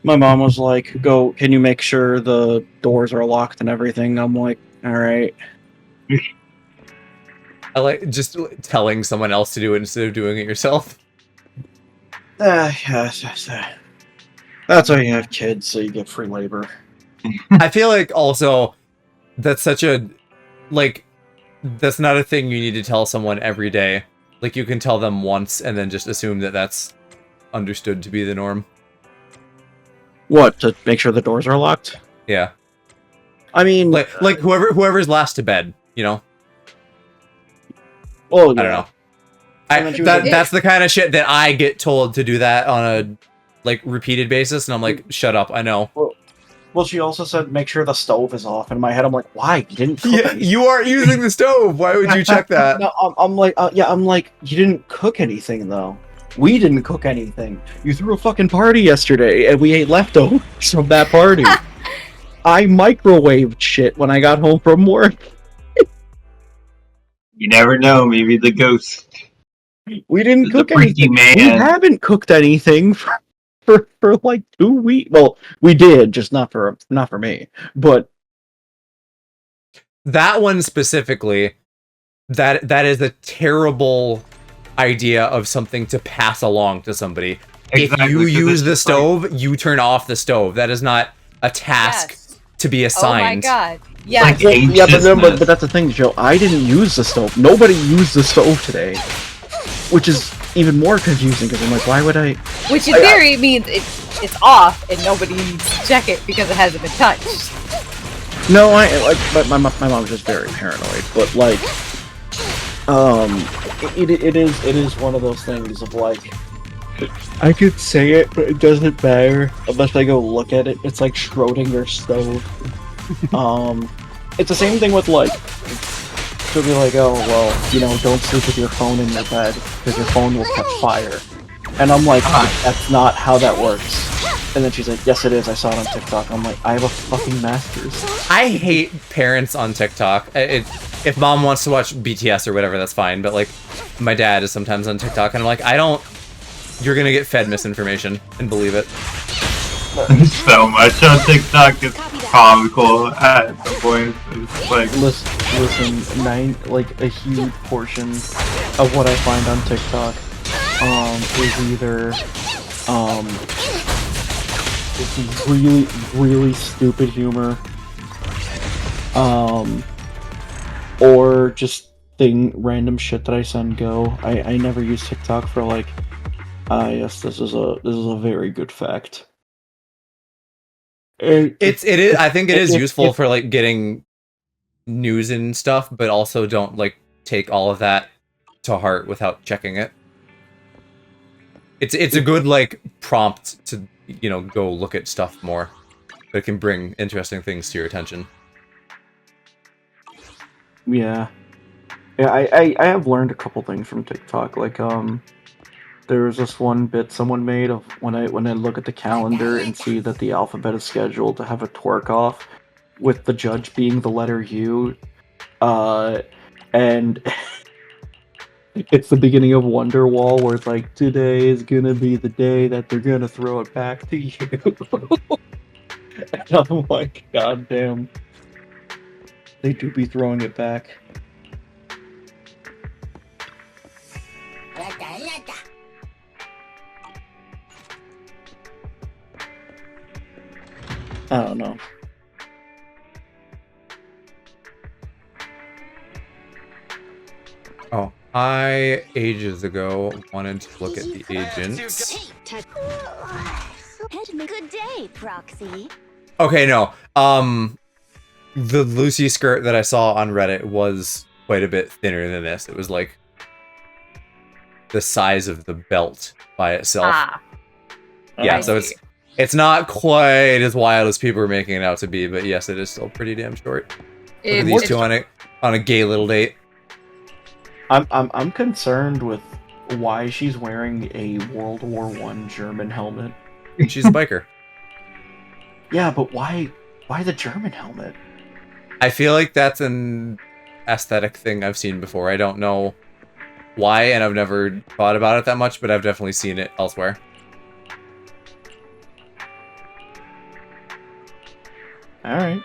My mom was like, can you make sure the doors are locked and everything? I'm like, alright. I like just telling someone else to do it instead of doing it yourself. Yes. That's why you have kids, so you get free labor. I feel like also that's such a like that's not a thing you need to tell someone every day. Like you can tell them once and then just assume that that's understood to be the norm. What, to make sure the doors are locked? Yeah. I mean, like whoever's last to bed, you know. Oh, yeah. I don't know. That's the kind of shit that I get told to do that on a like repeated basis, and I'm like, shut up, I know. Well, she also said make sure the stove is off. In my head, I'm like, why? You didn't cook anything. You aren't using the stove. Why would you check that? No, I'm like, I'm like, you didn't cook anything though. We didn't cook anything. You threw a fucking party yesterday, and we ate leftovers from that party. I microwaved shit when I got home from work. You never know, maybe the ghost. We didn't cook anything. Man. We haven't cooked anything for like 2 weeks. Well, we did, just not for me. But that one specifically, that is a terrible idea of something to pass along to somebody. Exactly. If you use the stove, you turn off the stove. That is not a task to be assigned. Oh my god. Yeah. Like but that's the thing, Joe. I didn't use the stove. Nobody used the stove today. Which is even more confusing, because I'm like, why would I? Which in theory means it's off and nobody needs to check it because it hasn't been touched. No, but my mom's just very paranoid. But like, it is one of those things of like, I could say it, but it doesn't matter unless I go look at it. It's like Schrodinger's stove. It's the same thing with like she'll be like, oh, well, don't sleep with your phone in your bed, because your phone will catch fire. And I'm like, that's not how that works. And then she's like, yes it is, I saw it on TikTok. I'm like, I have a fucking master's. I hate parents on TikTok. If mom wants to watch BTS or whatever, that's fine, but like, my dad is sometimes on TikTok, and I'm like, you're gonna get fed misinformation, and believe it. So much on TikTok is comical at the point. It's like, listen, a huge portion of what I find on TikTok is either it's really, really stupid humor, or just random shit that I send go. I never use TikTok for like, yes, this is a very good fact. It is. I think it is useful for like getting news and stuff, but also don't like take all of that to heart without checking it. It's a good like prompt to go look at stuff more, but it can bring interesting things to your attention. Yeah, I have learned a couple things from TikTok. Like there was this one bit someone made of when I look at the calendar and see that the alphabet is scheduled to have a twerk off, with the judge being the letter U, and it's the beginning of Wonderwall where it's like, today is gonna be the day that they're gonna throw it back to you. And I'm like, god damn, they do be throwing it back. I don't know. Oh, I ages ago wanted to look at the agents. Good day, Proxy. Okay, no. The Lucy skirt that I saw on Reddit was quite a bit thinner than this. It was like the size of the belt by itself. Yeah, so it's not quite as wild as people are making it out to be, but yes, it is still pretty damn short. Look at these two on a gay little date. I'm concerned with why she's wearing a World War I German helmet. She's a biker. Yeah, but why the German helmet? I feel like that's an aesthetic thing I've seen before. I don't know why, and I've never thought about it that much, but I've definitely seen it elsewhere. Alright.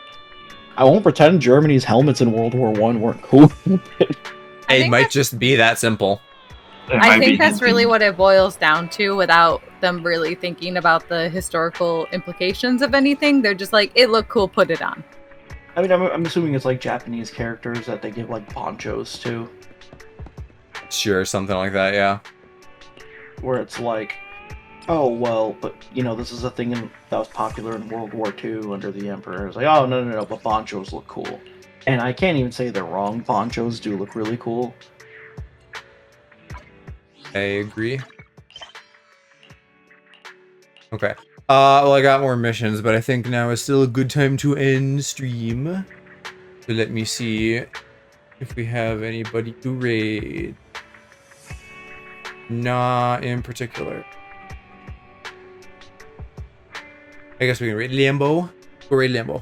I won't pretend Germany's helmets in World War I weren't cool. It might just be that simple. I think that's really what it boils down to, without them really thinking about the historical implications of anything. They're just like, it looked cool, put it on. I mean, I'm assuming it's like Japanese characters that they give like ponchos to. Sure, something like that, yeah. Where it's like, oh, well, but, this is a thing that was popular in World War II under the Emperor. It's like, oh, no, but ponchos look cool. And I can't even say they're wrong. Ponchos do look really cool. I agree. Okay. Well, I got more missions, but I think now is still a good time to end stream. So let me see if we have anybody to raid. Not in particular. I guess we can raid Lambo. Go raid Lambo.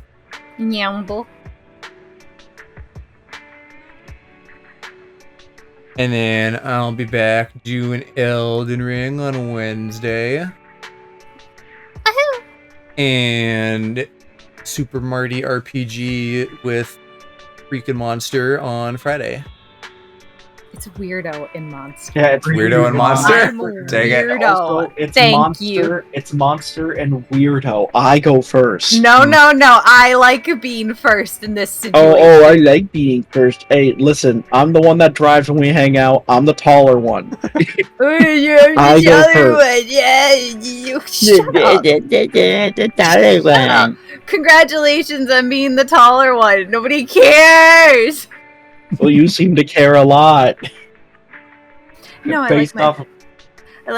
Nyambo. And then I'll be back doing Elden Ring on Wednesday. And Super Mario RPG with Freaking Monster on Friday. It's Weirdo and Monster. Yeah, it's Weirdo and Monster. I'm a Dang it. weirdo. Also, it's Thank Monster, you. It's Monster and Weirdo. I go first. No. I like being first in this situation. Oh, I like being first. Hey, listen, I'm the one that drives when we hang out. I'm the taller one. You're I the go other first. one. Yeah, you shut up. The taller one. Congratulations on being the taller one. Nobody cares. Well, you seem to care a lot. No, I Based like my off-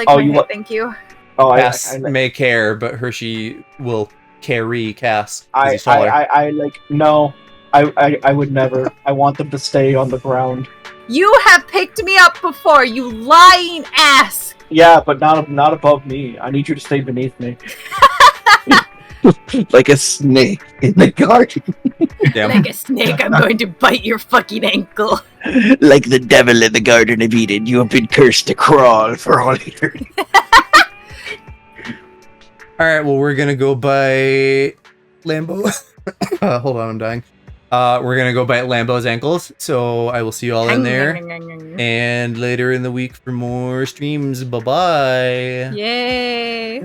my hair, thank you. Oh, Cass may care, but Hershey will carry Cass. 'cause he's taller. I like no. I would never. I want them to stay on the ground. You have picked me up before, you lying ass! Yeah, but not above me. I need you to stay beneath me. Like a snake in the garden. Like a snake, I'm going to bite your fucking ankle. Like the devil in the Garden of Eden, you have been cursed to crawl for all eternity. Alright, well, we're gonna go by Lambo. Hold on, I'm dying. We're gonna go bite Lambo's ankles, so I will see you all in there. And later in the week for more streams. Bye-bye. Yay!